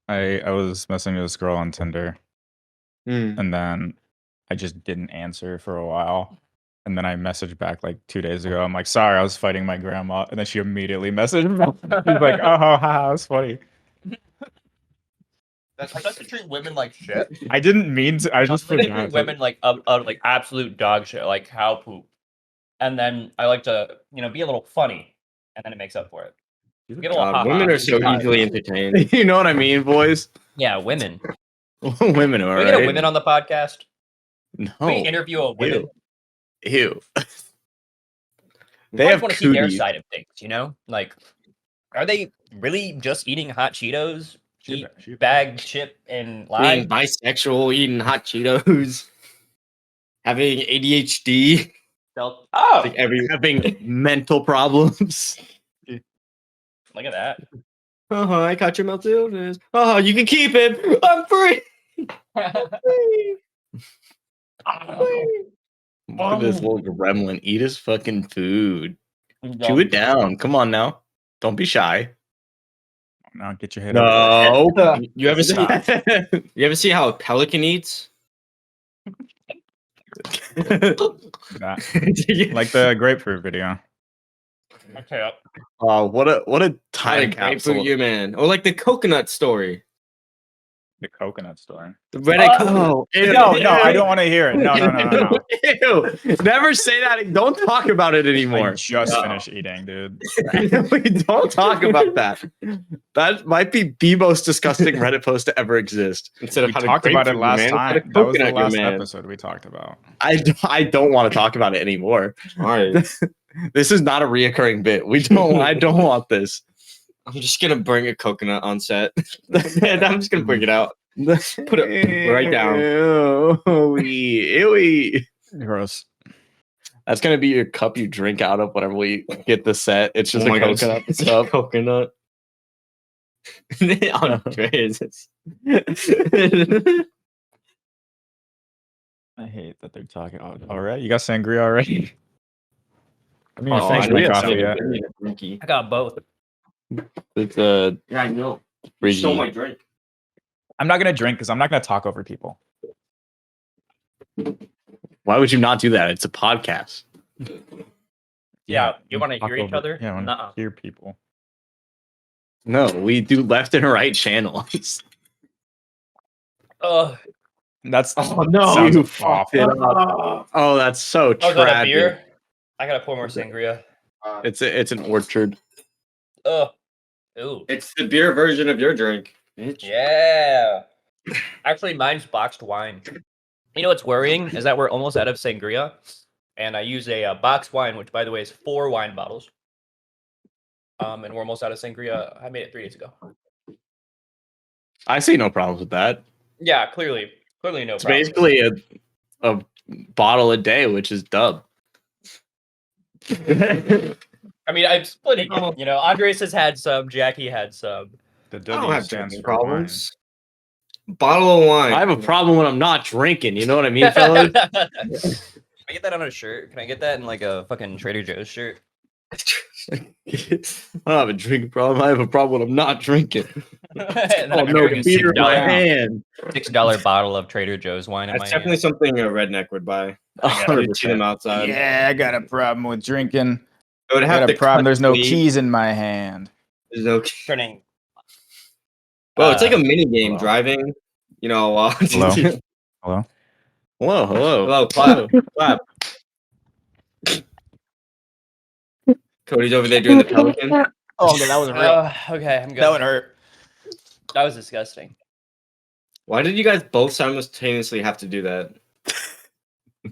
I was messaging this girl on Tinder, Mm. and then I just didn't answer for a while. And then I messaged back like 2 days ago. I'm like, sorry, I was fighting my grandma. And then she immediately messaged back. She's like, oh, haha, that's funny. That's to treat women like shit. I didn't mean to. I just treat forgot. women like like absolute dog shit, like cow poop. And then I like to, be a little funny, and then it makes up for it. Get a little God, women are so easily entertained. You know what I mean, boys? Yeah, women. Women are. Can we get a women on the podcast? No. Can we interview a women? Ew. They want to see their side of things, Like, are they really just eating hot Cheetos? Bag, chip, and lie? Being bisexual, eating hot Cheetos, having ADHD, having mental problems. Look at that. I caught your mouth illness. You can keep it. I'm free. Look at this little gremlin eat his fucking food. Chew it down. Come on now. Don't be shy. Now get your head No. You ever see? You ever see how a pelican eats? Like the grapefruit video. Okay. What a time capsule, you man. Or like the coconut story. The coconut story. The Reddit coconut. No, I don't want to hear it. No. Ew. Never say that. Don't talk about it anymore. I just finished eating, dude. Don't talk about that. That might be the most disgusting Reddit post to ever exist. Instead of we talked about it last time. That was the last episode we talked about. I don't want to talk about it anymore. All right. This is not a reoccurring bit. I don't want this. I'm just gonna bring a coconut on set. I'm just gonna bring it out. Put it right down. Ewy. Gross. That's gonna be your cup you drink out of whenever we get the set. It's just a coconut. It's a coconut. Andres. I hate that they're talking. All right, you got sangria already? I mean, I my coffee yet. I got both. It's yeah, I know. You stole my drink. I'm not gonna drink because I'm not gonna talk over people. Why would you not do that? It's a podcast. Yeah, you want to hear each other? Yeah, I want to hear people. No, we do left and right channels. That's no, you fucked it up. Oh, that's so tragic. Is that a beer? I gotta pour more sangria. It's an orchard. Ooh. It's the beer version of your drink. Yeah. Actually, mine's boxed wine. You know what's worrying is that we're almost out of sangria, and I use a boxed wine, which by the way is 4 wine bottles. And we're almost out of sangria. I made it 3 days ago. I see no problems with that. Yeah, clearly no problem. It's basically a bottle a day, which is dub. I mean, I'm splitting it. Andres has had some. Jackie had some. The W stands for problems. Bottle of wine. I have a problem when I'm not drinking. You know what I mean, fellas? Can I get that on a shirt? Can I get that in like a fucking Trader Joe's shirt? I don't have a drinking problem. I have a problem when I'm not drinking. No beer in my hand. $6 bottle of Trader Joe's wine in my hand. That's definitely something a redneck would buy. I gotta see them outside. Yeah, I got a problem with drinking. I would have got a problem. There's no keys in my hand. There's no turning. Well, it's like a mini game. Driving. Hello. Hello. Hello. Clap. Cody's over there doing the pelican. Oh, okay, that was real. Okay, I'm good. That would hurt. That was disgusting. Why did you guys both simultaneously have to do that?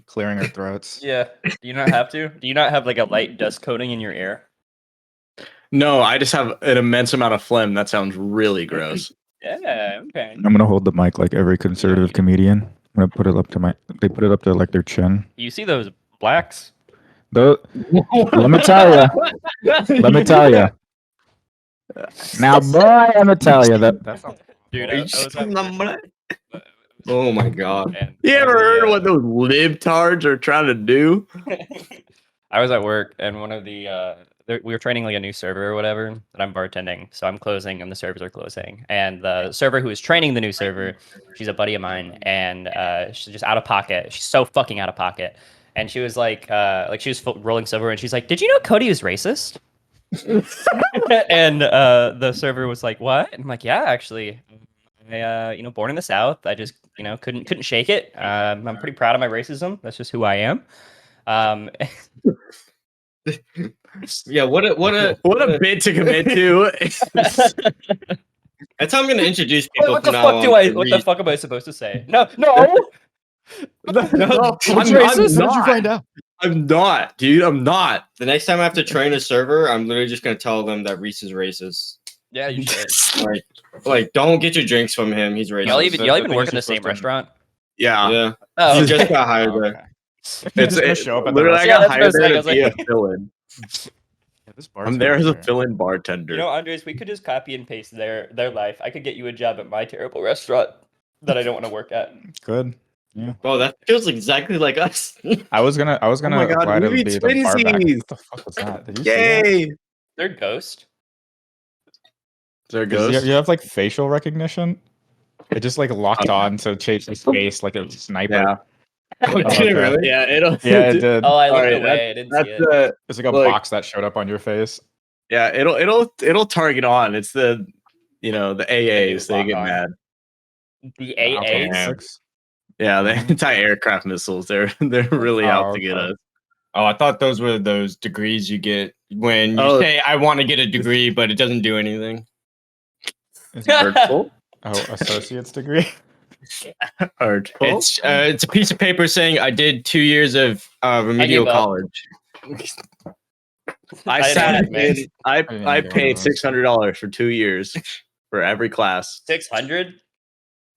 Clearing our throats. Yeah. Do you not have to? Do you not have like a light dust coating in your ear? No, I just have an immense amount of phlegm. That sounds really gross. Yeah, okay. I'm gonna hold the mic like every conservative comedian. I'm gonna put it up to they put it up to like their chin. You see those blacks? Let me tell you. Now, boy, I'm gonna tell you that's not. Dude, oh my god! Man, you ever heard what those libtards are trying to do? I was at work, and one of the we were training like a new server or whatever that I'm bartending. So I'm closing and the servers are closing. And the server who is training the new server, she's a buddy of mine, and she's just out of pocket. She's so fucking out of pocket. And she was like she was rolling silver, and she's like, "Did you know Cody was racist?" And the server was like, "What?" And I'm like, "Yeah, actually, I born in the South. I just couldn't shake it. I'm pretty proud of my racism. That's just who I am." Yeah, what a bit to commit to. That's how I'm gonna introduce people. What the from fuck now do on I? to What the Reese. fuck am I supposed to say? No. No, No, I'm racist? How did you find out? I'm not, dude. I'm not. The next time I have to train a server, I'm literally just gonna tell them that Reese is racist. Yeah, you should. Like, don't get your drinks from him. He's racist. Y'all the even thing work is in the you're same supposed to- restaurant? Yeah. Yeah, Oh, he just got hired there. okay. It's gonna show up at the literally, I restaurant. got Yeah, that's what I hired was there to saying. be a fill-in. Yeah, this I'm there as a bartender. fill-in bartender. Andres, we could just copy and paste their life. I could get you a job at my terrible restaurant that I don't want to work at. Good. Bro, that feels exactly like us. I was gonna my God, apply to we be be the bar back. twinsies. What the fuck was that? Did you see that? Yay! Is They're ghost. there a 'Cause ghost? You have like facial recognition. It just like locked on to chase his face like a sniper. Yeah. Oh, did okay. it really? Yeah, it'll. Yeah, it did. Oh, I looked Alright, away. I didn't That's see it. the It's like a Look. box that showed up on your face. yeah. It'll target on. It's the the AAs. They lock get on. mad. The Alpha AAs. Yeah. 6. Yeah, the anti-aircraft missiles. They're really out to get okay. us. Oh, I thought those were those degrees you get when you say, "I want to get a degree," but it doesn't do anything. Is it Hurtful. associate's degree? Hurtful. It's a piece of paper saying I did 2 years of remedial gave up. college. I didn't sat have it. in. I get paid those. $600 for 2 years for every class. 600?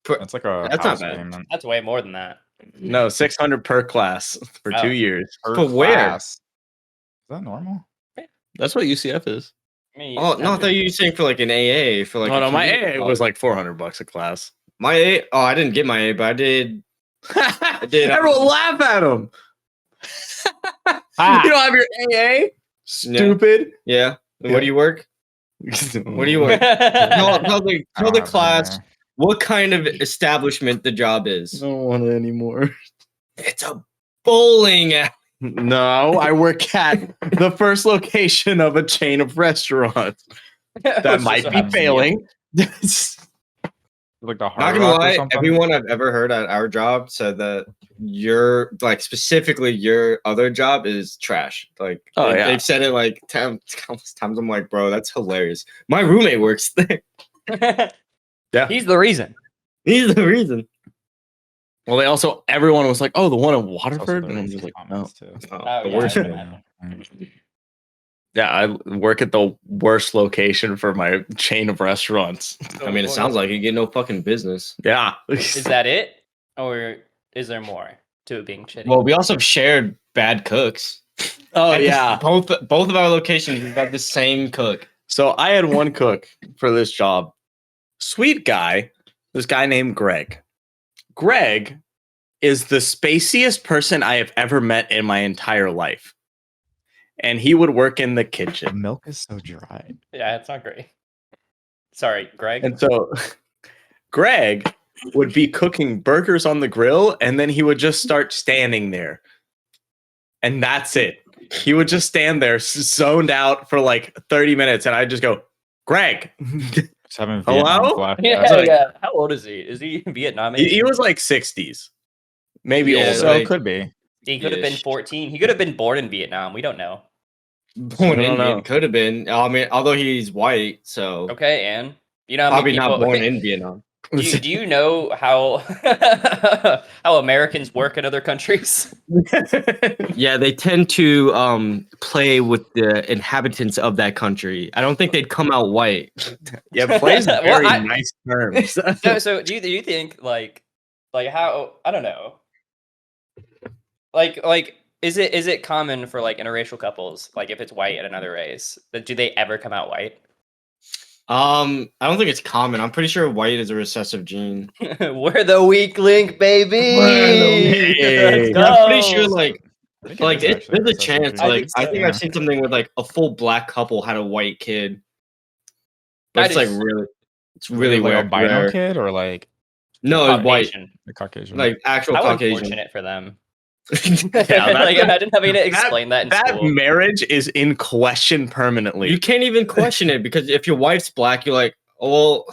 That's like a That's not house bad. payment. That's way more than that. No, 600 per class for Oh. 2 years. Per But where? class. Is that normal? That's what UCF is. I mean, Oh no, I thought you were saying for like an AA for like. Oh a no, my community AA was college. like $400 a class. My AA. Oh, I didn't get my AA, but I did. did, Everyone laugh at him. Ah. You don't have your AA? Stupid. Yeah. Yeah. Where do you work? Where do you work? Tell the I don't have class any. what kind of establishment the job I is. don't want it anymore. It's a bowling alley. No, I work at the first location of a chain of restaurants that might be failing. Like the Not Hard gonna Rock or lie, something? everyone I've ever heard at our job said that your specifically your other job is trash. Like Oh, yeah. they've said it like countless times. I'm like, bro, that's hilarious. My roommate works there. Yeah. He's the reason. He's the reason. Well, everyone was like, "Oh, the one in It's also Waterford," the and I'm worst just like, "No." comments, too. Oh, The yeah, worst I one. know. Yeah, I work at the worst location for my chain of restaurants. I mean, it sounds like you get no fucking business. Yeah. Is that it? Or is there more to it being shitty? Well, we also shared bad cooks. Oh At yeah. both of our locations we've got the same cook. So I had one cook for this job. Sweet guy. This guy named Greg. Greg is the spaciest person I have ever met in my entire life. And he would work in the The kitchen. milk is so dry. Yeah, it's not great. Sorry, Greg. And so Greg would be cooking burgers on the grill, and then he would just start standing there. And that's it. He would just stand there zoned out for like 30 minutes, and I'd just go, Greg. Just having Hello? Vietnam flashbacks. yeah, That's like- yeah. How old is he? Is he Vietnamese? He was like 60s, maybe Yeah, older. So like- it could be. He could have been Ish. 14. He could have been born in Vietnam. We don't know. Born I don't Indian know. could have been. I mean, although he's white, so Okay, and you know how many probably people, not born okay, in Vietnam. do you know how how Americans work in other countries? Yeah, they tend to play with the inhabitants of that country. I don't think they'd come out white. Yeah, plays Well, very I- nice terms. So do you think like how, I don't know, like is it common for like interracial couples, like if it's white and another race, that do they ever come out white? I don't think it's common. I'm pretty sure white is a recessive gene. We're the weak link, baby. We're the weak Let's link. go. I'm pretty sure like think Like, it is actually there's a recessive chance. gene. I Like, think I so, think yeah. I've seen something with like a full black couple had a white kid, but That it's like is- it's really like rare. albino rare. kid or like No, it's white, Caucasian. the Caucasian. like actual How Caucasian. unfortunate for them. Yeah, like imagine having to explain that in that school. marriage is in question permanently. You can't even question it because if your wife's black, you're like, oh, well,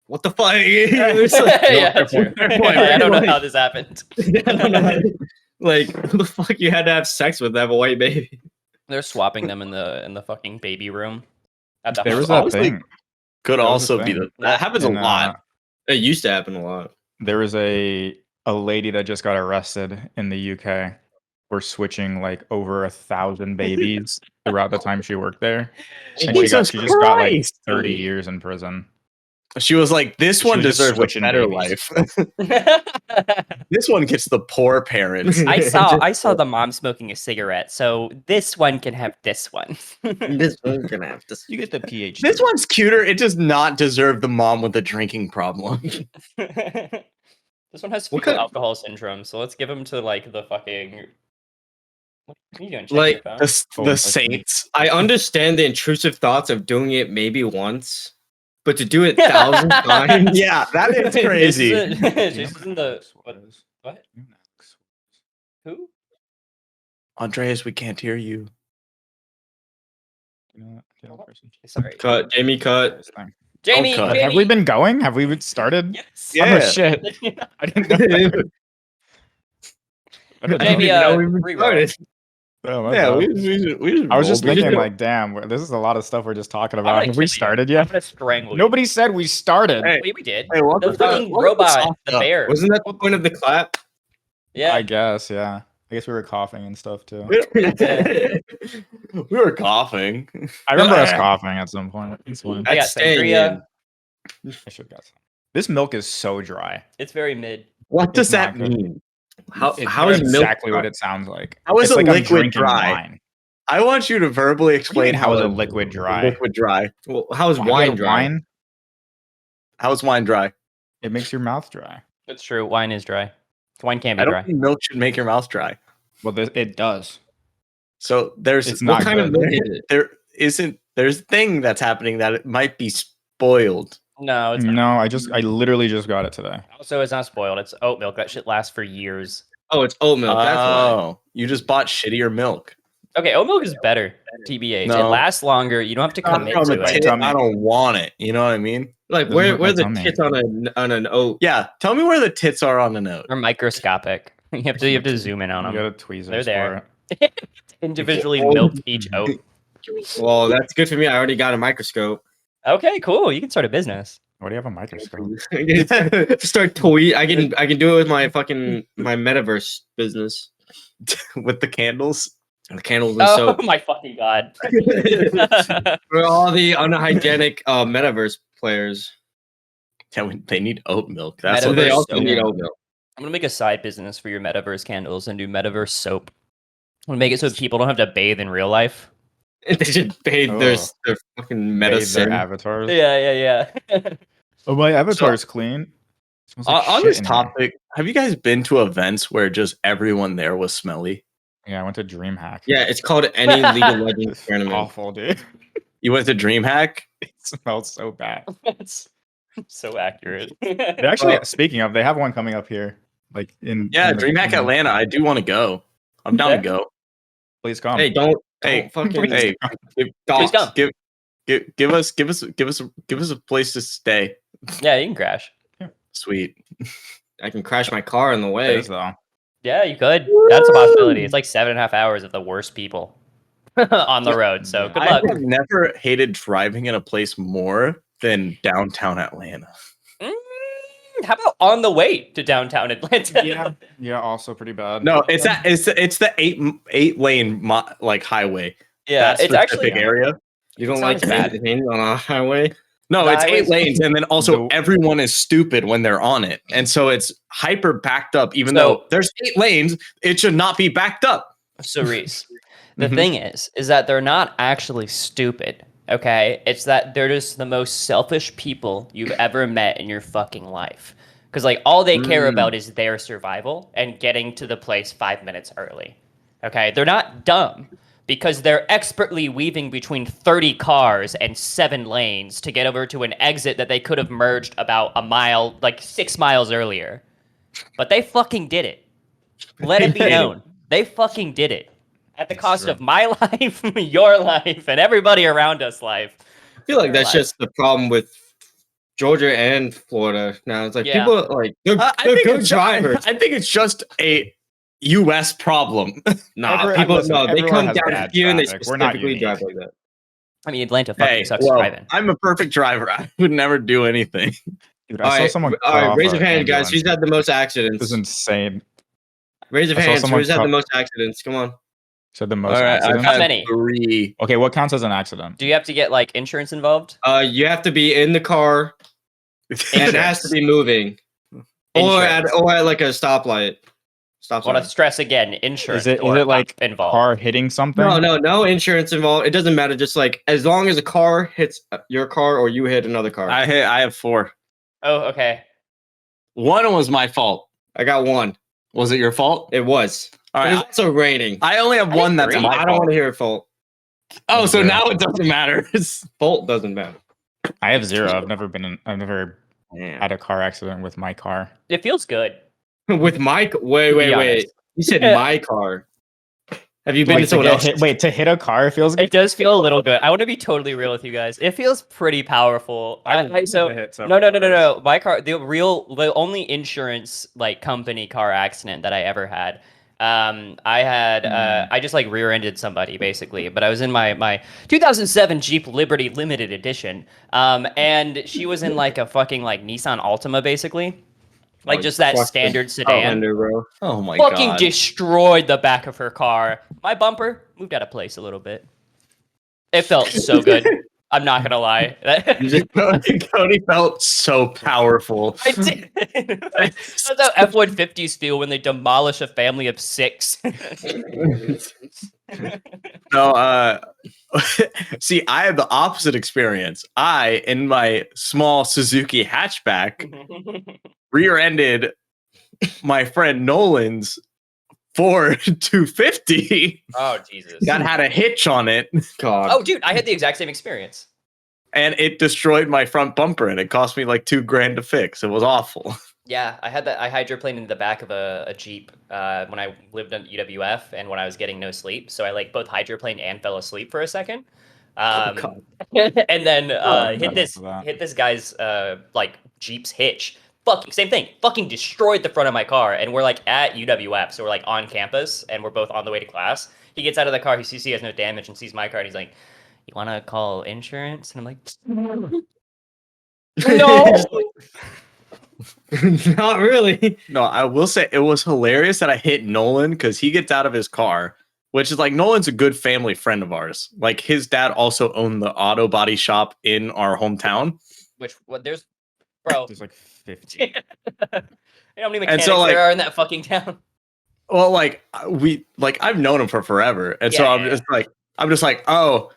what the fuck? It's like, Yeah, fair true. point, fair point. I don't know Like- how this happened. I don't know. Like, who the fuck you had to have sex with to have a white baby? They're swapping them in the fucking baby room at the There was hospital. that Honestly, thing. Could There was a also be thing. that happens a in, lot. It used to happen a lot. There was a lady that just got arrested in the UK for switching like over 1,000 babies throughout the time she worked there, and Jesus she just got like Christ. 30 years in prison. She was like, "This She one was just deserves a switching better babies. life. This one gets the poor parents." I saw the mom smoking a cigarette, so this one can have this one. This one's gonna have to. You get the PhD. This one's cuter. It does not deserve the mom with a drinking problem. This one has What fetal kind- alcohol syndrome, so let's give him to like the fucking. What are you doing? Checking Like, your phone? The I see. saints. I understand the intrusive thoughts of doing it maybe once, but to do it thousands times. Yeah, that is crazy. This isn't the what? Who? Andreas, we can't hear you. Sorry, Cut, Jamie, cut. Jamie. cut. Jamie. Have we been going? Have we been started? Yes. Yeah. Oh shit! I didn't know. That. I didn't know. Jamie, we've reroll. Oh, my Yeah, bad. we just I was just rolled. thinking, do. like, damn, this is a lot of stuff we're just talking I'm about. gonna Have we kill you. started I'm yet? gonna strangle you. Nobody said we started. Hey, Wait, we did. Hey, welcome The to- fucking welcome to robot, Soft the Up. bear. Wasn't that the point of the clap? Yeah. I guess, yeah. I guess we were coughing and stuff too. We were coughing. I remember us coughing at some point. It's fine. I got That's staying sangria. in. I should have got some. This milk is so dry. It's very mid. What does It's not that good. mean? How It's how is milk exactly what it sounds like? How is it's a like I'm liquid drinking dry? wine. I want you to verbally explain how is a liquid dry? Liquid dry. Well, how is Wine wine with dry? wine, How is wine dry? it makes your mouth dry. It's true. Wine is dry. Wine can I be don't dry. think milk should make your mouth dry. Well, it does. So there's It's What not kind of good. milk is it? there's a thing that's happening that it might be spoiled. No, it's not. No, I literally just got it today. Also, it's not spoiled. It's oat milk. That shit lasts for years. Oh, it's oat milk. That's why. Oh, you just bought shittier milk. Okay, oat milk is better. TBH. It No. lasts longer. You don't have to commit From to a it. tit, Tummy. I don't want it. You know what I mean? Like Doesn't where hurt where my the tummy. tits on an oat? Yeah. Tell me where the tits are on the note. They're microscopic. You have to zoom in on You them. got a tweezers They're there. for it. Individually milked each oat. Well, that's good for me. I already got a microscope. Okay, cool. You can start a business. Why do you have a microscope? Start tweet. I can do it with my fucking my metaverse business. With the candles. The candles and Oh soap. my fucking god. For all the unhygienic metaverse players. Yeah, they need oat milk. That's Metaverse what They they also soap. need oat milk. I'm gonna make a side business for your metaverse candles and do metaverse soap. I'm gonna make it so people don't have to bathe in real life. They should bathe Oh. their fucking Bathe medicine. their avatars. Yeah. Oh, my avatar's clean. Smells like on shit this in here. topic, have you guys been to events where just everyone there was smelly? Yeah, I went to DreamHack. Yeah, it's called any League of Legends It's tournament. awful, dude. You went to DreamHack? It smells so bad. That's so accurate. They actually, speaking of, they have one coming up here. Like in Yeah, in the- DreamHack in the- Atlanta. I do want to go. I'm down Yeah. to go. Please come. Hey, don't Hey, fucking hey, give, Please come. give us a place to stay. Yeah, you can crash. Sweet. I can crash my car on the It way. is, though. Yeah, you could. That's a possibility. It's like 7.5 hours of the worst people on the road. So good I luck. have never hated driving in a place more than downtown Atlanta. Mm, how about on the way to downtown Atlanta? Yeah, also pretty bad. No, it's the 8 lane like highway. Yeah, That it's actually specific area. You don't Sounds like bad. bad on a highway? No, The it's highway's- 8 lanes, and then also No. everyone is stupid when they're on it, and so it's hyper backed up. Even So- though there's 8 lanes, it should not be backed up. So Reese, the Mhm. thing is that they're not actually stupid. Okay, it's that they're just the most selfish people you've ever met in your fucking life. Because like all they care Mm. about is their survival and getting to the place 5 minutes early. Okay, they're not dumb because they're expertly weaving between 30 cars and 7 lanes to get over to an exit that they could have merged about a mile, like 6 miles earlier. But they fucking did it. Let it be known. They fucking did it. At the cost of my life, your life, and everybody around us' life. I feel like that's just the problem with Georgia and Florida now. It's like people like they're good drivers. I think it's just a U.S. problem. Nah, people they come down here and they specifically drive like that. I mean, Atlanta fucking sucks driving. I'm a perfect driver. I would never do anything. Dude, I saw someone. All right, raise your hand, guys. Who's had the most accidents? This is insane. Raise your hands. Who's had the most accidents? Come on. So the most accidents? How many? 3. Okay, what counts as an accident? Do you have to get like insurance involved? You have to be in the car, and it has to be moving, or at like a stoplight. I want to stress again, insurance. Is it like involved? Car hitting something? No insurance involved. It doesn't matter. Just like as long as a car hits your car or you hit another car. I have 4. Oh, okay. 1 was my fault. I got 1. Was it your fault? It was. All right. It was also raining. I only have 1 that's my fault. I don't want to hear a fault. Oh, so now it doesn't matter. Fault doesn't matter. I have 0. I've never had a car accident with my car. It feels good. With my wait. You said my car. Have you been to someone else? To hit a car feels good. It does feel a little good. I want to be totally real with you guys. It feels pretty powerful. No. My car, the only insurance like company car accident that I ever had. I just like rear-ended somebody basically, but I was in my 2007 Jeep Liberty Limited Edition, and she was in like a fucking like Nissan Altima basically. Like just that standard sedan. Oh my god. Fucking destroyed the back of her car. My bumper moved out of place a little bit. It felt so good. I'm not gonna lie. Cody felt so powerful. I did. That's how F-150s feel when they demolish a family of 6. No, see, I have the opposite experience. I, in my small Suzuki hatchback, rear-ended my friend Nolan's Ford 250. Oh, Jesus. That had a hitch on it. God. Oh, dude, I had the exact same experience. And it destroyed my front bumper, and it cost me like $2,000 to fix. It was awful. Yeah, I had that. I hydroplaned in the back of a Jeep when I lived on UWF and when I was getting no sleep. So I like both hydroplaned and fell asleep for a second. And then hit this guy's like Jeep's hitch. Fucking same thing. Fucking destroyed the front of my car. And we're like at UWF, so we're like on campus and we're both on the way to class. He gets out of the car, he sees he has no damage and sees my car and he's like, "You want to call insurance?" And I'm like, "No." Not really. No, I will say it was hilarious that I hit Nolan because he gets out of his car, which is like Nolan's a good family friend of ours. Like his dad also owned the auto body shop in our hometown. There's like 50. You know how many mechanics there are in that fucking town? Well, like I've known him for forever, and so I'm just like, oh,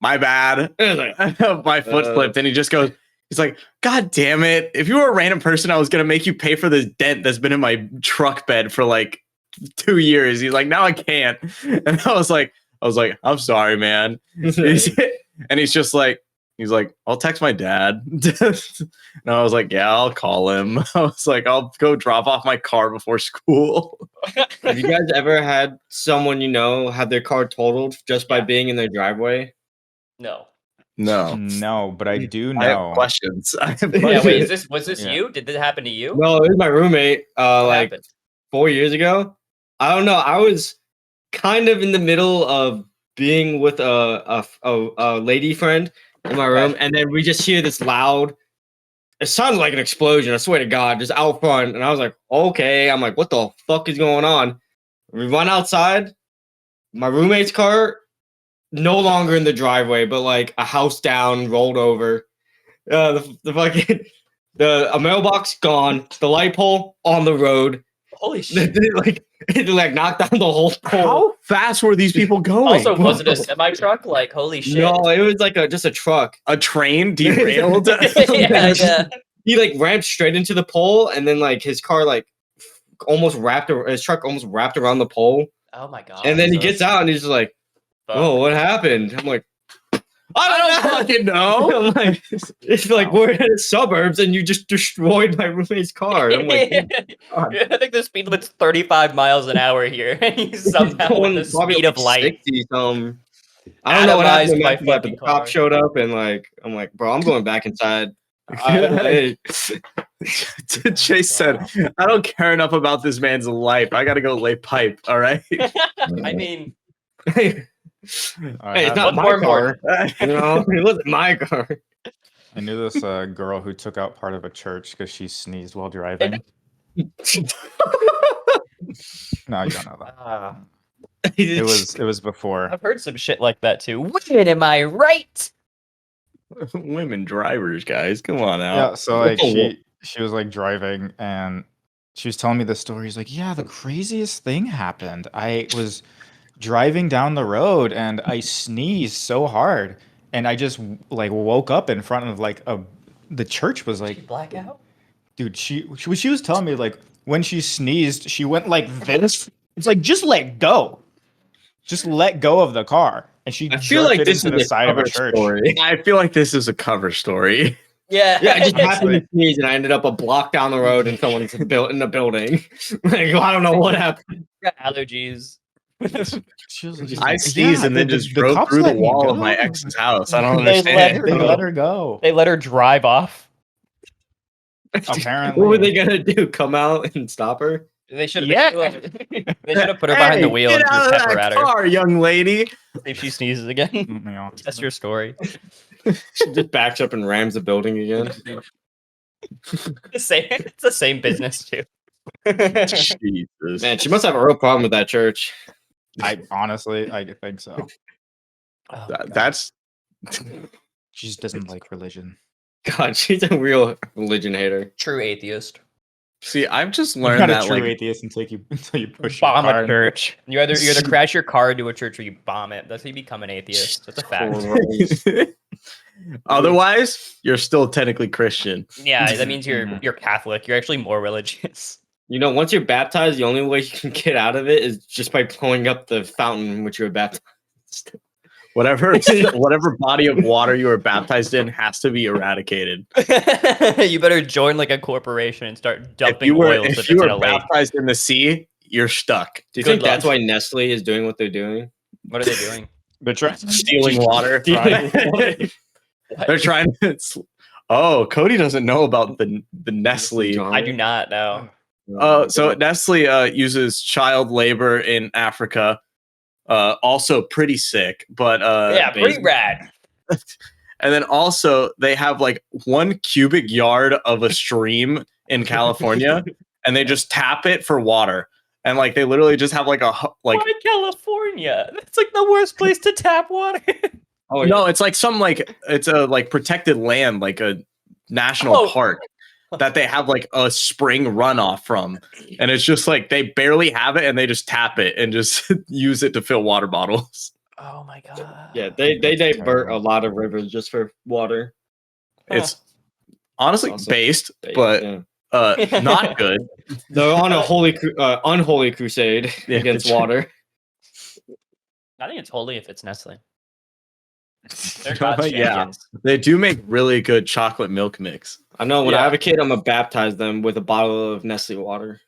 my bad, my foot slipped, and he just goes. He's like, "God damn it. If you were a random person, I was going to make you pay for this dent that's been in my truck bed for like 2 years." He's like, "Now I can't." And I was like, "I'm sorry, man." And he's like, "I'll text my dad." And I was like, "Yeah, I'll call him." I was like, "I'll go drop off my car before school." Have you guys ever had someone you know have their car totaled just by being in their driveway? No, but I do know. I have questions. Yeah, wait, was this you? Did this happen to you? No, it was my roommate. Like 4 years ago. I don't know. I was kind of in the middle of being with a lady friend in my room, and then we just hear this loud. It sounded like an explosion. I swear to God, just out front. And I was like, okay. I'm like, what the fuck is going on? We run outside. My roommate's car. No longer in the driveway, but like a house down, rolled over. A mailbox gone. The light pole on the road. Holy shit! It knocked down the whole pole. How fast were these people going? Also, was it a semi truck? Like, holy shit! No, it was like just a truck. A train derailed. Yeah. He like ramped straight into the pole, and then like his car like his truck almost wrapped around the pole. Oh my god. And then he Jesus. gets out and he's just like, Fuck. "Whoa, what happened?" I'm like, I don't fucking know. I'm like, it's like we're in the suburbs and you just destroyed my roommate's car. I'm like, God. I think the speed limit's 35 miles an hour here, and he's somehow with the Probably speed of light. 60 some. I don't know what happened Atomized my after that, but fucking the cop car. showed up and like, I'm like, bro, I'm going back inside. Hey. Chase said, I don't care enough about this man's life. I gotta go lay pipe. All right. I mean, Hey, I it's had- not What's my more car. important? You know, it wasn't my car. I knew this girl who took out part of a church because she sneezed while driving. No, you don't know that. It was before. I've heard some shit like that too. Women, am I right? Women drivers, guys. Come on Yeah, out. so like she was like driving and she was telling me this story. She's like, yeah, the craziest thing happened. I was driving down the road and I sneezed so hard and I just like woke up in front of like the church was like, Blackout? dude, she was telling me like when she sneezed, she went like this. It's like just let go. Just let go of the car. And she I feel jerked like it this into is the a side of a cover church. story. I feel like this is a cover story. Yeah. Yeah, I just happened to sneeze and I ended up a block down the road and someone's built in the building. Like, I don't know what happened. Got allergies. She was like, I sneezed and then just drove cops through the let me wall of go. my ex's house. I don't They let understand. her They go. let her go. They let her drive off. Apparently. What were they gonna do? Come out and stop her? They should have. Yeah. They should have put her behind the Hey, wheel get and threw out of pepper that at her. car, young lady. See if she sneezes again. Yeah. That's your story. She just backs up and rams the building again. It's the same business too. Jesus. Man, she must have a real problem with that church. I honestly, I think so. Oh, That- God. that's She just doesn't like religion. God, she's a real religion hater. True atheist. see, I've just You're learned not a that true like atheist until you push your Bomb car a in- church. You either crash your car into a church or you bomb it. That's how you become an atheist. That's a fact. otherwise, you're still technically Christian. Yeah, that means Mhm. you're Catholic. You're actually more religious. You know, once you're baptized, the only way you can get out of it is just by blowing up the fountain in which you were baptized. Whatever body of water you were baptized in has to be eradicated. You better join like a corporation and start If dumping you were oil if if you it's in were a lake. baptized in the sea, you're stuck. Do you Good think that's luck. why Nestle is doing what they're doing? What are they doing? They're trying Stealing water. Stealing water. They're trying to. Oh, Cody doesn't know about the Nestle. I do not know. So Nestle uses child labor in Africa. Also pretty sick, but Yeah, pretty rad. and then also they have like 1 cubic yard of a stream in California, and they just tap it for water. And like they literally just have like Why California? That's like the worst place to tap water. Oh, no, it's like some like it's a like protected land, like a national Oh. park that they have like a spring runoff from, and it's just like they barely have it, and they just tap it and just use it to fill water bottles. Oh my god. yeah, they That's divert terrible. a lot of rivers just for water. It's honestly Awesome. based, but Yeah. not good. They're on a unholy crusade Yeah, against it's- water. I think it's holy if it's Nestle. They're But God's yeah, champions. they do make really good chocolate milk mix. I know when I Yeah. have a kid, I'm gonna baptize them with a bottle of Nestle water.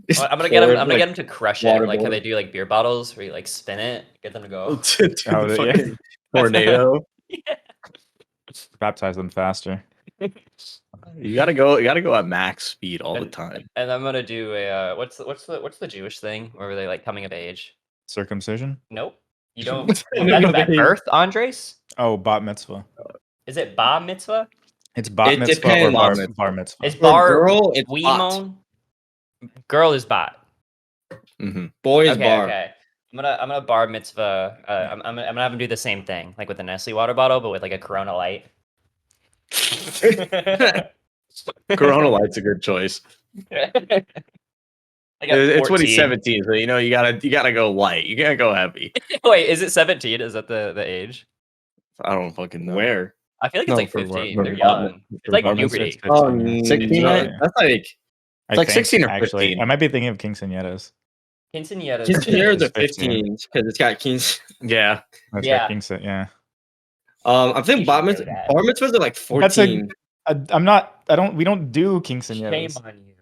Well, I'm gonna get them to crush it, like how they do like beer bottles, where you like spin it, get them to go. Oh, yeah. Fucking tornado. baptize them faster. You gotta go at max speed all the And- time. And I'm gonna do a what's the Jewish thing where they like coming of age? Circumcision? Nope. You don't. Coming That's of at age. birth, Andres. Oh, bat mitzvah. Is it bar mitzvah? It's bat It mitzvah or depends. bar mitzvah. It's For bar girl, it's bot. Weemon. Girl is bot. Mhm. Boy is Okay, bar. okay. I'm gonna bar mitzvah. I'm gonna have him do the same thing, like with the Nestle water bottle, but with like a Corona Light. Corona Light's a good choice. I got It's when 14. he's 17, so you know you gotta go light. You can't go heavy. Wait, is it 17? Is that the age? I don't fucking know. Where? I feel like No, it's like for what? 15. For They're bar young. It's like bar mitzvah, puberty. it's 15, yeah. 16, no, yeah. that's like I like think, 16 or actually. 15. I might be thinking of quinceañeras. Quinceañeras. Quinceañeras are It's 15. 15s because it's got quince. Yeah. That's Yeah. got quince, yeah. I think You bar should know mitzvahs that. bar mitzvahs are like That's a- 14. we don't do Shame quinceañeras. on you.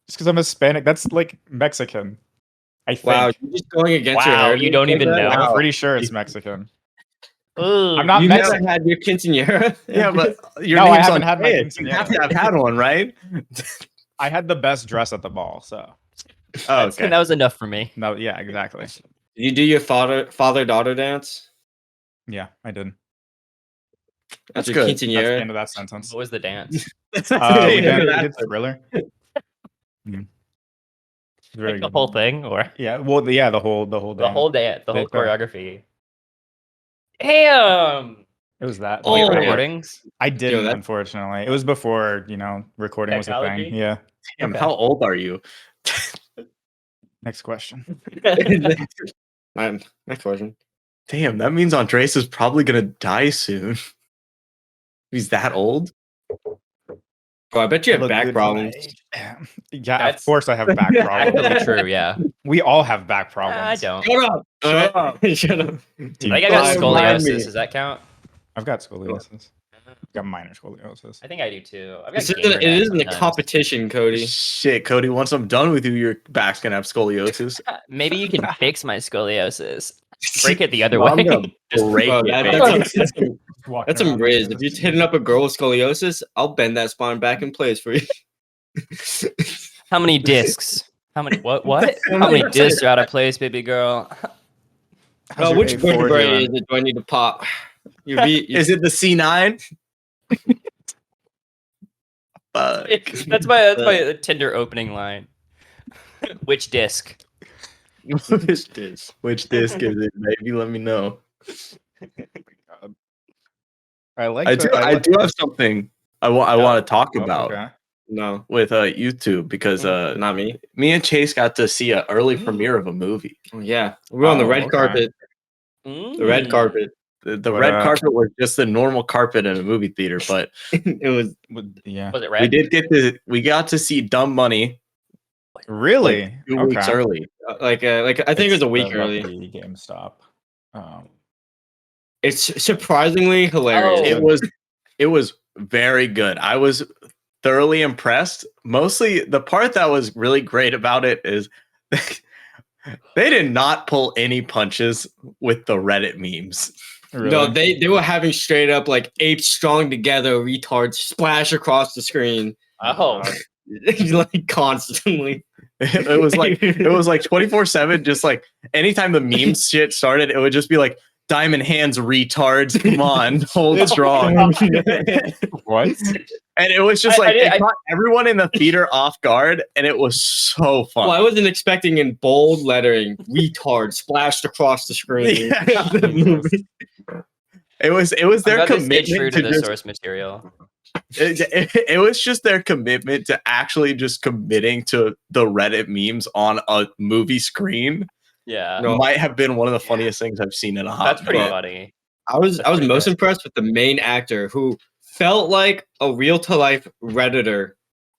Just because I'm Hispanic, that's like Mexican. I think. Wow, you're just going against your Wow, heritage. you don't like even that? know? I'm Wow. pretty sure it's Mexican. Ooh, I'm not You Mexican. never had your quinceañera? Yeah, but your No, I name's haven't on had my it. You have to quinceañera. have had one, right? I had the best dress at the ball, so Oh, okay. That was enough for me. no, yeah, exactly. Did you do your father-daughter dance? Yeah, I did. That's your good. That's the quinceañera? end of that sentence. What was the dance? We did Thriller. Mm. It's very Like the good. whole thing, or Yeah, well, yeah, the whole the dance. whole dance, the whole Like that. choreography. Damn. It was that. Oh, Oh, yeah. recordings. I didn't, that's- unfortunately. It was before, recording was a Technology? thing. Yeah. Damn, Okay. how old are you? Next question. Next question. Damn, that means Andres is probably gonna die soon. He's that old? Bro, I bet you I have look back good for my problems. age. Yeah, That's of course I have back Actually problems. true, yeah. We all have back I problems. don't. Shut up! Shut up. Shut up. I think I got Don't remind me. scoliosis. Does that count? I've got scoliosis. I've got minor scoliosis. I think I do too. I've got This isn't, gamer it neck isn't a sometimes. competition, Cody. Shit, Cody, once I'm done with you, your back's gonna have scoliosis. Maybe you can fix my scoliosis. Break it the other Well, I'm way. gonna break Bro, it, that- baby. that's some riz. If you're hitting up a girl with scoliosis, I'll bend that spine back in place for you. How many discs? How many? What? What? How many discs are out of place, baby girl? Which vertebrae do I need to pop? Your V. Is it the C9? That's my Tinder opening line. Which disc? Which disc is it? Maybe let me know. I like. I do have something I want to talk about Okay. No, with YouTube because not me. me and Chase got to see an early premiere of a movie. Oh, yeah, we're on the Oh, red okay. carpet. The red Mm. carpet. The What, red carpet was just the normal carpet in a movie theater, but It was. Yeah. Was it red? we got to see Dumb Money Really? like 2 weeks early. Like I think it was a week early. GameStop. It's surprisingly hilarious. Oh. It was very good. I was thoroughly impressed. Mostly the part that was really great about it is they did not pull any punches with the Reddit memes. Really? No, they were having straight up like apes strung together retards splash across the screen. Oh, Like constantly. It was like 24/7. Just like anytime the meme shit started, it would just be like diamond hands retards. Come on, hold strong. What? And it was just I like did- it caught everyone in the theater off guard, and it was so fun. Well, I wasn't expecting in bold lettering retard splashed across the screen. Yeah. The movie. It was I'm their glad they stayed true commitment to to the just source material. it was just their commitment to actually just committing to the Reddit memes on a movie screen. Yeah, No. Might have been one of the funniest things I've seen in a hot that's pretty minute. funny. I was pretty most good. impressed with the main actor who felt like a real to life Redditor.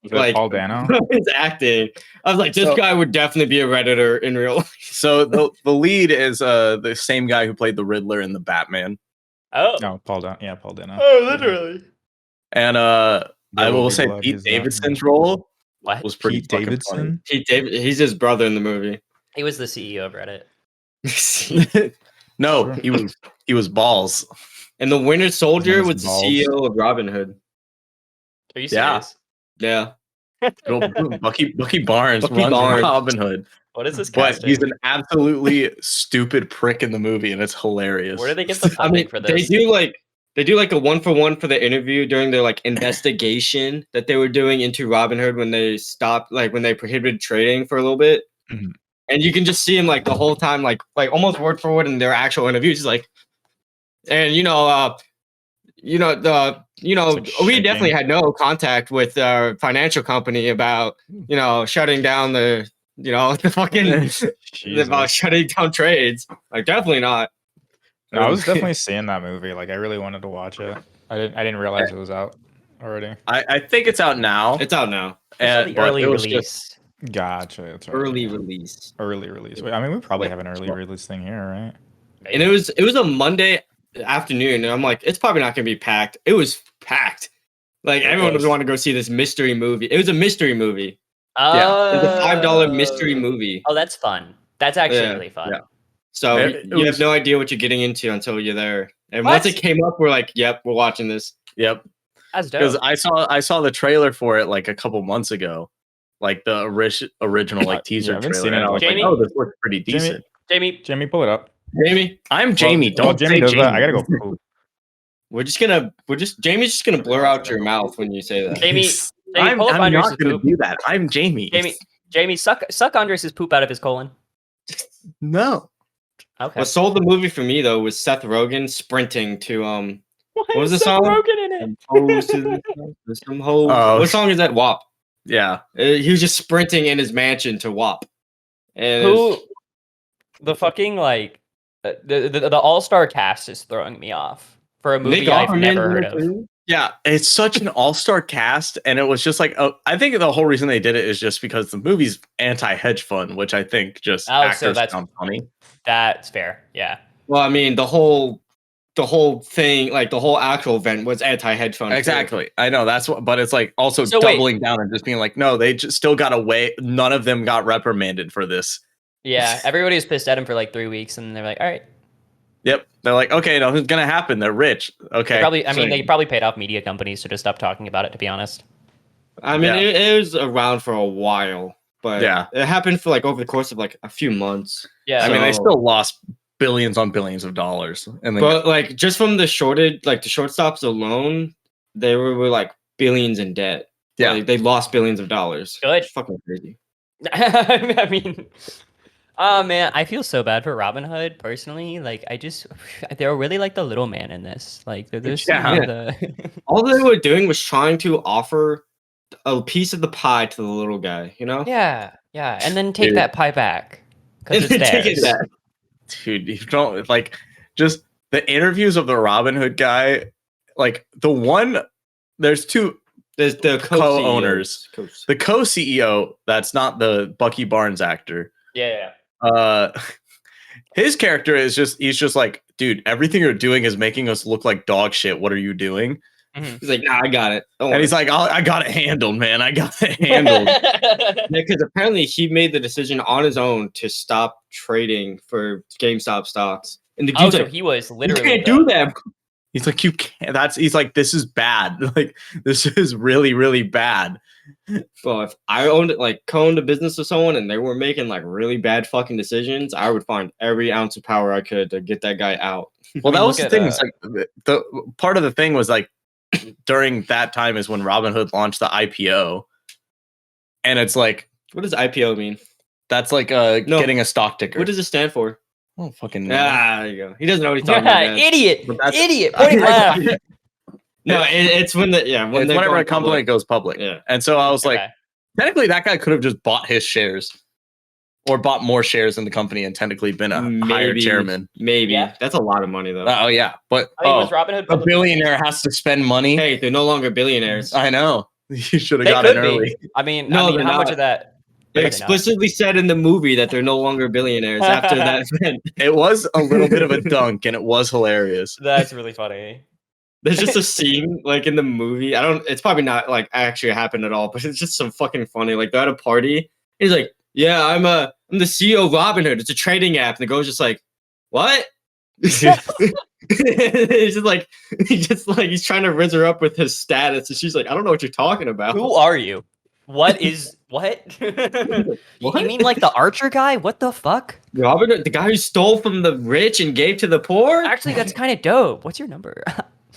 Was it Like Paul Dano? his acting. I was like, this So- guy would definitely be a Redditor in real life. So the lead is the same guy who played the Riddler in the Batman. Oh, No, Paul Dano. Yeah, Paul Dano. oh, literally. And I There will Will Be say Blood, Pete he's that. Davidson's role What? was pretty Pete fucking Davidson. Pete David, he's his brother in the movie. He was the CEO of Reddit. funny. No, he was balls. And the Winter Soldier His was the balls. CEO of Robin Hood. Are you Yeah. serious? Yeah. Bucky Barnes Bucky runs Barnes. Robin Hood. What is this But casting? he's an absolutely stupid prick in the movie, and it's hilarious. Where do they get the I funding mean, for they this? do like a 1-for-1 for the interview during their like investigation that they were doing into Robin Hood when they stopped, like when they prohibited trading for a little bit. Mhm. And you can just see him like the whole time, like almost word for word in their actual interviews. He's like, and we shaking. definitely had no contact with our financial company about shutting down the the fucking about Jesus. shutting down trades. Like definitely not. No, I was definitely seeing that movie. Like, I really wanted to watch it. I didn't realize it was out. already? I think it's out now. It's out now. The but early it was release. just- Gotcha. That's right. Early yeah. release. Early release. Wait, I mean, we probably have an early release thing here, right? And it was a Monday afternoon, and I'm like, it's probably not gonna be packed. It was packed. Like everyone would want to go see this mystery movie. It was a mystery movie. Oh, It was a $5 mystery movie. Oh, that's fun. That's actually Yeah, really fun. yeah. So It you have was- no idea what you're getting into until you're there. And What? once it came up, we're like, yep, we're watching this. Yep. That's Because dope. I saw the trailer for it like a couple months ago, like the original like teaser I haven't trailer, seen it and I in, was like, like, Jamie? oh, this looks pretty decent. Jamie, Pull it up. Jamie, I'm Jamie. Well, Don't Jamie say does Jamie. that. I gotta go poop. Jamie's just gonna blur out your mouth when you say that. Jamie, I'm pull up not Andres' going to poop. do that. I'm Jamie. Jamie, suck Andres' poop out of his colon. No. Okay. What sold the movie for me though was Seth Rogen sprinting to What was the Seth song? Rogen in it? Some hoes. Oh. What song is that? WAP. Yeah. He was just sprinting in his mansion to WAP. And it was- Who? The fucking like the all-star cast is throwing me off for a movie Nick I've Offerman's never in heard it of. too. Yeah, it's such an all-star cast, and it was just like, I think the whole reason they did it is just because the movie's anti-hedge fund, which I think just Oh, so actors that's- sound funny. That's fair. Yeah. Well, I mean, the whole thing, like the whole actual event was anti-hedge fund. too. Exactly, I know that's what, but it's like also So wait. doubling down and just being like, no, they just still got away. None of them got reprimanded for this. Yeah. Everybody was pissed at him for like 3 weeks, and they're like, all right. Yep, they're like, okay, nothing's gonna happen. They're rich. Okay, They probably paid off media companies to just stop talking about it. To be honest. I mean, Yeah. it was around for a while, but Yeah. it happened for like over the course of like a few months. Yeah. I mean, they So- still lost billions on billions of dollars, and then But like just from the shortstops alone, they were like billions in debt. Yeah. Like, they lost billions of dollars. Good. It's fucking crazy. I mean, oh man, I feel so bad for Robin Hood personally. Like, they're really like the little man in this. Like, they're just Yeah. the All they were doing was trying to offer a piece of the pie to the little guy, you know? yeah, and then take Dude. that pie back because And it's take it theirs. back. dude, you don't like just the interviews of the Robin Hood guy. Like there's two. There's the Co-owners. Co-CEOs. The co-CEO, that's not the Bucky Barnes actor. Yeah. His character is he's just like, dude, everything you're doing is making us look like dog shit. What are you doing? He's like, nah, I got it. Don't And worry. he's like, I got it handled, man. I got it handled. Because apparently he made the decision on his own to stop trading for GameStop stocks. And the Oh, dude's so like, he was you literally can't do that. He's like, you can't. He's like, this is bad. Like, this is really, really bad. Well, if I co-owned a business with someone and they were making like really bad fucking decisions, I would find every ounce of power I could to get that guy out. Well, I mean, that was look the at, thing. It's like the part of the thing was like during that time is when Robinhood launched the IPO, and it's like What does IPO mean? that's like No. getting a stock ticker. What does it stand for? Oh, fucking no. Ah, there you go. He doesn't know what he's talking about. man. Idiot, But that's- idiot, pointing laugh. No, it's when It's they're whenever going a company public. goes public. Yeah. And so I was like, Okay. technically, that guy could have just bought his shares, or bought more shares in the company, and technically been a higher Maybe. chairman. Maybe. Yeah. That's a lot of money though. Oh yeah, but I mean, was Robin Hood a public- billionaire has to spend money. Hey, they're no longer billionaires. I know. You should have They got could in be. early. I mean, No, they're how much not. of that? They They're not. explicitly said in the movie that they're no longer billionaires after that event. It was a little bit of a dunk, and it was hilarious. That's really funny. There's just a scene like in the movie. It's probably not like actually happened at all, but it's just so fucking funny. Like they're at a party. He's like, "Yeah, I'm the CEO of Robinhood. It's a trading app." And the guy's just like, "What?" It's just like he's trying to rizz her up with his status, and she's like, "I don't know what you're talking about." Who are you? What is what? What? You mean like the Archer guy? What the fuck? Robinhood, the guy who stole from the rich and gave to the poor. Actually, that's kind of dope. What's your number?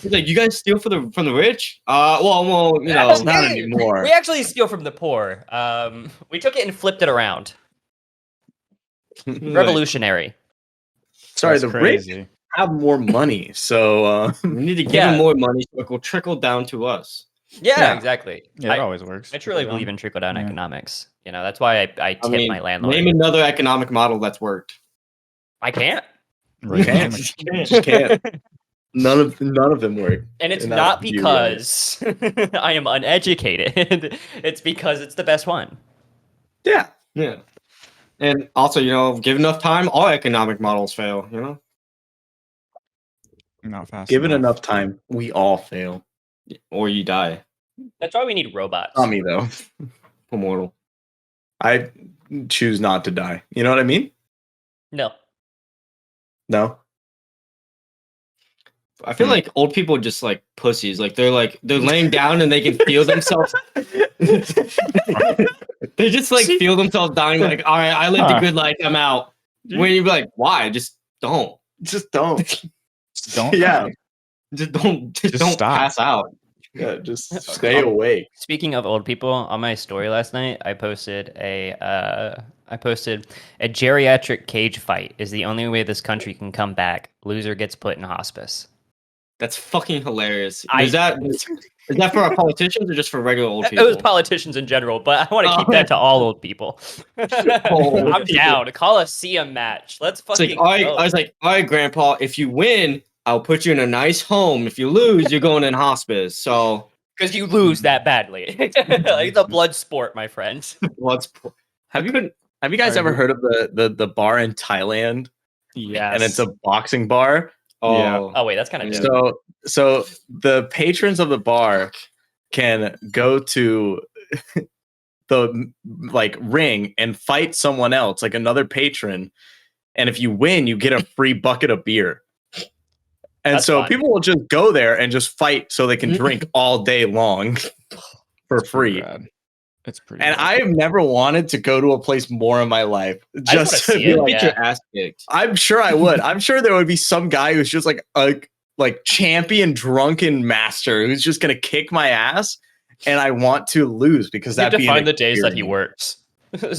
He's like, "You guys steal from the rich?" Well, you know, That's Not Hey, anymore. We actually steal from the poor. We took it and flipped it around. Revolutionary. Sorry, That's the rich crazy. have more money, so we need to give Yeah. him more money so it will trickle down to us. Yeah, Yeah. exactly. Yeah, it always works. I truly believe in trickle down economics. You know, that's why I tip my landlord. name another economic model that's worked. I can't. Right. Can't. Just can't. None of them work. And it's And that's not the beauty of it. because I am uneducated. It's because it's the best one. Yeah. Yeah. And also, give enough time, all economic models fail, Not fast Given enough. enough time, we all fail. or you die. That's why we need robots. Not me though. Immortal. I choose not to die. You know what I mean? No. No. I feel like old people are just like pussies. They're laying down and they can feel themselves. They just feel themselves dying. Like, all right, I lived a good life. I'm out. When you be like, why? Just don't. Just don't. Just don't. Yeah. Just don't. Just don't stop. pass out. Yeah. Just stay awake. Speaking of old people, on my story last night, I posted a geriatric cage fight is the only way this country can come back. Loser gets put in hospice. That's fucking hilarious. I- Is that for our politicians or just for regular old It people? was politicians in general, but I want to keep that to all old people. Old I'm people. down. Coliseum match. Let's It's fucking like, go. I was like, all right, Grandpa, if you win, I'll put you in a nice home. If you lose, you're going in hospice. So Because you lose that badly. It's a blood sport, my friends. let's. Have you guys ever heard of the bar in Thailand? Yes. And it's a boxing bar. Oh, Yeah. Oh wait, that's kind of dope. So the patrons of the bar can go to the ring and fight someone else, like another patron, and if you win, you get a free bucket of beer. And That's so fun. people will just go there and just fight so they can drink all day long for It's pretty free. bad. It's pretty And bad. I have never wanted to go to a place more in my life. just wanna Just to see be it, like, get yeah. your ass kicked. I'm sure I would. I'm sure there would be some guy who's just like a champion drunken master who's just gonna kick my ass, and I want to lose because You have that'd to be an find the days that he experience. works.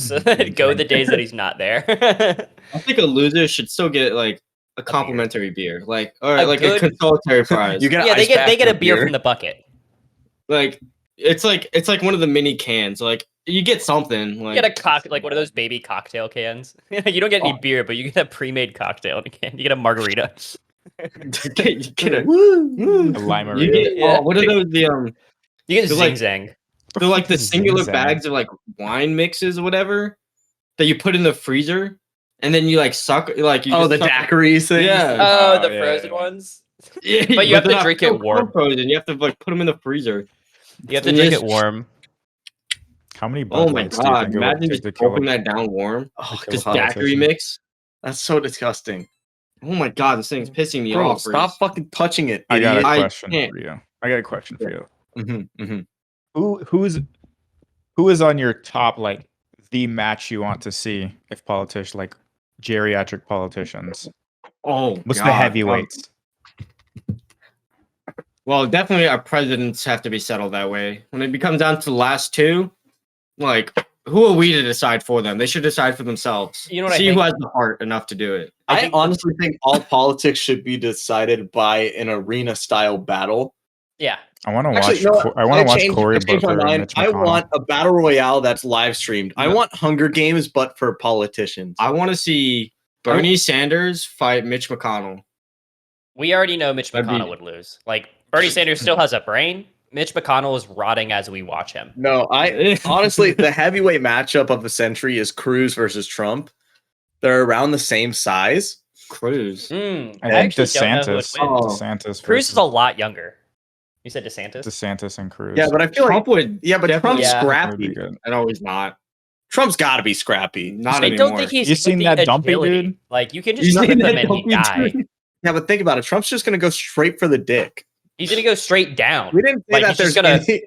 So go the days that he's not there. I think a loser should still get a complimentary beer, or A a good- consolatory prize. You get an Yeah, ice they pack get a and beer from the bucket. It's like one of the mini cans. You get something. You get a one of those baby cocktail cans. You don't get any beer, but you get a pre-made cocktail in a can. You get a margarita. you get a, A you limerita. get, Yeah. what are those? You get They're zing like- zang. They're like the singular Zing-zang. bags of wine mixes or whatever that you put in the freezer, and then you suck you. Oh, just the suck- daiquiris thing. Yeah. Oh, the yeah, frozen yeah. ones. Yeah, But you have they're to not drink it so warm. Frozen. You have to put them in the freezer. You have to And drink just- it warm. How many Oh Bud my Lights do you god! think it would Imagine take just to kill opening a that down warm. Oh, This God. daiquiri mix. That's so disgusting. Oh my god! This thing's pissing me Bro, off. stop fucking touching it, I got a idiot. I question can't. for you. I got a question for you. Mhm. Who is on your top the match you want to see if geriatric politicians? Oh, What's the God. heavyweights? Well, definitely our presidents have to be settled that way. When it becomes down to the last two, who are we to decide for them? They should decide for themselves. You know what I See think? who has the heart enough to do it. I honestly think all politics should be decided by an arena style battle. Yeah. I want to Actually, watch. no, I want to watch changed Cory my Booker and mind. Mitch I McConnell. want a battle royale that's live streamed. I No. want Hunger Games, but for politicians. I want to see Bernie Sanders fight Mitch McConnell. We already know Mitch That'd be- McConnell would lose. Bernie Sanders still has a brain. Mitch McConnell is rotting as we watch him. No, I honestly, the heavyweight matchup of the century is Cruz versus Trump. They're around the same size. Cruz. I I think actually don't know who would DeSantis. win. Oh. DeSantis. Cruz is versus a lot younger. You said DeSantis? DeSantis and Cruz. Yeah, but I feel Trump like would. but definitely- Trump's Yeah. That would be scrappy. good. No, he's not. Trump's got to be scrappy. Not I anymore. don't think he's You with seen the that dumpy agility. dude? You can You just seen hit that him and he dumpy die. dude? Yeah, but think about it. Trump's just going to go straight for the dick. He's gonna go straight down. We didn't say Like, that he's just there's gonna- any,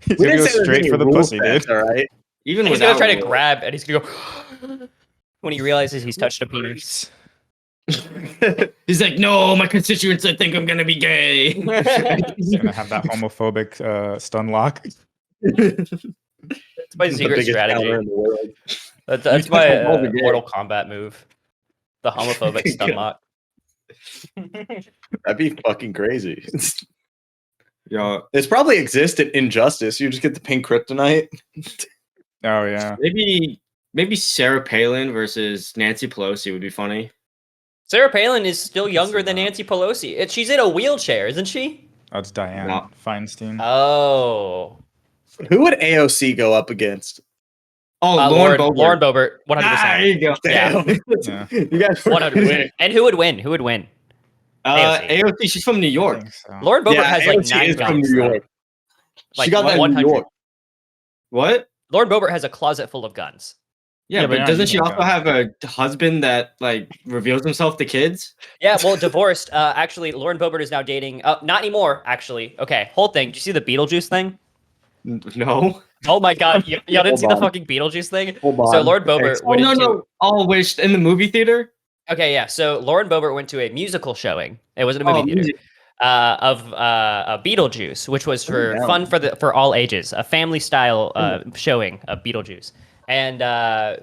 He's we gonna didn't go say there's straight any for the rule pussy, sets, dude. all right? Even He's gonna without try to rules. grab and he's gonna go when he realizes he's touched a penis. He's like, no, my constituents think I'm gonna be gay. He's gonna have that homophobic stun lock. That's my The secret biggest strategy. counter in the world. That's touch my a ball again. Mortal Kombat move. The homophobic stun lock. That'd be fucking crazy. Yeah, It's probably existed in Justice. You just get the pink kryptonite. Oh yeah. maybe Sarah Palin versus Nancy Pelosi would be funny. Sarah Palin is still can younger see than that. Nancy Pelosi. She's in a wheelchair, isn't she? That's Diane No. Feinstein. Oh. Who would AOC go up against? Oh, Lauren Boebert. Boebert, 100%. Ah, there you go. Yeah. Yeah. You guys were 100%. And who would win? Who would win? AOC. AOC, she's from New I York. think so. Lauren Boebert Yeah, has like AOC 9 is from guns. New though. York. Like She got that in 100. New York. What? Lauren Boebert has a closet full of guns. Yeah, Yeah, but but you're not doesn't she using also have a husband that like reveals himself to kids? Yeah, well, divorced. Actually, Lauren Boebert is now dating. Not anymore. Actually, okay. Whole thing. Did you see the Beetlejuice thing? No. Oh my God, y'all didn't Hold see the on. fucking Beetlejuice thing? Hold So on. Lauren Boebert Oh went no, into. no. Oh, wait, in the movie theater? Okay, yeah. So Lauren Boebert went to a musical showing. It wasn't a movie Oh, theater. music. Of Beetlejuice, which was for down. fun for all ages, a family style showing of Beetlejuice. And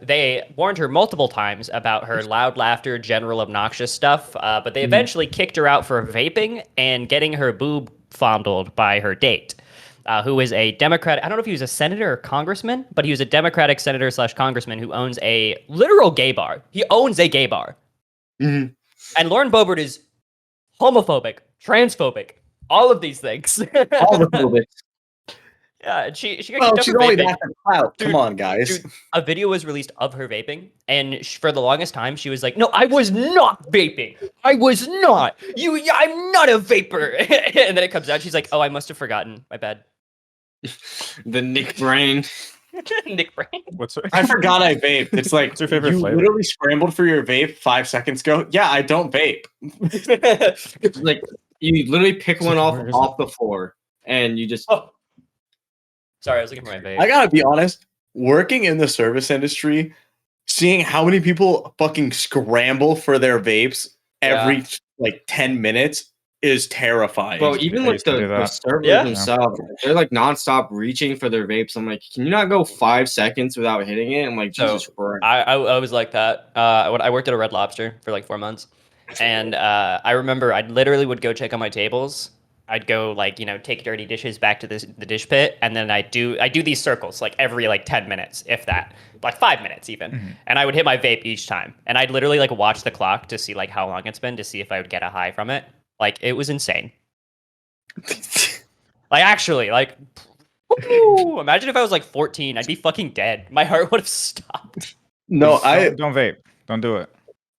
they warned her multiple times about her loud laughter, general obnoxious stuff. But they eventually kicked her out for vaping and getting her boob fondled by her date, who is a Democrat. I don't know if he was a senator or congressman, but he was a Democratic senator / congressman who owns a literal gay bar. He owns a gay bar. Mhm. And Lauren Boebert is homophobic, transphobic, all of these things. All the movies. Yeah, and she got Well, kicked out she's for only vaping. that clout. Dude, Come on, guys. Dude, a video was released of her vaping, and for the longest time, she was like, "No, I was not vaping. I was not. I'm not a vapor." And then it comes out, she's like, "Oh, I must have forgotten. My bad." The Nick Brain. Nick Brain. What's her? I forgot I vaped. It's like What's your favorite you flavor? literally scrambled for your vape 5 seconds ago. Yeah, I don't vape. Like you literally pick one Where is off the floor and you just Oh, sorry, I was looking for my vape. I gotta be honest. Working in the service industry, seeing how many people fucking scramble for their vapes every like 10 minutes is terrifying. Bro, even I with used to do the that. servers Yeah. themselves, they're like nonstop reaching for their vapes. I'm like, can you not go 5 seconds without hitting it? I'm like, So, Jesus Christ. I was like that. I worked at a Red Lobster for like 4 months, and I remember I literally would go check on my tables. I'd go like take dirty dishes back to the dish pit, and then I do these circles like every like 10 minutes, if that, like 5 minutes even, and I would hit my vape each time, and I'd literally like watch the clock to see like how long it's been to see if I would get a high from it. Like it was insane. Like actually, like. Woo! Imagine if I was like 14, I'd be fucking dead. My heart would have stopped. no, Don't vape. Don't do it.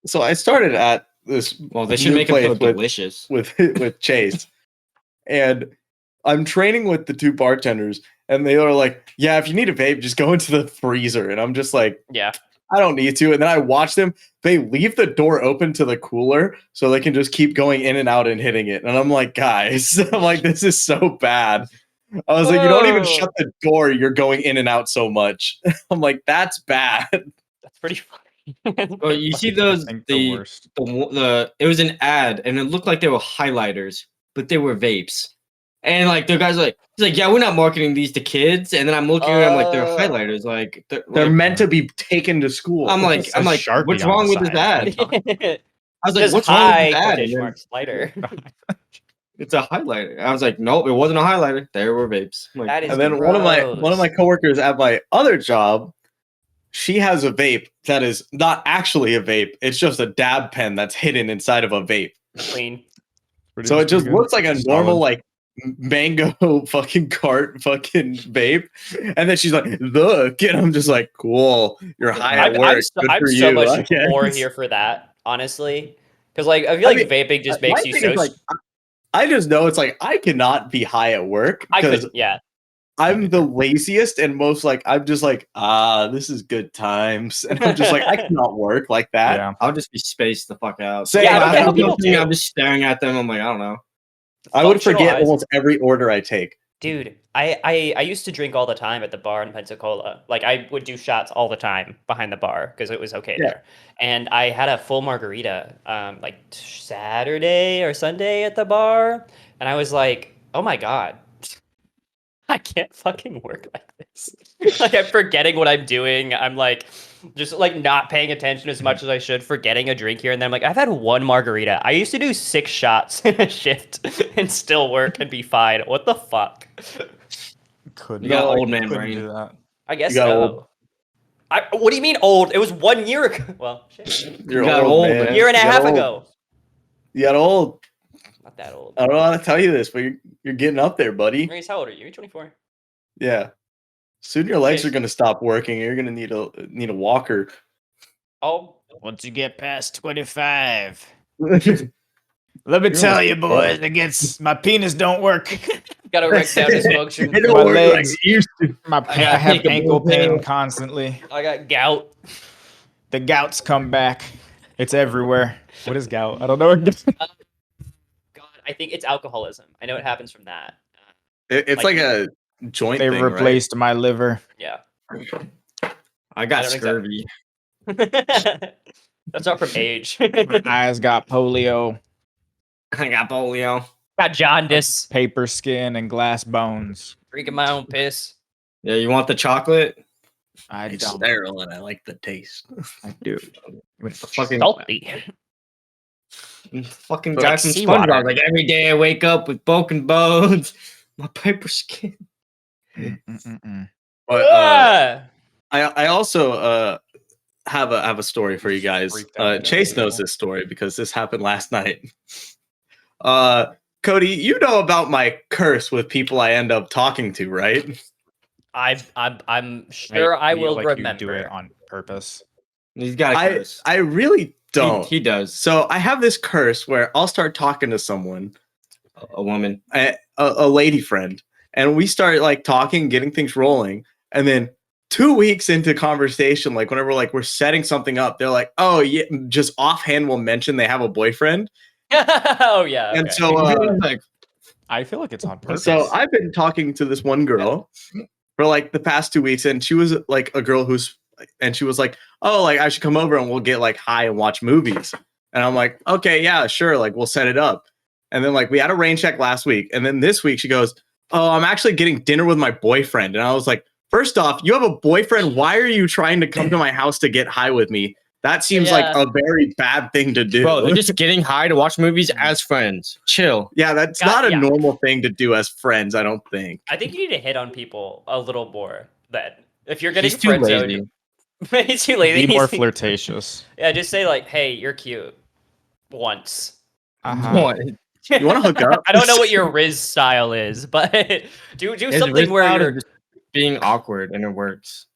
so I started at this Well, they should new make it feel place delicious. with Chase. And I'm training with the 2 bartenders, and they are like, "Yeah, if you need a vape, just go into the freezer." And I'm just like, Yeah. I don't need to. And then I watch them. They leave the door open to the cooler so they can just keep going in and out and hitting it. And I'm like, guys, I'm like, this is so bad. I was like, you don't even Whoa. shut the door. You're going in and out so much. I'm like, that's bad. That's pretty funny. Well, you see I those think the worst. the it was an ad and it looked like they were highlighters, but they were vapes. And like the guy's like, he's like, yeah, we're not marketing these to kids. And then I'm looking at them like they're highlighters, like They're like, meant to be taken to school. I'm like, It says Sharpie what's on wrong the with this side. ad? I was like, Just what's wrong with high this ad? And quotation then marks lighter. it's a highlighter. I was like, nope, it wasn't a highlighter. There were vapes. I'm like, That is And then one of my coworkers at my other job, she has a vape that is not actually a vape. It's just a dab pen that's hidden inside of a vape. clean. So it just looks like a Solid. normal like mango fucking cart fucking vape. And then she's like, look, and I'm just like, cool. You're high at work. Good I'm for so you, I much more guess. here for that, honestly. Because like I feel like vaping just makes My you thing so. is, like, I just know it's like I cannot be high at work I because could, yeah. I'm the laziest and most like I'm just like, this is good times. And I'm just like, I cannot work like that. Yeah. I'll just be spaced the fuck out. Same. Yeah, I don't I get how would- people do. I'm just staring at them. I'm like, I don't know. I would Functional forget eyes. almost every order I take. Dude, I used to drink all the time at the bar in Pensacola. Like I would do shots all the time behind the bar because it was okay Yeah. there. And I had a full margarita like Saturday or Sunday at the bar, and I was like, "Oh my god. I can't fucking work like this." Like I'm forgetting what I'm doing. I'm like just like not paying attention as much as I should, forgetting a drink here and then. I'm like, I've had one margarita. I used to do 6 shots in a shift and still work and be fine. What the fuck? Couldn't. You got old man couldn't brain. do that. I guess You got so. old. What do you mean old? It was 1 year ago. Well, shit. You're got old, old, man. man. A year and a You got half old. ago. You got old. Not that old. I don't know how to tell you this, but you're getting up there, buddy. Maurice, how old are you? You're 24. Yeah. Soon your legs Okay. are gonna stop working. You're gonna need a walker. Oh, Once you get past 25, Let let me You're tell almost you, boys, it gets my penis don't work. got a erectile dysfunction. It don't My work like legs. it used to. I gotta have take a ankle blue pill. pain constantly. I got gout. The gouts come back. It's everywhere. What is gout? I don't know. What God, I think it's alcoholism. I know it happens from that. It's like a joint they thing, replaced my liver. Yeah. I got I don't scurvy. That's not from age. My eyes got polio, I got polio. got jaundice. paper skin, and glass bones. Drinking my own piss. Yeah, you want the chocolate? I It's don't. sterile and I like the taste. I do. Fucking Salty. fucking Like guy from seawater. SpongeBob. Like every day I wake up with broken bones, my paper skin. Mm-mm-mm. But Ah! I also have a story for you guys. Freaked out. Chase knows this story because this happened last night. Cody, you know about my curse with people I end up talking to, right? I'm sure I feel will like remember. You do it on purpose. He's got a curse. I really don't. He does. So I have this curse where I'll start talking to someone, A woman. a lady friend, and we start like talking, getting things rolling, and then 2 weeks into conversation, like whenever we're setting something up, they're like, "Oh yeah," just offhand will mention they have a boyfriend, Oh yeah. and okay. so Like, I feel like it's on purpose. so I've been talking to this one girl for like the past 2 weeks, and she was like a girl and she was like, "Oh, like I should come over and we'll get like high and watch movies." And I'm like, "Okay, yeah, sure, like we'll set it up." And then like we had a rain check last week, and then this week she goes, "Oh, I'm actually getting dinner with my boyfriend." And I was like, "First off, you have a boyfriend. Why are you trying to come to my house to get high with me? That seems like Yeah. a very bad thing to do." bro, they're just getting high to watch movies as friends. Chill. Yeah, that's God, not a yeah. normal thing to do as friends, I don't think. I think you need to hit on people a little more. Then, if you're getting He's too friend lazy. zoned, he's too lazy. Be more He's- flirtatious. Yeah, just say like, "Hey, you're cute." Once. Uh-huh. What? You want to hook up? I don't know what your Riz style is, but do His something wrist where out you're. is just being awkward and it works.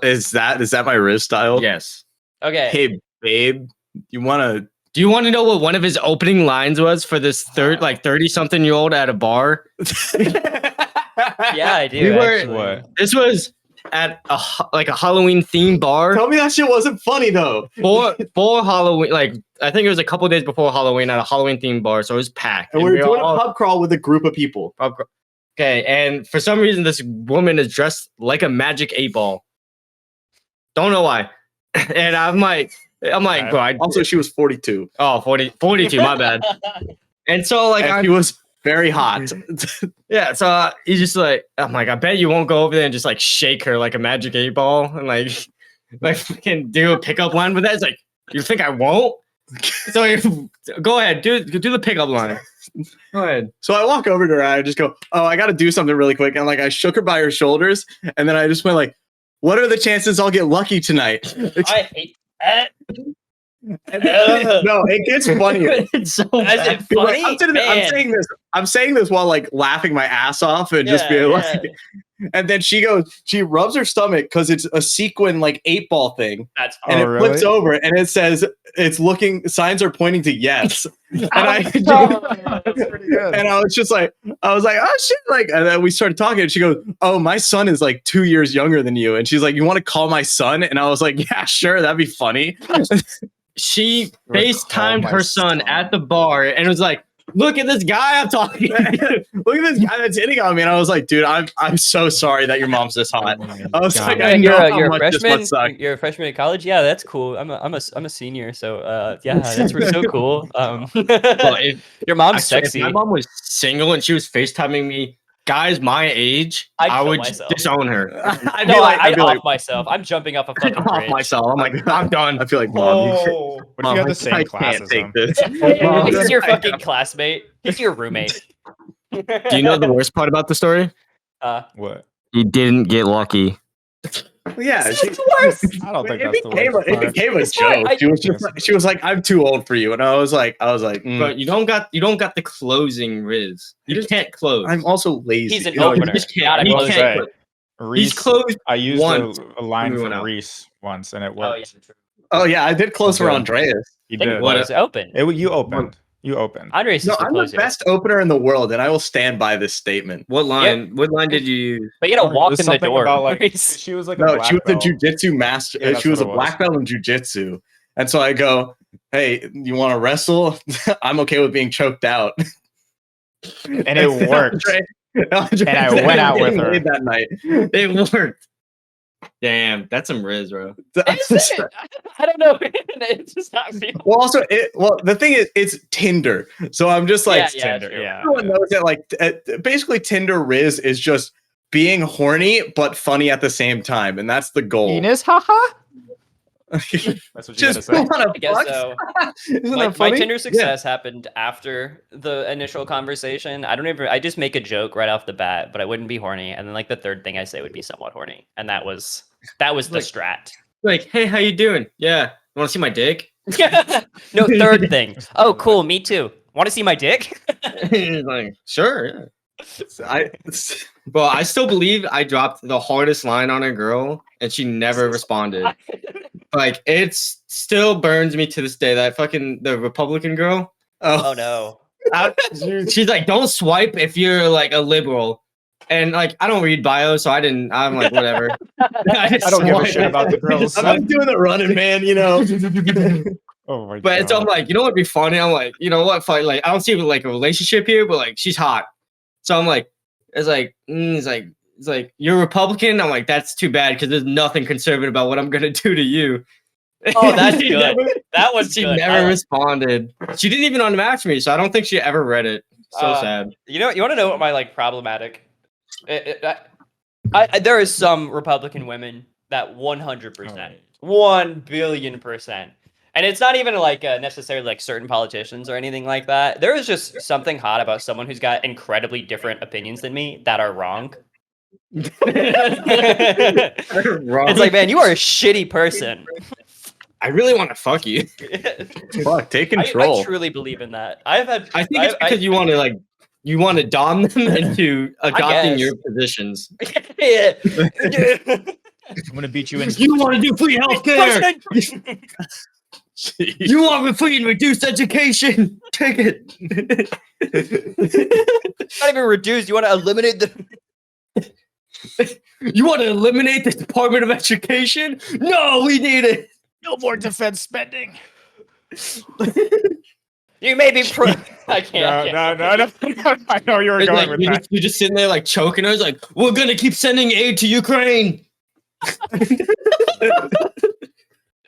Is that my Riz style? Yes. Okay. Hey, babe, you want to? Do you want to know what one of his opening lines was for this 30-something-year-old at a bar? Yeah, I do. We were- actually. What? This was at a Halloween themed bar Tell me that shit wasn't funny though. for Halloween. Like I think it was a couple days before Halloween at a Halloween themed bar, so it was packed. And we were we doing all- a pub crawl with a group of people. Okay, and for some reason, this woman is dressed like a magic 8-ball. Don't know why. And I'm like, bro, Also, she was 42, 42, my bad. And so, like, and she was very hot. yeah, so he's just like, I'm like, I bet you won't go over there and just like shake her like a magic 8-ball and like fucking do a pickup line with that. It's like, you think I won't? So go ahead, do the pickup line. Go ahead. So I walk over to her and I just go, "Oh, I got to do something really quick." And like I shook her by her shoulders, and then I just went like, "What are the chances I'll get lucky tonight?" I hate that. No, it gets funnier. It's so Is bad. it funny? I'm saying this while like laughing my ass off and just Yeah, being yeah. like, and then she rubs her stomach because it's a sequin like 8-ball thing, That's and Oh, it flips really? over and it says signs are pointing to yes. And That's pretty good. and I was like, "Oh shit!" Like, and then we started talking, and she goes, "Oh, my son is like 2 years younger than you," and she's like, "You want to call my son?" And I was like, "Yeah, sure, that'd be funny." She Recall FaceTimed my her son son. at the bar and was like, look at this guy I'm talking to. Look at this guy that's hitting on me, and I was like, "Dude, I'm so sorry that your mom's this hot." Oh my I was God. like, Yeah, I know how you're a much this freshman. must suck. You're a freshman in college. Yeah, that's cool. I'm a senior. So yeah, that's so cool. Well, if, Your mom's I swear, if sexy. my mom was single and she was FaceTiming me, guys my age, I'd I kill would myself. disown her. I'd No, be like, I'd I'd be off like, myself. I'm jumping off a fucking Off bridge. myself. I'm like, I'm done. I feel like, Mom, What if you Mom, had the same I class can't as take him? this. He's your fucking classmate. He's your roommate. Do you know the worst part about the story? Uh, What? He didn't get lucky. Yeah, This she, is worse. I don't think it that's the became, worst it part. became a It's fine. joke. She was like, "I'm too old for you," and I was like, But you don't got the closing Riz. You can't close. I'm also lazy. He's an No, you opener, just can't. not a You will closer. can't say, close. Reese, He's closed I used once a line when we from went out. Reese once, and it Oh, worked. yeah, true. Oh yeah, I did close for Good. Andreas. He Think did. What close, open. You opened. You opened. Andres No, is the I'm the closer. best opener in the world, and I will stand by this statement. What line? What line did you use? But you gotta It walk was in the something door. about like she was like a No, black she was a belt. jujitsu master. Yeah, that's she was what a it black belt in jujitsu, and so I go, "Hey, you want to wrestle? I'm okay with being choked out." And it worked. And I went out with her. that night. It worked. Damn, that's some Riz, bro. Is it? I don't know. It's just not feel. Well, also, the thing is, it's Tinder, so I'm just like, Yeah, Tinder, true. yeah. everyone knows that. Like, basically, Tinder Riz is just being horny but funny at the same time, and that's the goal. Penis, haha. That's what you Just gotta say. wanna I guess fuck? so. Isn't My that funny? Tinder success happened after the initial conversation. I just make a joke right off the bat, but I wouldn't be horny. And then like the third thing I say would be somewhat horny. And that was the Like- strat. Like, hey, how you doing? Yeah. You want to see my dick? No, third thing. Oh, cool. Me too. Want to see my dick? He's like, sure. Yeah. I, But I still believe I dropped the hardest line on a girl, and she never responded. Like, it still burns me to this day. That fucking the Republican girl. Oh no. She's like, don't swipe if you're like a liberal. And like, I don't read bios, so I'm like, whatever. I don't give a shit about the girls. I'm doing the running, man. You know. Oh my But it's, I'm like, you know what'd be funny? I'm like, you know what? Fight, like, I don't see like a relationship here, but like, she's hot. So I'm like, it's like you're Republican. I'm like, that's too bad because there's nothing conservative about what I'm gonna do to you. Oh, that's She good. never- That was She good. never responded. She didn't even unmatch me, so I don't think she ever read it. So sad. You want to know what my like problematic? There is some Republican women that 100%, 1,000,000,000%, and it's not even like necessarily like certain politicians or anything like that. There is just something hot about someone who's got incredibly different opinions than me that are wrong. It's like, man, you are a shitty person. I really want to fuck you. Fuck, take I control. truly believe in that. I think it's because you want to dom them into adopting guess. your positions. Yeah. I'm gonna beat you in. You want to do free healthcare. Jeez. You want free and reduced education. Take it. Not even reduced. You want to eliminate the. You want to eliminate the Department of Education? No, we need it. No more defense spending. You may be pro. I can't. No. I know you were It's going like, with you're, that. just, you're just sitting there like choking her. It's like, we're gonna keep sending aid to Ukraine.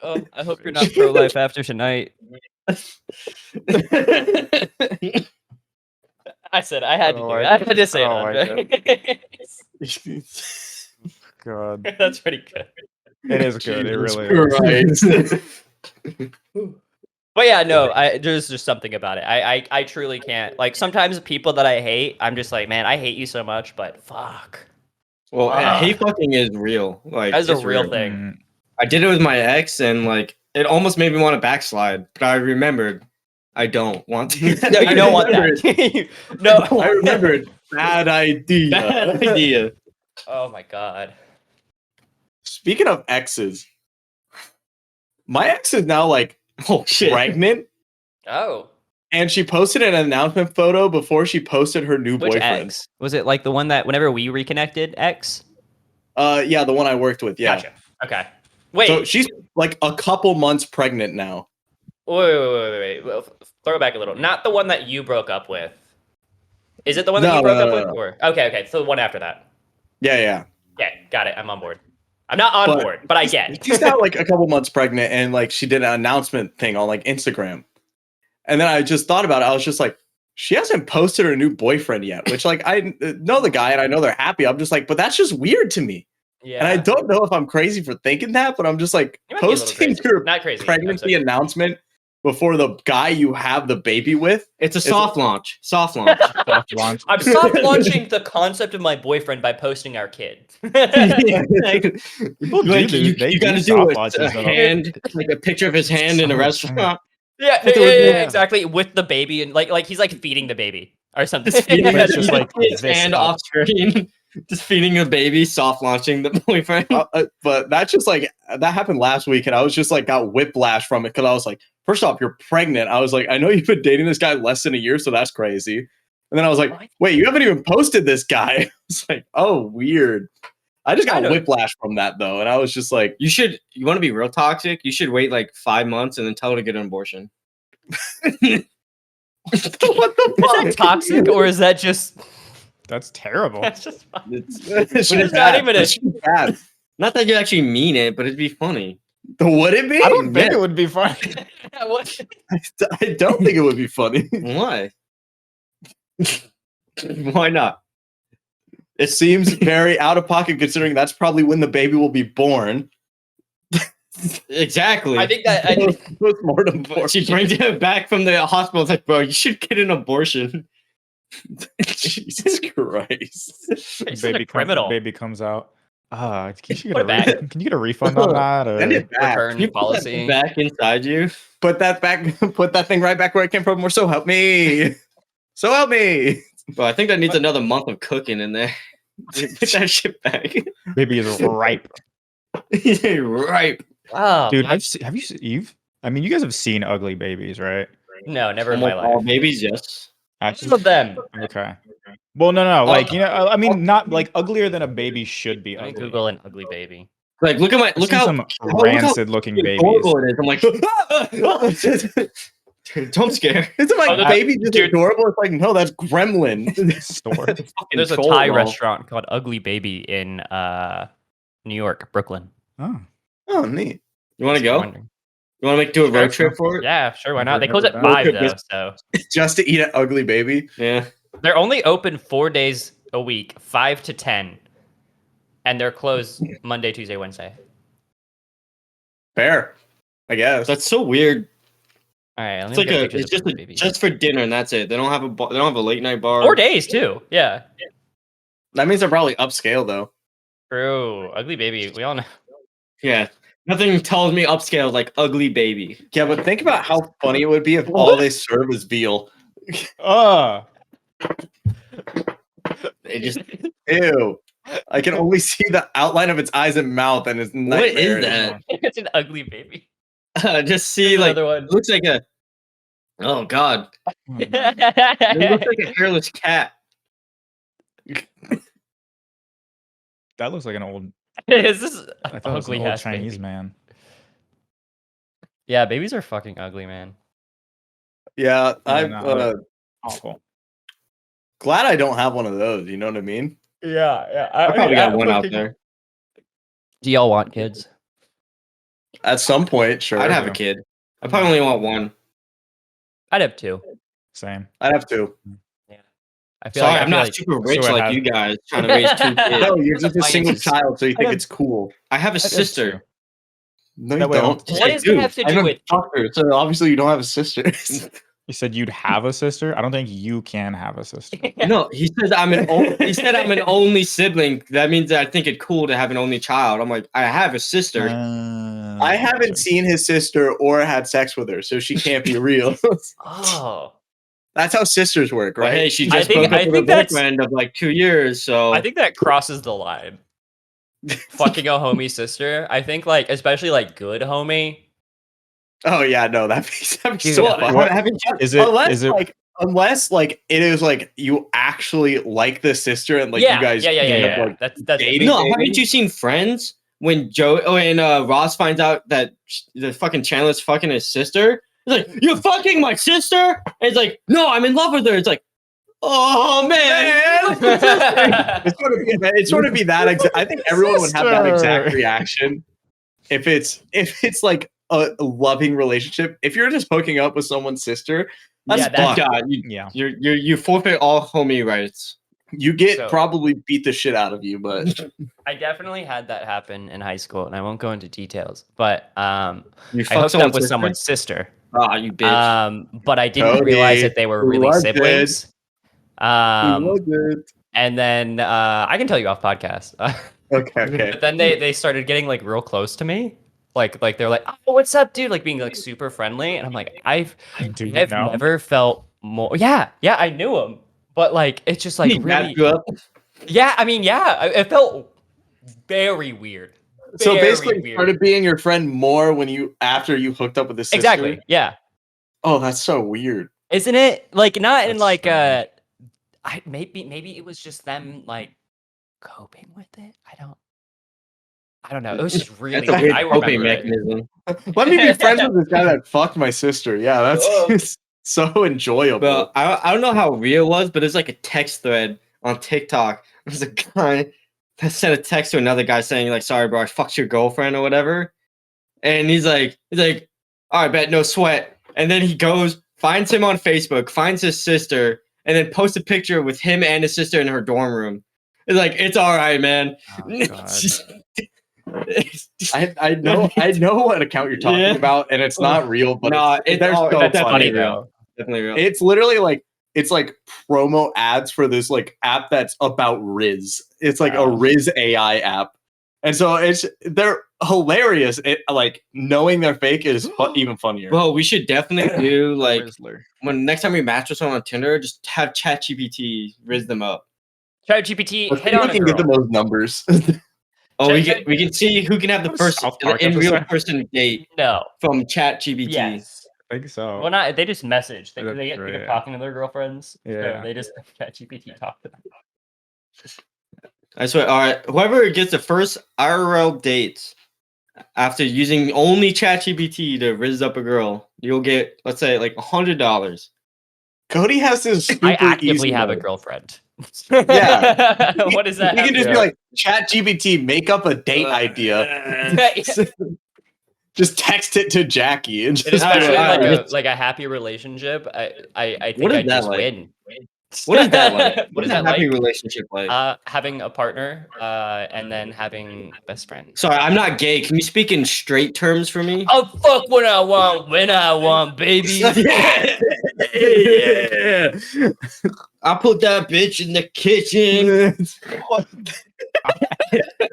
Oh, I hope you're not pro-life after tonight. I said I had to Oh do my- it. I had to say oh my it. God, That's pretty good. it is good. It really is. But yeah, no, there's just something about it. I truly can't. Like sometimes people that I hate, I'm just like, man, I hate you so much, but fuck. Well, Ah. hate fucking is real. Like, That's a it's real thing. Mm, I did it with my ex, and like, it almost made me want to backslide. But I remembered, I don't want to. No, you don't want that. No. I remembered. Bad idea. Bad idea. Oh my god. Speaking of exes, my ex is now like Oh shit. pregnant, Oh. and she posted an announcement photo before she posted her new Which boyfriend. X? Was it like the one that whenever we reconnected, X? Yeah, the one I worked with. Yeah. Gotcha. Okay. Wait. So she's like a couple months pregnant now. Wait. Well, throw it back a little. Not the one that you broke up with. Is it the one that No, you broke no, up no, with? no. Or okay. So the one after that. Yeah. Okay, got it. I'm on board. I'm not on But board, but I get it. She's now like a couple months pregnant, and like she did an announcement thing on like Instagram. And then I just thought about it. I was just like, she hasn't posted her new boyfriend yet, which like I know the guy and I know they're happy. I'm just like, but that's just weird to me. Yeah. And I don't know if I'm crazy for thinking that, but I'm just like You might be a little posting crazy. your Not crazy. I'm pregnancy sorry. announcement before the guy you have the baby with. It's a soft launch. Soft launch. Soft launch. I'm soft launching the concept of my boyfriend by posting our kid. People Like, do. They you do gotta do soft a launches, though. hand, like a picture of his hand in a So restaurant. Yeah, With the- exactly. With the baby and like he's like feeding the baby or something. Just feeding But it's you just can like see his this hand up. off screen. Just feeding a baby, soft launching the boyfriend. But that's just like that happened last week, and I was just like got whiplash from it because I was like, first off, you're pregnant. I was like, I know you've been dating this guy less than a year, so that's crazy. And then I was like, What? wait, you haven't even posted this guy. It's like, oh, weird. I just got Kind of. whiplash from that though, and I was just like, You want to be real toxic? You should wait like 5 months and then tell her to get an abortion. what the Is that fuck? toxic or is that just? That's terrible. That's just. It's It's just not bad. even a- It's just bad. Not that you actually mean it, but it'd be funny. Would it be? I don't think Yeah. it would be funny. What? I don't think it would be funny. Why? Why not? It seems very out of pocket considering that's probably when the baby will be born. Exactly. I think that. Postmortem But she brings it back from the hospital. It's like, bro, you should get an abortion. Jesus Christ. He's a criminal. Baby comes out. Can you Put get it can you get a refund on that? Or? Send it back. Return You put that policy. back inside you. Put that back. Put that thing right back where it came from. Or so help me. So help me. Bro, I think that needs another month of cooking in there. Put that shit back. Baby is ripe. Right. Wow, Dude, have you you've I mean you guys have seen ugly babies, right? no, never in my Almost all life. babies, yes. Some of them. Okay. Well, no, like I mean, not like uglier than a baby should be Let me ugly. Google an ugly baby. Like, look I've look seen how some look how rancid-looking babies. adorable it is. I'm like, don't scare. Isn't my Oh, the- baby just dude. adorable? It's like, no, that's Gremlin. Store. There's a troll Thai roll. restaurant called Ugly Baby in New York, Brooklyn. Oh, Oh, neat. You want to Just go? wondering. You want to do a Sure, road trip for it? Yeah, sure. Why not? They Never close at done. 5 Road though, trip so Just to eat an ugly baby. Yeah. they're only open 4 days a week, 5 to 10, and they're closed Monday, Tuesday, Wednesday. Fair, I guess. That's so weird. All right, let It's me like get a, pictures it's of just Ugly Baby. just for dinner and that's it. They don't have they don't have a late night bar. 4 days too. Yeah, That means they're probably upscale though. true. Ugly Baby. We all know. Yeah. Nothing tells me upscale like ugly baby. Yeah, but think about how funny it would be if all they serve is veal. They just Ew. I can only see the outline of its eyes and mouth, and it's what is nightmare. that? It's an Ugly Baby. Just see Here's like another one. looks like a oh god. It looks like a hairless cat. that looks like an old. Is this I thought it was ugly an old ass Chinese baby? man. Yeah, babies are fucking ugly, man. Yeah, Yeah, I'm no, Awful. glad I don't have one of those. You know what I mean? Yeah. I probably got one out there. Do y'all want kids? At some point, sure. I'd have a Yeah. kid. I probably only want one. I'd have 2. Same. I'd have two. I feel Sorry, like I'm not super rich So I like have- you guys trying to raise 2 kids. No, you're just a single Finances. child, so you think have- it's cool. I have a I'd have sister. two. No, That you way I don't. don't- What I does do. it have to I'm do a with? fucker, so obviously you don't have a sister. You said you'd have a sister. I don't think you can have a sister. No, he said he said I'm an only sibling. That means that I think it's cool to have an only child. I'm like, I have a sister. I haven't seen his sister or had sex with her, so she can't be real. Oh, That's how sisters work, But right? hey, she I just think- broke I up with think a that's- boyfriend of like 2 years. So I think that crosses the line. Fucking a homie sister. I think like, especially like good homie. Oh yeah, no, that'd be Dude, so what- fun. what- Haven't you- Is it? unless, Is it? like unless like it is like you actually like the sister and like yeah, you guys yeah. end up, like, That's dating. no, baby? haven't you seen Friends when Ross finds out that the fucking Chandler's fucking his sister? He's like, "You're fucking my sister," and it's like, "No, I'm in love with her." It's like, "Oh man." It's sort of be that exact. I think everyone would have that exact Sister. reaction if it's like a loving relationship. If you're just hooking up with someone's sister, that's Yeah, that- fucked. God, Yeah. you forfeit all homie rights. You get So- probably beat the shit out of you, but I definitely had that happen in high school, and I won't go into details. But You I fuck hooked up someone's with sister? someone's sister. Ah, you bitch. But I didn't realize Cody, that they were who really was it? siblings. Who was it? And then I can tell you off podcast. Okay. But then they started getting like real close to me. Like they're like, oh, what's up, dude? Like being like super friendly. And I'm like, I've never felt more. Yeah, I knew him. But like it's just like He really. dapped you up. Yeah, I mean, yeah, it felt very weird. So Very basically, weird. started being your friend more after you hooked up with his sister. Exactly. Yeah. Oh, that's so weird. Isn't it? Like not in That's like strange. maybe it was just them like coping with it. I don't know. It was just really That's a weird. weird I coping remember it. mechanism. Let me be friends with this guy that fucked my sister. Yeah, that's Oh. so enjoyable. Well, I don't know how real it was, but there's like a text thread on TikTok. There's a guy that sent a text to another guy saying like, "Sorry, bro, I fucked your girlfriend" or whatever. And he's like, "All right, bet, no sweat." And then he goes, finds him on Facebook, finds his sister, and then posts a picture with him and his sister in her dorm room. It's like, it's all right, man. Oh, God. I know what account you're talking Yeah. about, and it's not real, but No, they're all- so that's funny. funny, real. Definitely real. It's literally like promo ads for this like app that's about Riz. It's like a Wow. Riz AI app, and so they're hilarious. It like knowing they're fake is even funnier. Well, we should definitely do like Rizzler. when next time we match with someone on Tinder, just have ChatGPT riz them up. ChatGPT Let's hit see who on a can get girl. them those numbers. Oh, Chat- we can see who can have the That was first South Park in real episode. person date No. from ChatGPT. Yes. I think so. Well, not they just message. They That's get right, they're yeah. talking to their girlfriends. Yeah. So they just ChatGPT talk to them. I swear. All right, whoever gets the first IRL date after using only ChatGPT to riz up a girl, you'll get, let's say, like $100. Cody has this super I actively easy have a mode. girlfriend. Yeah. What does that You have can to just do? be like, Chat GPT, make up a date idea. Just text it to Jackie and And just especially Alright, like a happy relationship, I think What is I'd that just like? win. What is that like? What is a that happy like? relationship like? Having a partner, and then having best friends. Sorry, I'm not gay. Can you speak in straight terms for me? I'll fuck when I want, baby. yeah. I put that bitch in the kitchen,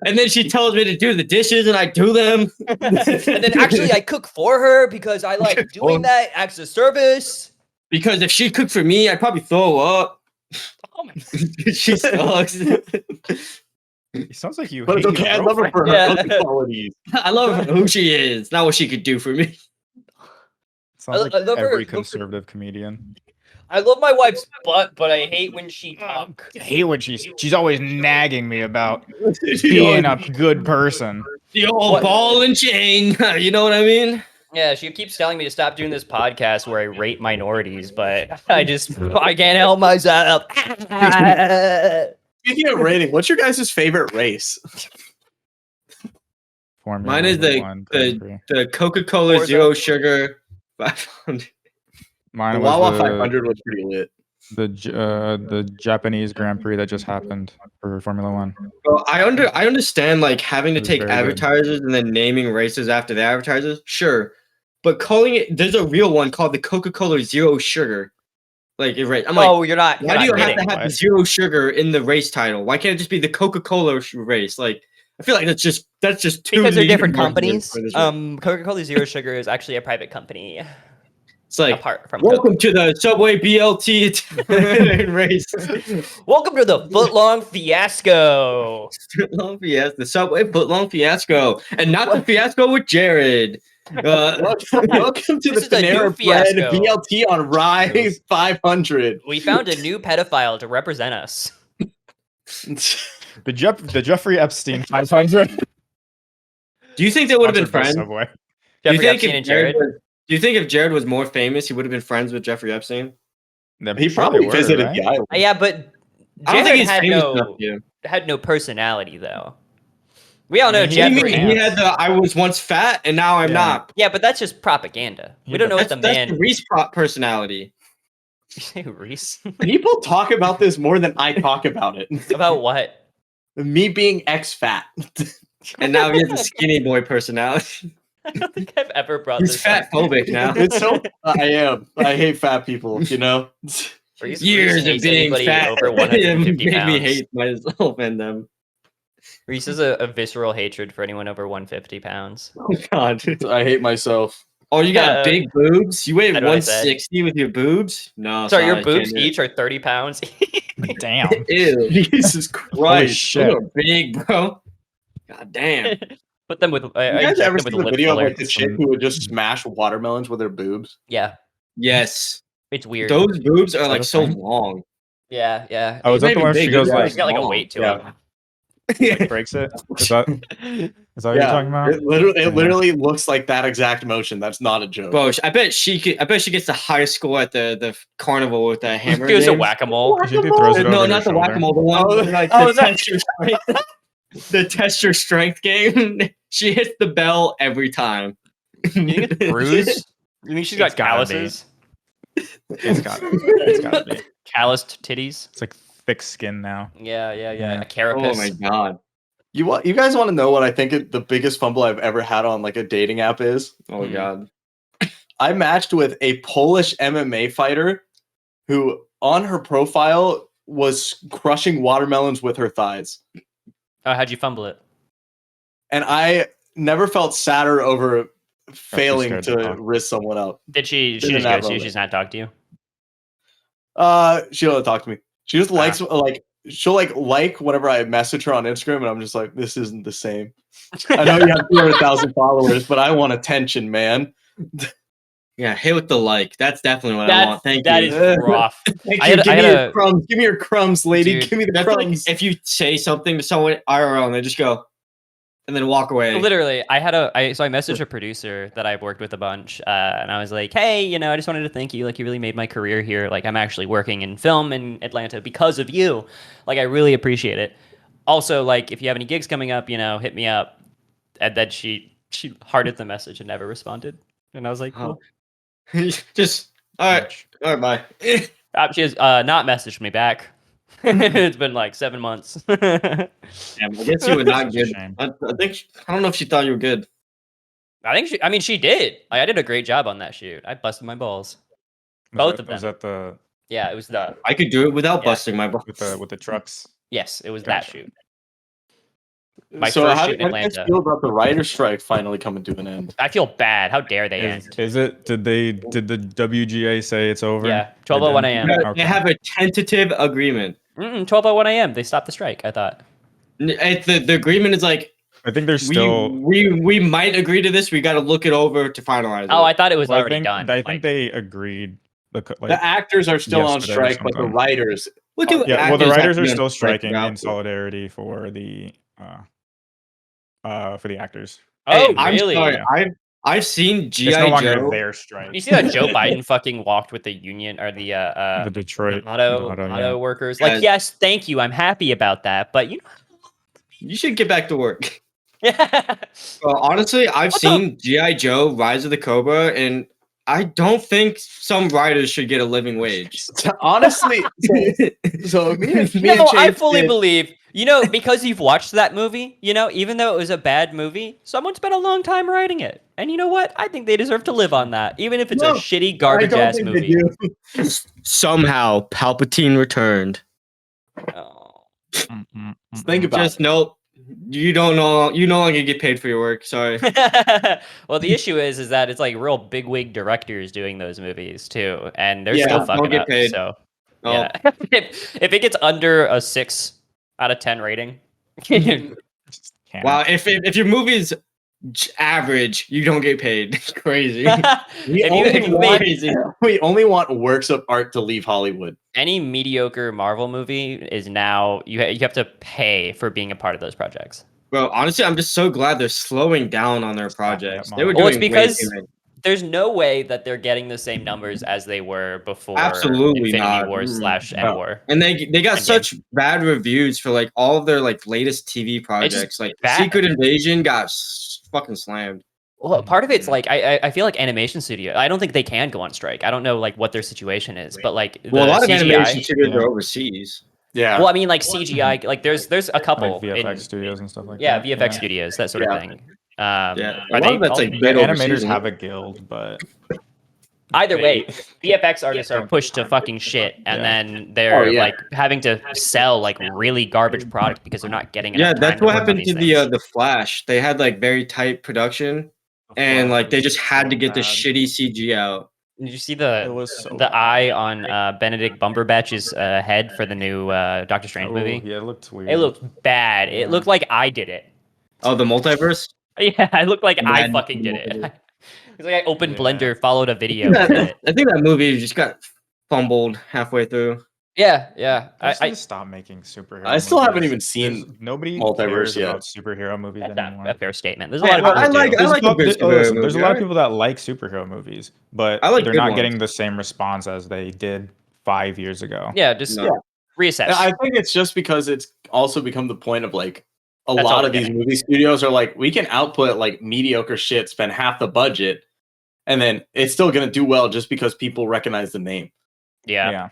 and then she tells me to do the dishes, and I do them. And then actually I cook for her because I like doing that acts of service. Because if she cooked for me, I'd probably throw up. Oh my She sucks. It sounds like you. But it's hate okay. I your love her for her Yeah. other qualities. I love who she is, not what she could do for me. Sounds like I love her- every love her- conservative comedian. I love my wife's butt, but I hate when she talks. I hate when she's always nagging me about being a good person. The old What? ball and chain. You know what I mean? Yeah, she keeps telling me to stop doing this podcast where I rate minorities, but I can't help myself. Speaking of rating, what's your guys' favorite race? Formula Mine is the One Grand Prix. the Coca-Cola Forza. Zero Sugar 500. Mine The was Wawa the 500 was pretty lit. the Japanese Grand Prix that just happened for Formula One. Well, I understand like having to It was take very good. advertisers and then naming races after the advertisers, sure. But calling it, there's a real one called the Coca-Cola Zero Sugar. Like, right? I'm like, Oh, you're not. why You're do you not have kidding. to have the What? zero sugar in the race title? Why can't it just be the Coca-Cola race? Like, I feel like that's just too Because they're lean different for this companies. race. Coca-Cola Zero Sugar is actually a private company It's like, apart from welcome to the Subway BLT race. Welcome to the footlong fiasco. Footlong fiasco, the Subway footlong fiasco, and not the fiasco with Jared. Welcome to This the is a new Panera Bread fiasco. BLT on Rye 500. We found a new pedophile to represent us. The Jeffrey Epstein 500. Do you think they would have been Sponsored by friends? Subway. Do you Jeffrey think Epstein if and Jared. do you think if Jared was more famous, he would have been friends with Jeffrey Epstein? I'm He sure probably they were, visited right? the island. Yeah, but I don't think Jared he's had famous enough no to. had no personality though. We all know I mean, he- You mean Jeffrey. he had the I was once fat and now I'm Yeah. not. Yeah, but that's just propaganda. We don't know what That's the the man. Reese personality. You say Reese? People talk about this more than I talk about it. About what? Me being fat. And now he has a skinny boy personality. I don't think I've ever brought He's this up. fat phobic now. It's so I am. I hate fat people, you know? Reese Years of hates being anybody fat over 150 made pounds. me hate myself and them. Reese has a visceral hatred for anyone over 150 pounds. Oh God. I hate myself. Oh, you got big boobs? You weigh That's what I said. 160 with your boobs? No, Sorry, your I boobs can't do it. each are 30 pounds. Damn. Ew. Jesus Christ. Right. shit. Those are big, bro. God damn. Put them with. You I guys inject ever them see with a the lip video of filler. like the chick who would just smash watermelons with her boobs? Yeah, Yes. it's weird. Those boobs are that like a so thing? long. Yeah, yeah. Oh, is that the Maybe one where she big, goes yeah. like He's got like a long. weight to Yeah. him. like breaks it? Is that what you're talking about? It literally, Yeah. looks like that exact motion. That's not a joke. Bro, I bet she gets the highest score at the carnival with the hammer. He goes to games. whack-a-mole. She throws it No, over not her the shoulder. whack-a-mole. The one Oh, like oh, the is that- test your strength. The test your strength game. She hits the bell every time. You think it's bruised? You think she's got It's gotta be. calluses? It's gotta be. Calloused titties? It's like thick skin now. Yeah. Yeah. A carapace. Oh my god. You guys want to know what I think the biggest fumble I've ever had on like a dating app is? Oh Hmm. god. I matched with a Polish MMA fighter who on her profile was crushing watermelons with her thighs. Oh, how'd you fumble it? And I never felt sadder over failing scared to to talk. risk someone up. Did she Didn't just have ghost you? moment. She's not talk to you? She don't talk to me. She just likes like she'll like whenever I message her on Instagram, and I'm just like, this isn't the same. I know you have 200,000 followers, but I want attention, man. Yeah, hit with the like. That's definitely what I want. Thank That you. is rough. Thank I you. had Give me a- your crumbs. Give me your crumbs, lady. Dude, Give me the That's like crumbs. if you say something to someone IRL and they just go and then walk away. Literally, I messaged a producer that I've worked with a bunch, and I was like, "Hey, I just wanted to thank you. Like, you really made my career here. Like, I'm actually working in film in Atlanta because of you. Like, I really appreciate it. Also, like, if you have any gigs coming up, hit me up." And then she hearted the message and never responded. And I was like, "Cool." Just all right, bye. She has not messaged me back. It's been like 7 months. Damn, I guess you were not Such a good. shame. I think I don't know if she thought you were good. she did. I did a great job on that shoot. I busted my balls. Both of them. Was that the Yeah, it was the I could do it without Yeah. busting my balls. with the trucks? yes, it was Gotcha. that shoot. My So first how shoot do in you guys Atlanta. feel about the writer's strike finally coming to an end? I feel bad. How dare they end? Is it? Did the WGA say it's over? Yeah, They 12:01 did? a.m. They have a tentative agreement. 12:01 a.m. They stopped the strike. I thought. The agreement is like I think there's still. we might agree to this. We got to look it over to finalize it. Oh, I thought it was Well, already done. I think they agreed. The actors are still on yesterday or strike, but the sometime. writers. What do Yeah, well, the actors have writers to are be on still strike striking about? in solidarity for the actors. Oh, I'm really? sorry. Yeah. I've seen It's no GI longer Joe. their strike. You see that Joe Biden fucking walked with the union or the the Detroit auto yeah. workers? Yeah. Like, yes, thank you. I'm happy about that. But You should get back to work. yeah. Honestly, I've What the- seen GI Joe: Rise of the Cobra, and I don't think some writers should get a living wage. Honestly, so me and No, I Chase fully did- believe, because you've watched that movie, even though it was a bad movie, someone spent a long time writing it. And you know what? I think they deserve to live on that, even if it's No, a shitty I garbage don't ass think movie. they do. Somehow, Palpatine returned. Oh. Think about Just nope. You don't know. You no longer get paid for your work. Sorry. Well, the issue is that it's like real bigwig directors doing those movies too, and they're Yeah, still don't fucking get up. paid. So, Oh. yeah. if it gets under a 6 out of 10 rating, Just can't. Wow. If your movie's average, you don't get paid. Crazy. if you made Crazy. We only want works of art to leave Hollywood. any mediocre Marvel movie is now you have to pay for being a part of those projects. Bro, honestly, I'm just so glad they're slowing down on their Stop that, projects. They were Mom. Well, it's doing way because- too many. There's no way that they're getting the same numbers as they were before Absolutely Infinity not. War / End No. War. And they got Endgame. such bad reviews for like all of their like latest TV projects. Like bad. Secret Invasion got fucking slammed. Well, part of it's like I feel like animation studio. I don't think they can go on strike. I don't know like what their situation is, but like the Well, a lot of CGI. animation studios Yeah. are overseas. Yeah. Well, I mean like CGI. Like there's a couple Like VFX in studios and stuff like yeah that. VFX studios that sort of Yeah. thing. Yeah, a Are lot they of that's also- like The big overseas. animators isn't have it? a guild, but either way, they- VFX artists are don't pushed take to part. fucking shit, and Yeah. then they're yeah. like having to sell like really garbage product because they're not getting Yeah, enough time that's to what work on happened these to things. the Flash. They had like very tight production, and like they just had to get the shitty CG out. Did you see It the was so the bad. eye on Benedict Cumberbatch's head for the new Doctor Strange Oh, movie? yeah, it looked weird. It looked bad. Yeah. It looked like I did it. Oh, the multiverse. Yeah, it looked like And I then- fucking did it. It's like I opened Yeah. Blender, followed a I video, think and did that, it. I think that movie just got fumbled halfway through. Yeah, yeah. They just need I to stop making superhero. I still haven't movies. even seen There's- nobody Multiverse cares yet. about superhero movies that's not anymore. a fair statement. There's a Hey, lot of people I who like- do. I like a good superhero listen, there's a movie, lot of alright? people that like superhero movies, but I like they're good not ones. getting the same response as they did 5 years ago. Yeah, just No. reassess. I think it's just because it's also become the point of like a That's all lot we're of these getting. movie studios are like, we can output like mediocre shit, spend half the budget, and then it's still gonna do well just because people recognize the name. yeah.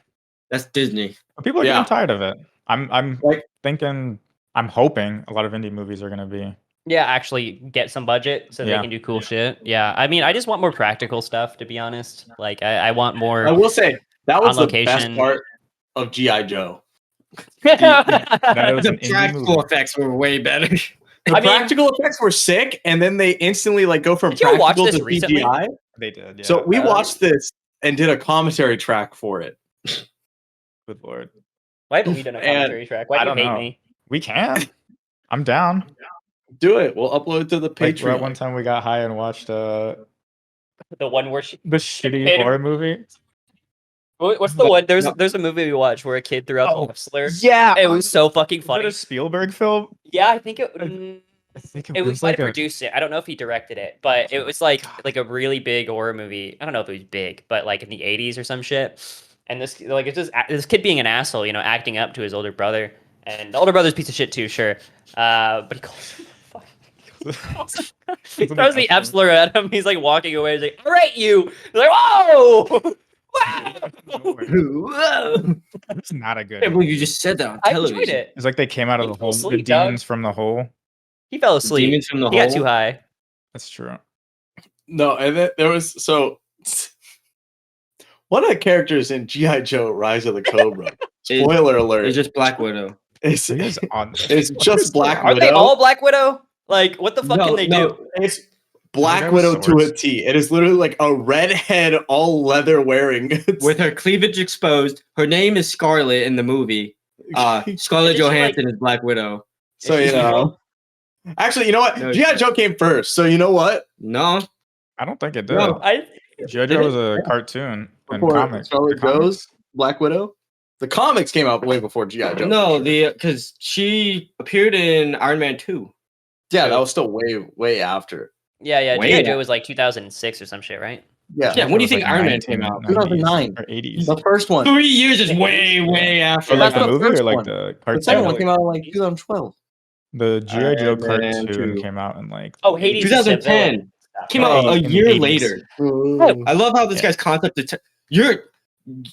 That's Disney. But people are Yeah. getting tired of it. I'm Like- thinking, I'm hoping a lot of indie movies are gonna be. Yeah, actually get some budget so they Yeah. can do cool shit. Yeah, I mean, I just want more practical stuff, to be honest. Like, I want more. I will say that was On the best location. part of GI Joe. That was The an indie practical movie. effects were way better. The I mean- practical effects were sick, and then they instantly like go from Did you watch practical this to recently? CGI. They did. Yeah. So we watched this and did a commentary track for it. good lord, Why haven't we done a And commentary track? Why I do you don't hate know. me? we can. I'm down. Do it. We'll upload it to the Like that Patreon. one time we got high and watched The one where she. the shitty Kid- horror movie. What's the But- one? There's no. there's a movie we watched where a kid threw out Oh, the slur. Yeah, It was so fucking Was it funny. a Spielberg film? Yeah, I think it. I think It was might like have a. produced it. I don't know if he directed it, but it was like a really big horror movie. I don't know if it was big, but like in the 80s or some shit. And this like it's just this kid being an asshole, you know, acting up to his older brother, and the older brother's a piece of shit too, sure. But he calls him he throws the F slur at him. He's like walking away. He's like, "All right, you." He's like, "Whoa!" Wow! It's not a I good. can't believe you just said that on I television. enjoyed it. It's like they came out of He the fell hole. The asleep, dog. demons from the hole. He fell asleep. Demons from the He hole. got too high. That's true. No, and then there was one of the characters in GI Joe: Rise of the Cobra. Spoiler alert! It's just Black Widow. It's, It is on. it's just Black Are Widow. they all Black Widow? Like, what the fuck can they do? It's Black Widow with Widow to a swords. T. It is literally like a redhead, all leather wearing. With her cleavage exposed. Her name is Scarlet in the movie. Scarlett Is she, like- Johansson is Black Widow. so you know. Actually, you know what? No, GI Joe came first. So you know what? No, I don't think it did. No. G.I. Joe was a cartoon and Before comics. Scarlet The comics? Joe's Black Widow. The comics came out way before GI Joe. no, because she appeared in Iron Man 2. Yeah, that was still way after. Yeah. Way G.I. back. Joe was like 2006 or some shit, right? Yeah, Yeah, when do you It was think like Iron Man came out? 2009. or 80s. the first one. 3 years is way after. Or like That's the the movie or first like one. the The cartoon? second one like- came out in like 2012. The G.I. Joe Iron Man cartoon 2. came out in like. Oh, Hades. is the 2010. villain. Came out Oh, a in the year 80s. later. Ooh. I love how this Yeah. guy's concept of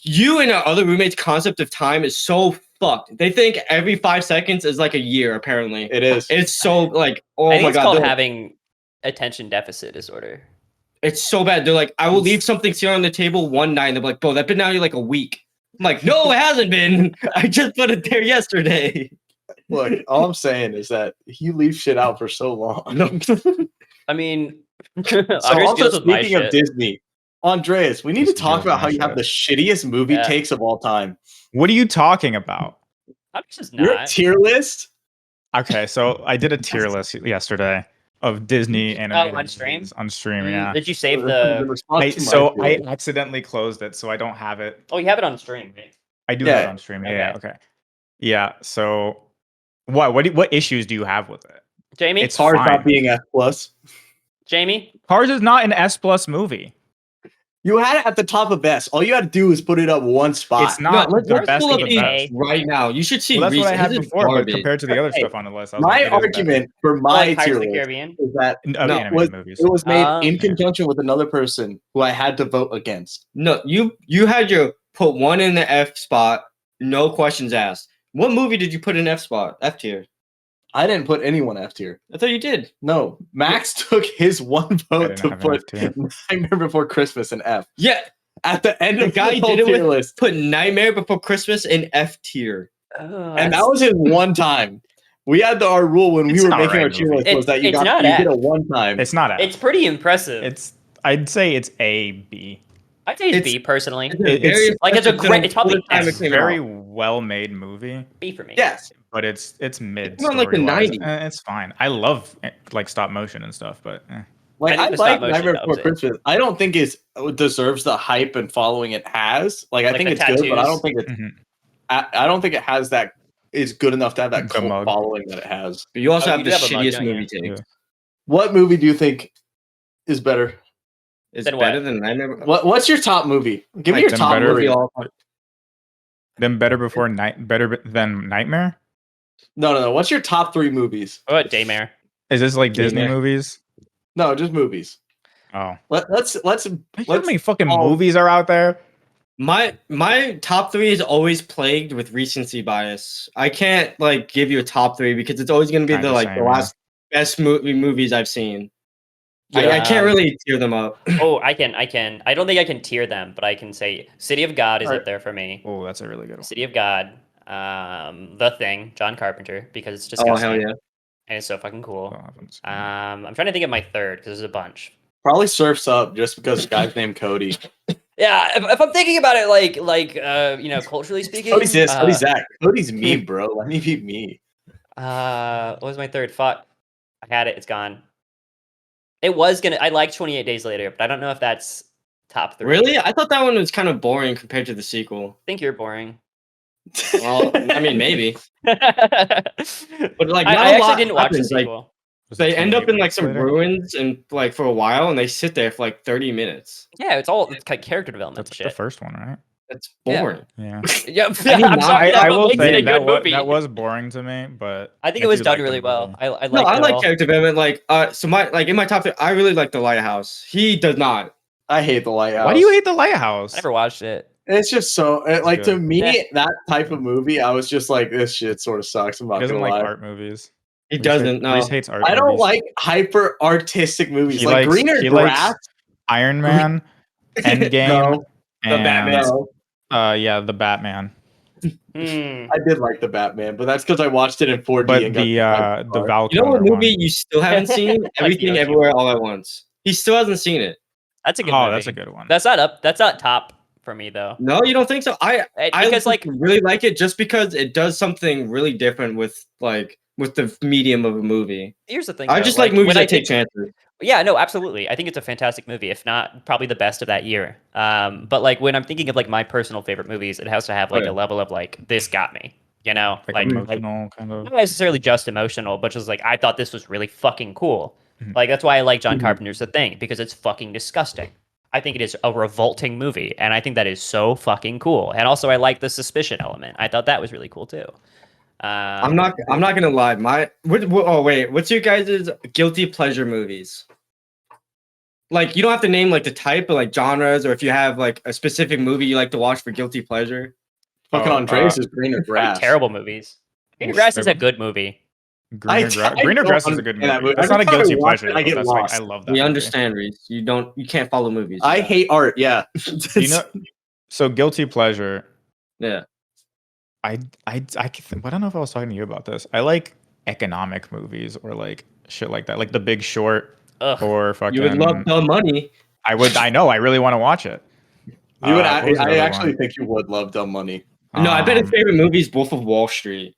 you and our other roommates' concept of time is so fucked. They think every 5 seconds is like a year. Apparently, It is. it's so like oh I think my it's god, called they're- having attention deficit disorder. it's so bad. They're like, I will leave something here on the table one night. And they're like, bro, that's been out here like a week. I'm like, no, it hasn't been. I just put it there yesterday. Look, all I'm saying is that you leave shit out for so long. I mean, So Andres also deals with my speaking of shit. Disney, Andreas, we need to Just talk deal with about how my you have shit. the shittiest movie Yeah. takes of all time. What are you talking about? Andres is Your not. tier list? Okay, so I did a tier list yesterday of Disney animated on stream? movies on stream. Mm, Yeah. Did you save In the? response to my So tier I list. accidentally closed it, so I don't have it. Oh, you have it on stream, right? I do Yeah. have it on stream. Yeah. Okay. Okay. Yeah. So what issues do you have with it? Jamie. It's Hard fine. not being F plus. Jamie. Cars is not an S plus movie. You had it at the top of best. All you had to do was put it up one spot. It's not let's the let's best pull of up the these best. right now. You should see. Well, that's what I Reese. had His is before, but garbage. compared to the other Okay. stuff on the list, I was My like, it is better. argument for Or my like Pirates tier of the list Caribbean. is that Of no, animated movies. it was made in Yeah. conjunction with another person who I had to vote against. No, you had your put one in the F spot. No questions asked. What movie did you put in F spot? F tier. I didn't put anyone F tier. I thought you did. No, Max took his one vote didn't to have an put F tier. Nightmare Before Christmas in F. Yeah, At the end the of guy the you whole did it tier with list. put Nightmare Before Christmas in F tier. And that was his one time. We had our rule when we It's were an making our alright tier movie. list was that you It's got not you F. did it one time. It's not F. It's pretty impressive. I'd say it's A, B. I'd say it's it's- B personally. It's Like, it's a impressive great- film it's probably for the time It's it a came very out. well-made movie, B for me. yes. but it's mid. Come on, like the story-wise. 90s. It's fine. I love like stop motion and stuff, but Like I I think the like stop motion Nightmare helps Before it. Christmas. I don't think it deserves the hype and following it has. Like I Like think the it's good, but I don't tattoos. think it's mhm. I don't think it has that is good enough to have that The cult mug. following that it has. But you also Oh, have you the do have a mug, shittiest don't you? movie take. Yeah. What movie do you think is better? It's Then better what? than Nightmare. What's your top movie? Give me Like, your then top better- movie. Then better than Nightmare. No. What's your top 3 movies? What about Daymare? Is this like Disney Nightmare. movies? No, just movies. Oh, Let's how many fucking movies are out there? My top 3 is always plagued with recency bias. I can't like give you a top 3 because it's always going to be Kinda the same, the last best movies I've seen. I Yeah. can't really tear them up. Oh, I can. I don't think I can tier them, but I can say City of God is Alright. up there for me. Oh, that's a really good one. City of God, The Thing, John Carpenter, because it's Oh disgusting hell yeah! and it's so fucking cool. Oh, I haven't seen it. I'm trying to think of my third because there's a bunch. Probably Surf's Up just because the guy's named Cody. Yeah, if I'm thinking about it, culturally speaking, Cody's this, Cody's that. Cody's me, bro. Let me be me. what was my third? Fuck, I had it. It's gone. It was gonna. I like 28 Days Later, but I don't know if that's top 3. Really? I thought that one was kind of boring compared to the sequel. I think you're boring. Well, I mean maybe, but but like I not a actually lot didn't watch the happens. Like sequel. Was it they end up 28 in like Weeks some Later? ruins and like for a while, and they sit there for like 30 minutes. Yeah, it's all like character development That's like shit. the first one, right? That's Yeah. boring. Yeah. Yeah, I mean, I'm sorry, I that's what will makes it say a good movie. that was boring to me, but I think it was do done like the really well. movie. I like. No, I it like all. character development. Like, so my like in my top 3, I really like The Lighthouse. He does not. I hate The Lighthouse. Why do you hate the Lighthouse? I never watched it. It's just so like to good. me Yeah. that type of movie. I was just like, this shit sort of sucks. I'm He not doesn't gonna like lie. art movies. He Reese doesn't. No. Reese hates art. I don't movies. like hyper artistic movies. He like likes- Greener he likes Grass. Iron Man, Endgame, No, and Batman. no, the Batman. I did like the Batman, but that's because I watched it in 4D. But and the got Val You know what Kilmer movie one. you still haven't seen? Everything, Yoshi. Everywhere, All at Once. He still hasn't seen it. That's a good. Oh, movie. that's a good one. That's not up. That's not top for me though. No, you don't think so? I Because like really like it just because it does something really different with the medium of a movie. here's the thing. I though, just like movies when that I take think- chances. Yeah, no, absolutely. I think it's a fantastic movie, if not probably the best of that year. But like when I'm thinking of like my personal favorite movies, it has to have like Right. a level of like this got me. You know, like emotional kind of. not necessarily just emotional, but just like I thought this was really fucking cool. Mhm. Like that's why I like John Mhm. Carpenter's The Thing, because it's fucking disgusting. I think it is a revolting movie, and I think that is so fucking cool. And also, I like the suspicion element. I thought that was really cool too. I'm not gonna lie. What's your guys' guilty pleasure movies? Like you don't have to name like the type, but like genres, or if you have like a specific movie you like to watch for guilty pleasure. Fucking Oh, Andreas is Greener Grass. terrible movies. Greener Grass is a good movie. Greener don't Grass is a good understand that movie. movie. That's Every not a time I guilty watch pleasure. it, I though. get That's lost. like I love that. We movie. understand, Reese. You can't follow movies. I hate art. Yeah. You know, so guilty pleasure. Yeah. I don't know if I was talking to you about this. I like economic movies or like shit like that, like The Big Short Ugh. or fucking. You would love Dumb Money. I know. I really want to watch it. You would. What was the I other actually one? think you would love Dumb Money. No, I bet his Um, favorite movie is Wolf of Wall Street.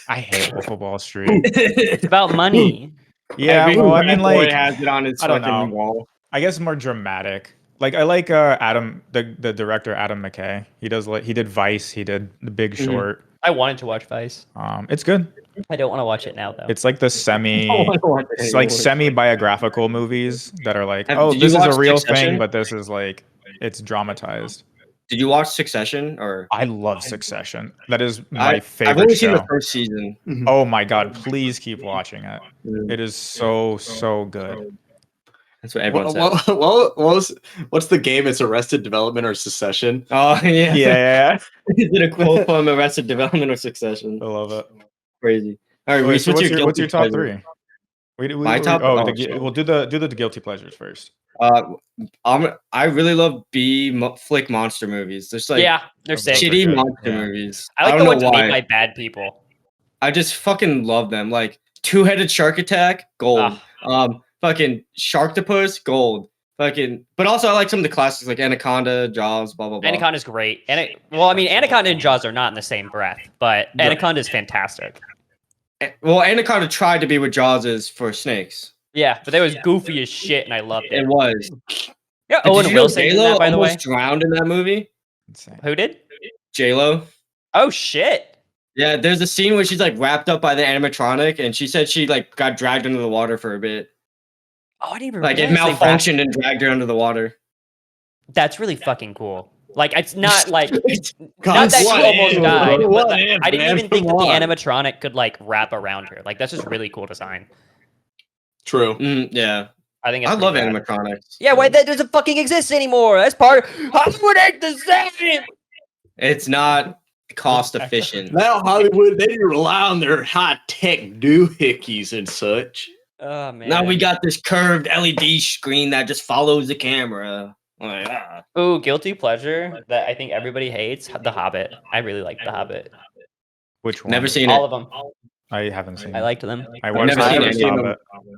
I hate Wolf of Wall Street. It's about money. Yeah, Every well, I rat mean, boy like, has it on his I don't fucking know. wall. I guess more dramatic. Like I like the director Adam McKay. He did Vice. He did The Big Mhm. Short. I wanted to watch Vice. It's good. I don't want to watch it now though. It's like the it's like semi biographical movies that are like, Have- oh, did you this is a watch real Succession? thing, but this is like It's dramatized. Did you watch Succession or? I love Succession. That is my I've favorite only seen show. the first season. Oh my god, please keep watching it. It is so good. That's what everyone says. What's the game? It's Arrested Development or Secession? Oh yeah. Yeah. Is it a quote from Arrested Development or Succession? I love it. Crazy. All right, Wait, Reese, so what's your guilty top pleasure? 3? We My top- oh, oh, we'll do the guilty pleasures first. I really love flick monster movies. There's like yeah, they're sick. Shit. shitty good. monster Yeah. movies. I like don't the know ones why. made by bad people. I just fucking love them. Like Two-Headed Shark Attack, gold. Fucking Sharktopus, gold. Fucking, but also I like some of the classics like Anaconda, Jaws, blah blah blah. Anaconda's great. Anaconda and Jaws are not in the same breath, but Anaconda is fantastic. Well, Anaconda tried to be what Jaws is for snakes. Yeah, but that was goofy as shit, and I loved it. It was. Yeah, Did Owen you know Wilson's in J-Lo that, by the way. almost drowned in that movie. Insane. Who did? J-Lo. Oh shit! Yeah, there's a scene where she's like wrapped up by the animatronic, and she said she like got dragged under the water for a bit. Oh, I didn't even Like it realize they malfunctioned and dragged her under the water. That's really fucking cool. Like it's not like not God, that she what almost if, died. bro? But What like, if, I didn't man? even think that Come the on. animatronic could like wrap around her. Like that's just really cool design. True. Yeah, I think I it's love pretty bad. animatronics. Yeah, why that doesn't fucking exist anymore? That's part of Hollywood ain't the same. It's not cost efficient. Now Hollywood, they rely on their high tech doohickeys and such. Oh man. Now we got this curved LED screen that just follows the camera. Like, ah. Ooh, guilty pleasure that I think everybody hates. The Hobbit. I really like The Hobbit. Which one? Never seen All it. of them. I haven't seen I it. liked them. I watched never the seen first any of Hobbit.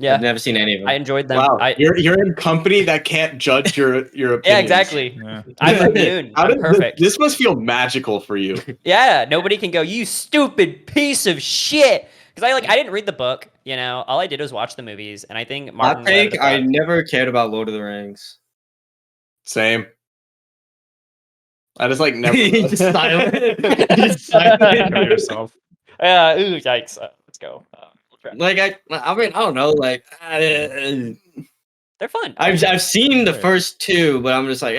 Yeah, I've never seen any of them. I enjoyed them. Wow, you're in company that can't judge your opinions. Yeah, exactly. Yeah. I'm immune. How I'm did- perfect. This must feel magical for you. Yeah, nobody can go, you stupid piece of shit. Because I didn't read the book. You know, all I did was watch the movies, and I think Martin. Hot take, read the I book. never cared about Lord of the Rings. Same. I just like never. He's just silent. He's silent. Kill yourself. Ooh, yikes. Let's go. We'll try. Like I mean, I don't know. Like They're fun. I've seen the first two, but I'm just like,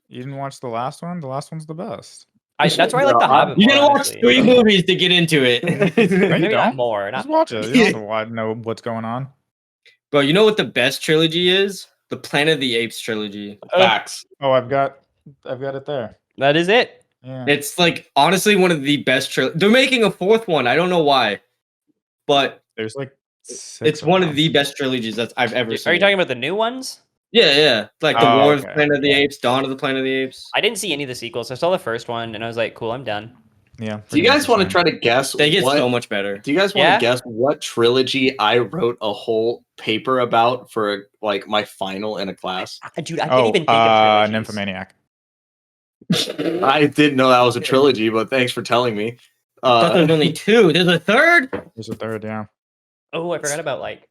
You didn't watch the last one? The last one's the best. That's why I like the Hobbit. you more, gotta watch honestly. 3 movies to get into it. No, you Maybe not don't. more. Just Not watch it. You don't have to know what's going on. Bro, you know what the best trilogy is? The Planet of the Apes trilogy. Facts. Oh, I've got it there. that is it. Yeah. It's like honestly one of the best trilogies. They're making a 4th one. I don't know why, but There's like 6 it's one them. of the best trilogies that I've ever seen. Are you talking about the new ones? Yeah. Like the Oh, War of the okay. Planet of the Apes, Dawn of the Planet of the Apes. I didn't see any of the sequels. I saw the first one, and I was like, cool, I'm done. Yeah. Do you guys want to try to guess? They get what, so much better. Do you guys want Yeah? to guess what trilogy I wrote a whole paper about for like my final in a class? Dude, I didn't even think of trilogies. Nymphomaniac. I didn't know that was a trilogy, but thanks for telling me. I thought there was only 2. There's a 3rd. There's a third, yeah. Oh, I forgot about like.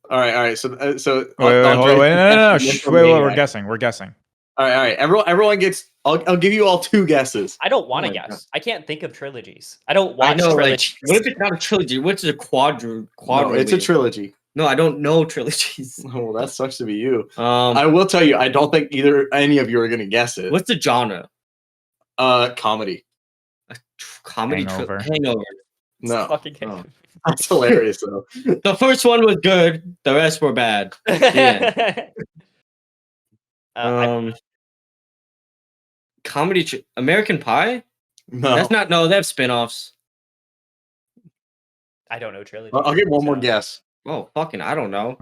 all right. So Wait, no. Shh, wait, we're guessing. All right. Everyone gets. I'll give you all 2 guesses. I don't want to Oh my guess. I can't think of trilogies. I don't I watch know, like, trilogies. what if it's not a trilogy? What's a quadru? No, it's a trilogy. No, I don't know trilogies. Oh, well, that sucks to be you. I will tell you, I don't think any of you are gonna guess it. What's the genre? Comedy. Comedy. Hangover. Hangover. No, Fucking Oh. that's hilarious though. The first one was good. The rest were bad. Yeah. Comedy. American Pie. No, That's not. No, they have spin-offs. I don't know trilogies. I'll give one more so- guess. Oh, fucking! I don't know.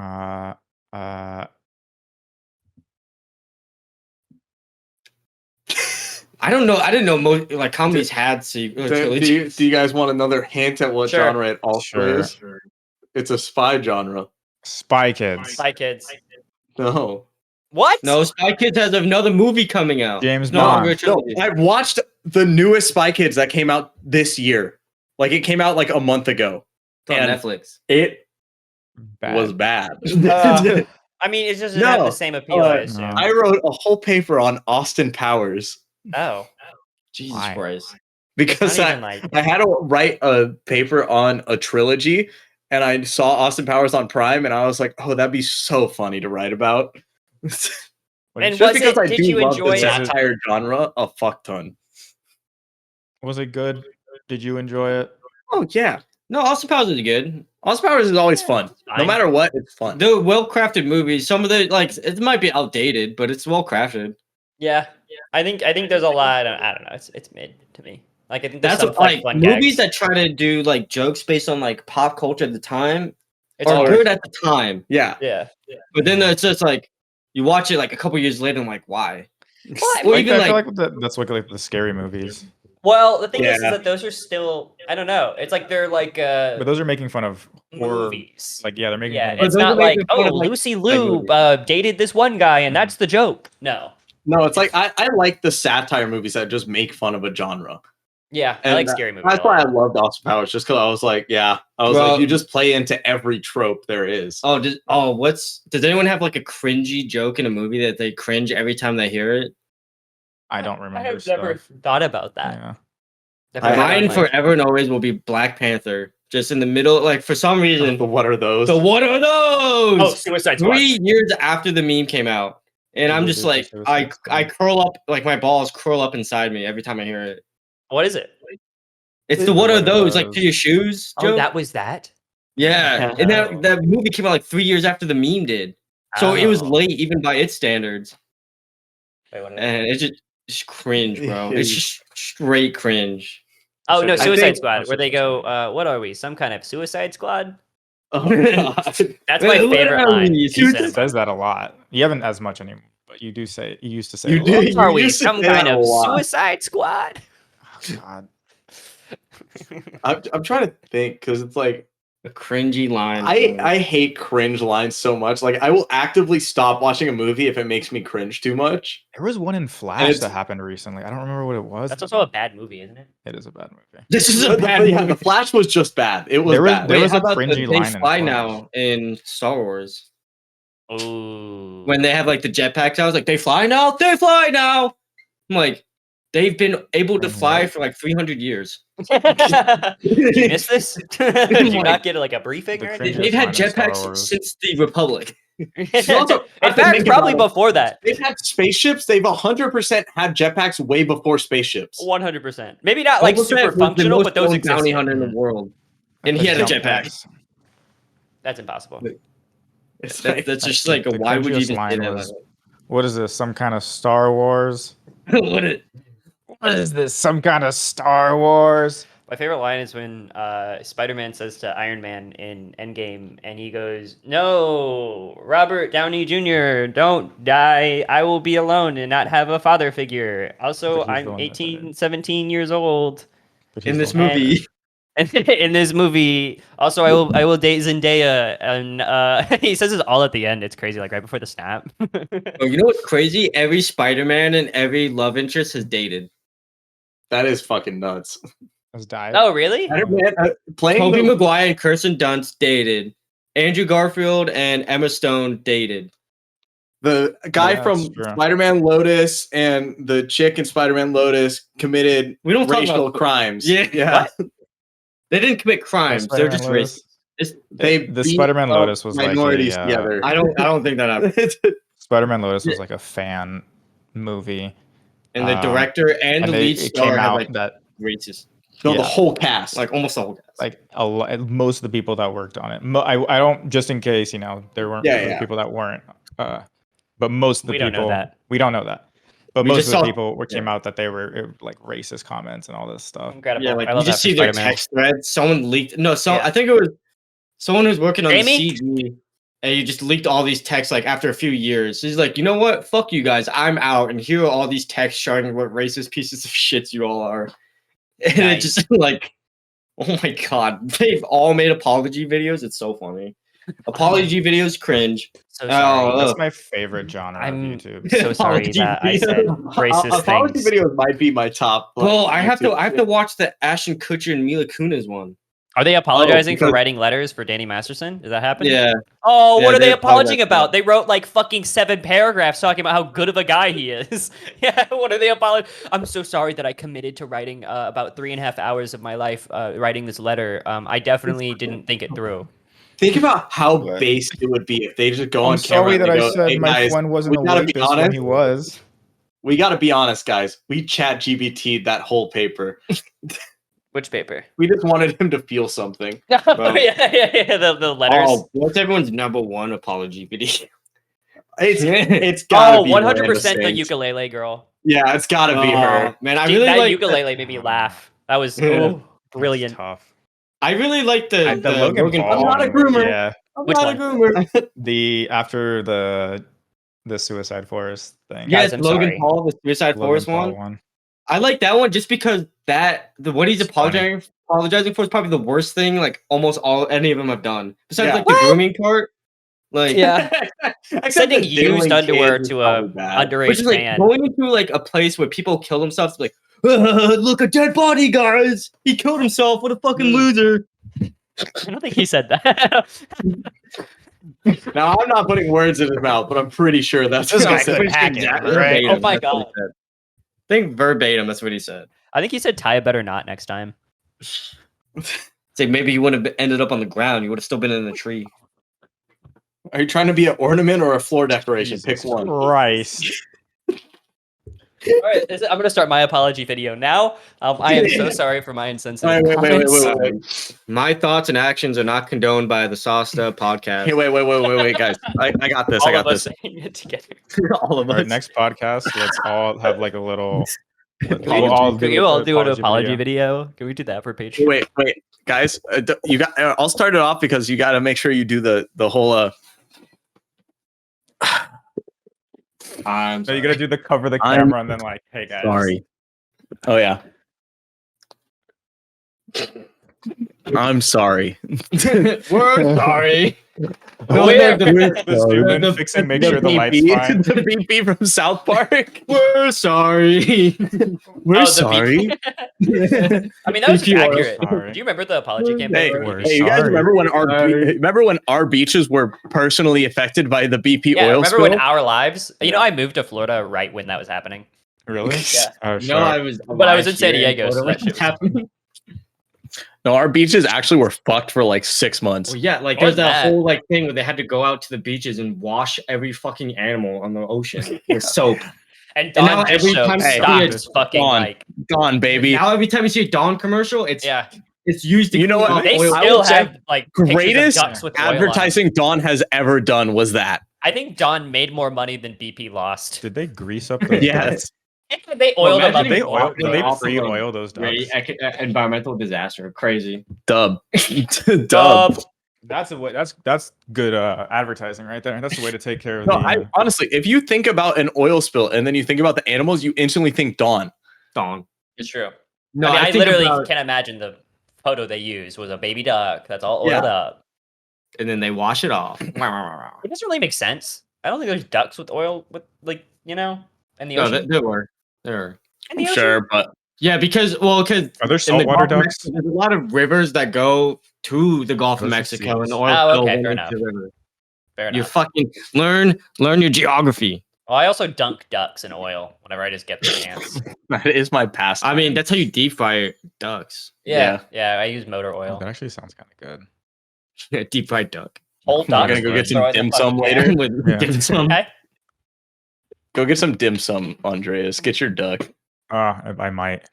I don't know. I didn't know most like comedies had Do trilogies. you guys want another hint at what Sure. genre it also Sure. is? It's a spy genre. Spy Kids. Spy Kids. No. What? No, Spy Kids has another movie coming out. James No longer a Bond. trilogy. I've watched the newest Spy Kids that came out this year. Like it came out like a month ago. It's on and Netflix. It Bad. was bad. I mean, it doesn't have No, the same appeal, I uh, assume. no. I wrote a whole paper on Austin Powers Oh. Jesus Why? Christ. because Not even like. I had to write a paper on a trilogy, and I saw Austin Powers on Prime, and I was like, oh, that'd be so funny to write about. And Just was because it? I Did do you love enjoy the it? satire genre a fuck ton. Was it good? Did you enjoy it? Oh yeah, No, Austin Powers is good. Austin Powers is always fun. No fine. matter what, it's fun. They're well crafted movies. Some of the like it might be outdated, but it's well crafted. Yeah. I think there's a lot. I don't know. It's mid to me. Like I think there's That's some what, like fun movies gags. that try to do like jokes based on like pop culture at the time It's are hard. good at the time. Yeah. Yeah. But then it's just like you watch it like a couple years later and like why? Or Like, even I feel like like that's like the scary movies. Well, the thing is Yeah. that those are still. I don't know. It's like they're like But those are making fun of horror. movies. Like, yeah, they're making Yeah, fun But of it's those not are like, making fun oh, of, like, Lucy like Liu movies. dated this one guy, and that's the joke. No. No, it's like I like the satire movies that just make fun of a genre. Yeah, I And like scary movies. That's a lot. why I loved Austin Powers, just because I was like, Well- you just play into every trope there is. does anyone have like a cringy joke in a movie that they cringe every time they hear it? I don't I remember have stuff. never thought about that. Yeah. Definitely not Mine like- forever and always will be Black Panther. Just in the middle, like for some reason. But what are those? So what are those? Oh, Suicide Squad. 3 years after the meme came out, and I'm just like, I curl up, like my balls curl up inside me every time I hear it. What is it? It's the what are those? Like to your shoes? Oh, joke? that was that. Yeah, and that movie came out like 3 years after the meme did, so it was Oh. late even by its standards, Wait, what is it? and it's just cringe, bro. It's just straight cringe. Oh no, I Suicide think- Squad, where they go, what are we? Some kind of Suicide Squad? Oh, God. That's my Wait, what favorite are line. we? in Suicide It cinema. says that a lot. You haven't as much anymore, but you used to say You it a do. lot. What are we? used to Some say that kind a of lot. Suicide Squad? Oh, God. I'm trying to think because it's like A cringy line. I hate cringe lines so much. Like I will actively stop watching a movie if it makes me cringe too much. There was one in Flash it's- that happened recently. I don't remember what it was. That's also a bad movie, isn't it? It is a bad movie. This is a The, bad yeah, movie. the Flash was just bad. It was There was- bad. there Wait, was how a about cringy They line in Fly Flash. now in Star Wars Ooh. when they have like the jetpacks. I was like, they fly now. They fly now. I'm like, they've been able to And fly what? for like 300 years. Did you miss this? Did you Like, not get like a briefing the or cringe- anything? They've had line in Star jetpacks Wars. since the Republic. also In have to fact, think probably about it. before that. They've had spaceships. They've 100% had jetpacks way before spaceships. 100%. Maybe not like Boba Fett super was the functional, most but those known bounty exist. hunter in the world, and he had a Jump jetpack. packs. That's impossible. It's That's like, just the- like, the why would you cringiest even say line that? was- What is this? Some kind of Star Wars? What it? What is this? Some kind of Star Wars? My favorite line is when Spider-Man says to Iron Man in Endgame, and he goes, "No, Robert Downey Jr., don't die. I will be alone and not have a father figure. Also, But he's the I'm one that 18, 17 years old." But he's In the this one- movie, And in this movie, also, I will date Zendaya, and he says this all at the end. It's crazy, like right before the snap. oh, you know what's crazy? Every Spider-Man and every love interest has dated. that is fucking nuts. has died. Oh, really? Spider-Man, playing Tobey the- Maguire and Kirsten Dunst dated. Andrew Garfield and Emma Stone dated. The guy Yeah, from that's true. Spider-Man Lotus and the chick in Spider-Man Lotus committed We don't talk racial about crimes. Yeah. They didn't commit crimes. They're just Spider-Man racist. Lotus? They The beat Spider-Man up Lotus was like minorities a, together. I don't think that happened. Spider-Man Lotus was like a fan movie, And the Um, director and the lead it star came have out like that racist. No, Yeah. the whole cast. Like almost the whole cast. like most of the people that worked on it. I don't, just in case there weren't Yeah, other yeah. people that weren't. But most of the We people don't know that. we don't know that. But We most just of the saw- people came out that they were like racist comments and all this stuff. Incredible. Yeah, like I you love just that see for their Spider-Man. text thread. Someone leaked. No, Yeah. I think it was someone who's working on Jamie? the CG, and you just leaked all these texts like after a few years. He's like, you know what? Fuck you guys. I'm out, and here are all these texts showing what racist pieces of shit you all are. And Nice. it's just like, oh my god, they've all made apology videos. It's so funny. Apology videos cringe. So Oh, sorry. That's my favorite genre I'm of YouTube. so sorry Apology that I said videos. racist Apology things. videos might be my top. like, Well, I have YouTube to watch the Ashton Kutcher and Mila Kunis one. Are they apologizing for because- writing letters for Danny Masterson? Did that happen? Yeah. Oh, Yeah, what are they they apologizing apologized for about? They wrote like fucking 7 paragraphs talking about how good of a guy he is. Yeah, what are they apologizing? I'm so sorry that I committed to writing about 3.5 hours of my life writing this letter. I definitely didn't think it through. Think about how What? base it would be if they just go I'm on camera sorry and that they I go, said "Hey my guys, friend wasn't we a gotta be rapist when honest. he was. We gotta be honest, guys. We chat GBT that whole paper. Which paper? We just wanted him to feel something. Oh, yeah. The letters. Oh, what's everyone's number one apology video? It's gotta Oh, be 100% Miranda the Saints. ukulele girl. Yeah, it's gotta be her. Man, I Dude, really that like ukulele made me laugh. That was Yeah. brilliant. That's tough. I really like the Logan Logan Paul I'm not a one, groomer. Yeah, I'm Which not one? a groomer. after the Suicide Forest thing. Yes, Guys, I'm Logan sorry. Paul, the Suicide Logan Forest Paul one. I like that one just because what he's It's funny. apologizing for is probably the worst thing like almost any of them have done. Besides Yeah. like the grooming part, like Yeah. Except Sending the used diddling underwear kids is to a probably bad. underage which is like man. going into like a place where people kill themselves. Like, look, a dead body, guys. He killed himself. What a fucking loser. I don't think he said that. Now I'm not putting words in his mouth, but I'm pretty sure that's This what guy he said. couldn't hack it, Verbatim, right? Oh my that's what he God. said. I think verbatim, that's what he said. I think he said tie a better knot next time. Say maybe you wouldn't have ended up on the ground. You would have still been in the tree. Are you trying to be an ornament or a floor decoration? Jesus Pick one. Christ. All right, I'm gonna start my apology video now. I am so sorry for my insensitive Wait, comments. wait. My thoughts and actions are not condoned by the Sawsta podcast. Hey, wait, guys. I got this. All I got of us this. saying it together. All of Our us. next podcast, let's all have like a little. Can We'll we, all can do you all an do an apology video. video? Can we do that for Patreon? Wait, guys. You got. I'll start it off because you got to make sure you do the whole. I'm So you gotta do the cover the I'm camera and then like, hey guys. Sorry. Oh yeah. I'm sorry. We're sorry. The student the- fixing, make The sure the lights BP fine. the BP from South Park. We're sorry. We're Oh, the sorry. I mean, that was If you are accurate. sorry. Do you remember the apology Hey, campaign? We're hey, you guys sorry. remember when Sorry. our beaches were personally affected by the BP Yeah, oil remember spill? when our lives? You know, I moved to Florida right when that was happening. Really? Yeah. Oh, No, shit. I was. But I was in alive San here Diego, so Florida that shit was- happened. No, our beaches actually were fucked for like 6 months. Well, yeah, like More there's than that that. whole like thing where they had to go out to the beaches and wash every fucking animal on the ocean with soap. And now Dawn every Bishop time you see stopped it- fucking Dawn. like Gone, baby. Now every time you see a Dawn commercial, it's used to You know clean what? off they oil. I still will say have like pictures of Greatest ducks with oil on 'em. advertising Dawn has ever done was that. I think Dawn made more money than BP lost. Did they grease up those? Yes. They oiled them imagine up. Did they before. oil? Did they off of a pre-oil those Great ducks? environmental disaster. Crazy. Dub. Dub. Dub. That's a way. That's good advertising right there. That's the way to take care of No, the. honestly, if you think about an oil spill and then you think about the animals, you instantly think Dawn. Dawn. It's true. No, I mean, I think literally about- can't imagine the photo they used was a baby duck that's all oiled Yeah. up. and then they wash it off. It doesn't really make sense. I don't think there's ducks with oil with in the No, ocean. there were. In the ocean? Sure, but Yeah, because Are there in the saltwater Gulf of ducks? Mexico, there's a lot of rivers that go to the Gulf of Those are Mexico, and seas. the oil Oh, spill okay, went fair into enough. the river. Fair You enough. fucking learn your geography. Well, I also dunk ducks in oil whenever I just get the chance. that is my past. I mean, that's how you deep fry ducks. Yeah, I use motor Oh, oil. that actually sounds kind of good. Deep fried duck. Whole I'm ducks. gonna go get throw some in the dim fucking sum can. later. With Yeah. dim sum. Okay. Go get some dim sum, Andreas. Get your duck. I might.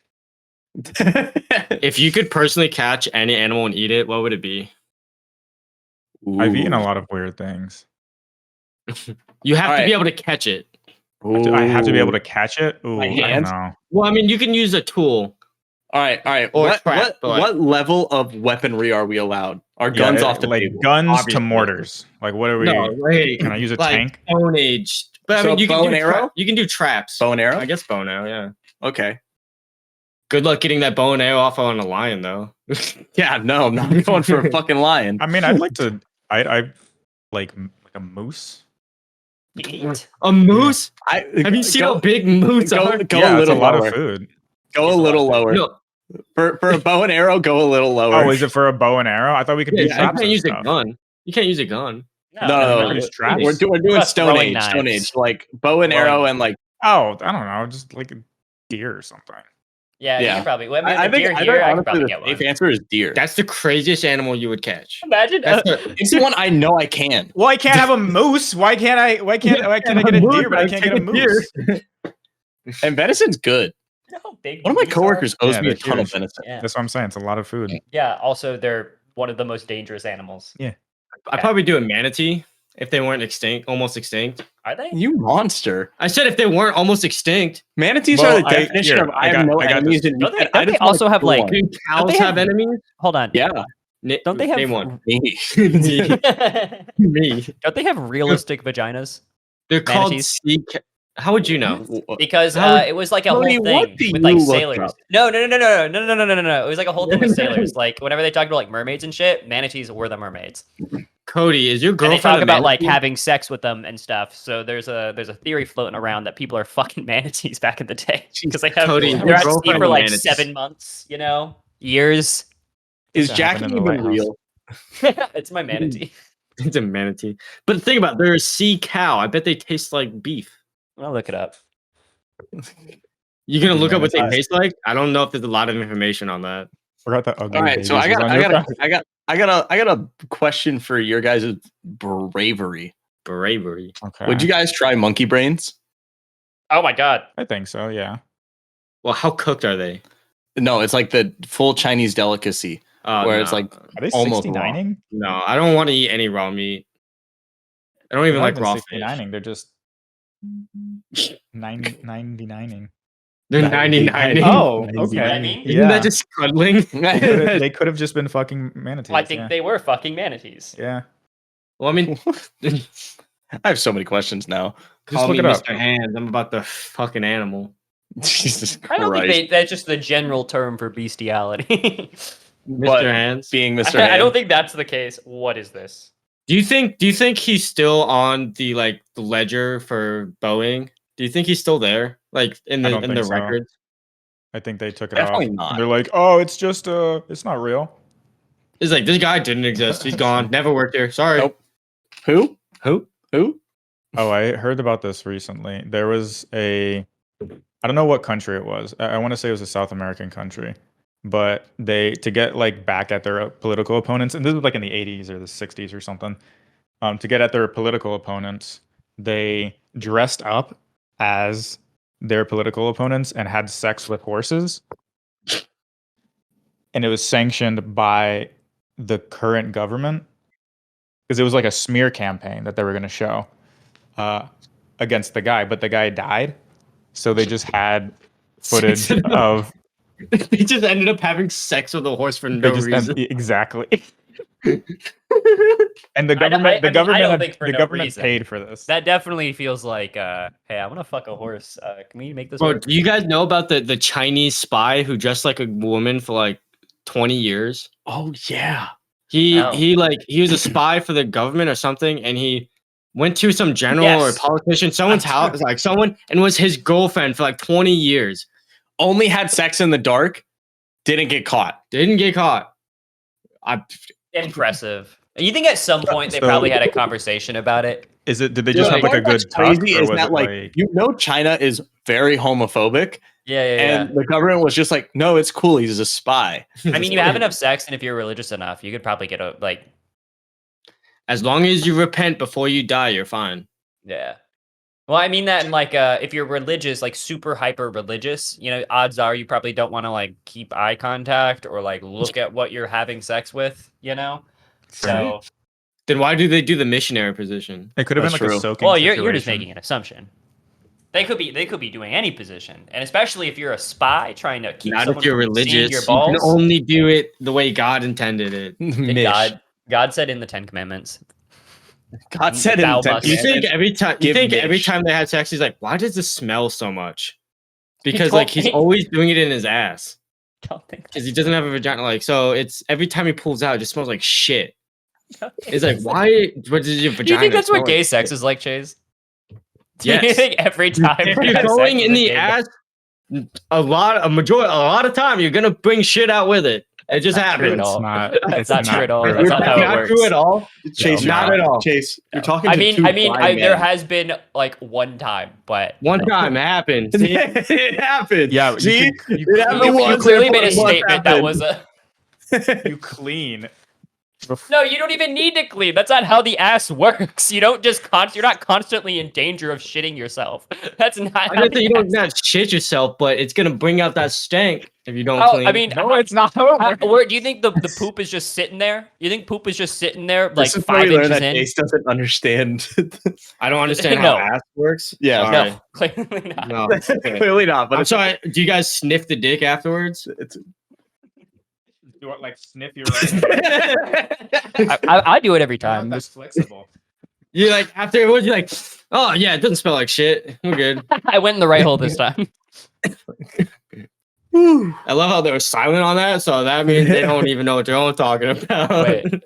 If you could personally catch any animal and eat it, what would it be? I've eaten a lot of weird things. You have to Alright. be able to catch it. I have to be able to catch it. Ooh, My I don't hands? know. Well, I mean, you can use a tool. All right. Or What, trap, what, but like- what level of weaponry are we allowed? Are guns off the like table? guns obviously. to mortars. Like what are we? No, wait. Can I use a like tank? Stone Age. But I So mean, you bow can do and arrow? you can do traps. Bow and arrow? I guess bow and arrow. Yeah. Okay. Good luck getting that bow and arrow off on a lion, though. Yeah, no, I'm not going for a fucking lion. I mean, I'd like to. I like a moose. Eat. A moose? I, Have you seen go, how big moose go, are? go Yeah, a it's little a lot lower. of food. Go a It's a little lot of lower. No, For a bow and arrow, go a little lower. Oh, is it for a bow and arrow? I thought we could do you traps can't and use a stuff. gun. You can't use a gun. No, use traps? we're doing Plus Stone throwing Age. Stone knives. Age, like bow and Throwing arrow and like Oh, I don't know, just like a deer or something. Yeah, Yeah. you could probably. Well, I mean, I the think deer here, I could honestly probably the get safe one. answer is deer. That's the craziest animal you would catch. Imagine. That's the, It's the one I know I can. Well, I can't have a moose. Why can't I get a deer, but I can't get a moose? And venison's good. how big One of my these are. coworkers owes Yeah, me a they're ton of huge. venison. Yeah. That's what I'm saying. It's a lot of food. Yeah. Also, they're one of the most dangerous animals. I'd probably do a manatee if they weren't extinct, almost extinct. Are they? You monster. I said if they weren't almost extinct. Manatees Well, are the definition of I have no enemies. And Don't they- and I don't they just wanna also have, kill like- one. Do cows they have, have- enemies? Hold on. Yeah. Don't they have- Name one? Me. Me. Me. Don't they have realistic vaginas? They're called Manatees? sea. How would you know? Because How- it was like a Cody, whole what thing do with like you look sailors. up? No. It was like a whole thing with sailors. Like whenever they talked about like mermaids and shit, manatees were the mermaids. Cody, is your And they girlfriend talk a about like manatee? having sex with them and stuff. So there's a theory floating around that people are fucking manatees back in the day because they have Cody, they're your at sea girlfriend for a like manatee. 7 months. Years. Is That Jackie happened in the even lighthouse. real? It's my manatee. It's a manatee. But think about it, they're a sea cow. I bet they taste like beef. I'll look it up. You gonna look up what they Manatee. taste like? I don't know if there's a lot of information on that. Forgot that ugly. All right, so babies was on your phone. I got a question for your guys' bravery. Bravery. Okay. Would you guys try monkey brains? Oh my god. I think so. Yeah. Well, how cooked are they? No, it's like the full Chinese delicacy where it's No. like Are they almost raw. 69ing? No, I don't want to eat any raw meat. I don't even They're like not raw even fish. 69ing. They're just 99ing. They're 99. Oh, Ninety-nine. okay. I mean? Isn't Yeah. that just cuddling? They could have just been fucking manatees. Well, I think they were fucking manatees. Yeah. Well, I mean, I have so many questions now. Just call look me it up. Mr. Hands. I'm about the fucking animal. Jesus I don't Christ. think that's just the general term for bestiality. Mr. But Hands. being Mr. I don't Hand. think that's the case. What is this? Do you think he's still on the the ledger for Boeing? Do you think he's still there? Like in I the don't in think the so. records? I think they took it Definitely off. not. And they're like, oh, it's just it's not real. It's like this guy didn't exist. He's gone. Never worked here. Sorry. Nope. Who? Who? Who? Oh, I heard about this recently. There was I don't know what country it was. I want to say it was a South American country, but to get like back at their political opponents, and this was like in the 80s or the 60s or something, to get at their political opponents, they dressed up as their political opponents and had sex with horses. And it was sanctioned by the current government because it was like a smear campaign that they were going to show against the guy, but the guy died. So they just had footage of. They just ended up having sex with a horse for no reason. Exactly. And the I don't- government, I mean, I don't think for the no government reason. paid for this. That definitely feels like, hey, I want to fuck a horse. Can we make this Bro, work? do you guys know about the Chinese spy who dressed like a woman for like 20 years? Oh yeah. He Oh. he was a spy for the government or something, and he went to some general or Yes. politician, someone's house, like someone, and was his girlfriend for like 20 years. Only had sex in the dark. Didn't get caught. Didn't get caught. Impressive. You think at some point they So- probably had a conversation about it? Is it? Did they just have like a What's good talk, crazy or is was that it like you know China is very homophobic, Yeah. and the government was just like, no, it's cool. He's a spy. I mean, you have enough sex, and if you're religious enough, you could probably get a like. As long as you repent before you die, you're fine. Yeah. Well, I mean that in like if you're religious, like super hyper religious, odds are you probably don't want to like keep eye contact or like look at what you're having sex with, So, Then why do they do the missionary position? It could have been That's like true. a soaking. well, you're just situation. making an assumption. They could be doing any position, and especially if you're a spy trying to keep Not someone if you're from seeing religious. your You balls. can only do it the way God intended it. Mish. God said in the Ten Commandments. God said Thou in the must- You Ten think Commandments, every time Give Mish. they had sex, he's like, why does this smell so much? Because told like he's me. always doing it in his ass. Don't think Because he doesn't have a vagina. Like, so it's every time he pulls out, it just smells like shit. It's like, why? What does your vagina? Do you think that's smell what gay like sex shit? is like, Chase? Do you Yes. think every time If you you're have sex going with in a the gay guy- ass, a lot of time, you're gonna bring shit out with it. It just Not true at happens. all. not. It's not true at all. true. That's not how it Not works. true at all. Chase, No, you're not at all. Chase, you're talking. I to mean, two blind there men. has been like one time, but One time it happened. See? It happened. Yeah, you See, could- you it happened could- you once, clearly it made a once statement that happened. was a. You clean. No, you don't even need to clean. That's not how the ass works. You don't just you're not constantly in danger of shitting yourself. That's not. I how don't the think you don't ass- not shit yourself, but it's gonna bring out that stank if you don't Oh, clean. I mean, No, it's not how it works. where do you think the poop is just sitting there? You think poop is just sitting there like This is where 5 we learn inches that in? Chase doesn't understand. I don't understand No. how ass works. Yeah. Sorry. No, clearly not. No. Okay. Clearly not. But I'm it's, sorry. Do you guys sniff the dick afterwards? It's, You want like sniff your own. I do it every I'm time. not that flexible. You like afterwards, you're like, oh yeah, it doesn't smell like shit. We're good. I went in the right hole this time. I love how they were silent on that, so that means they don't even know what they're all talking about. Wait.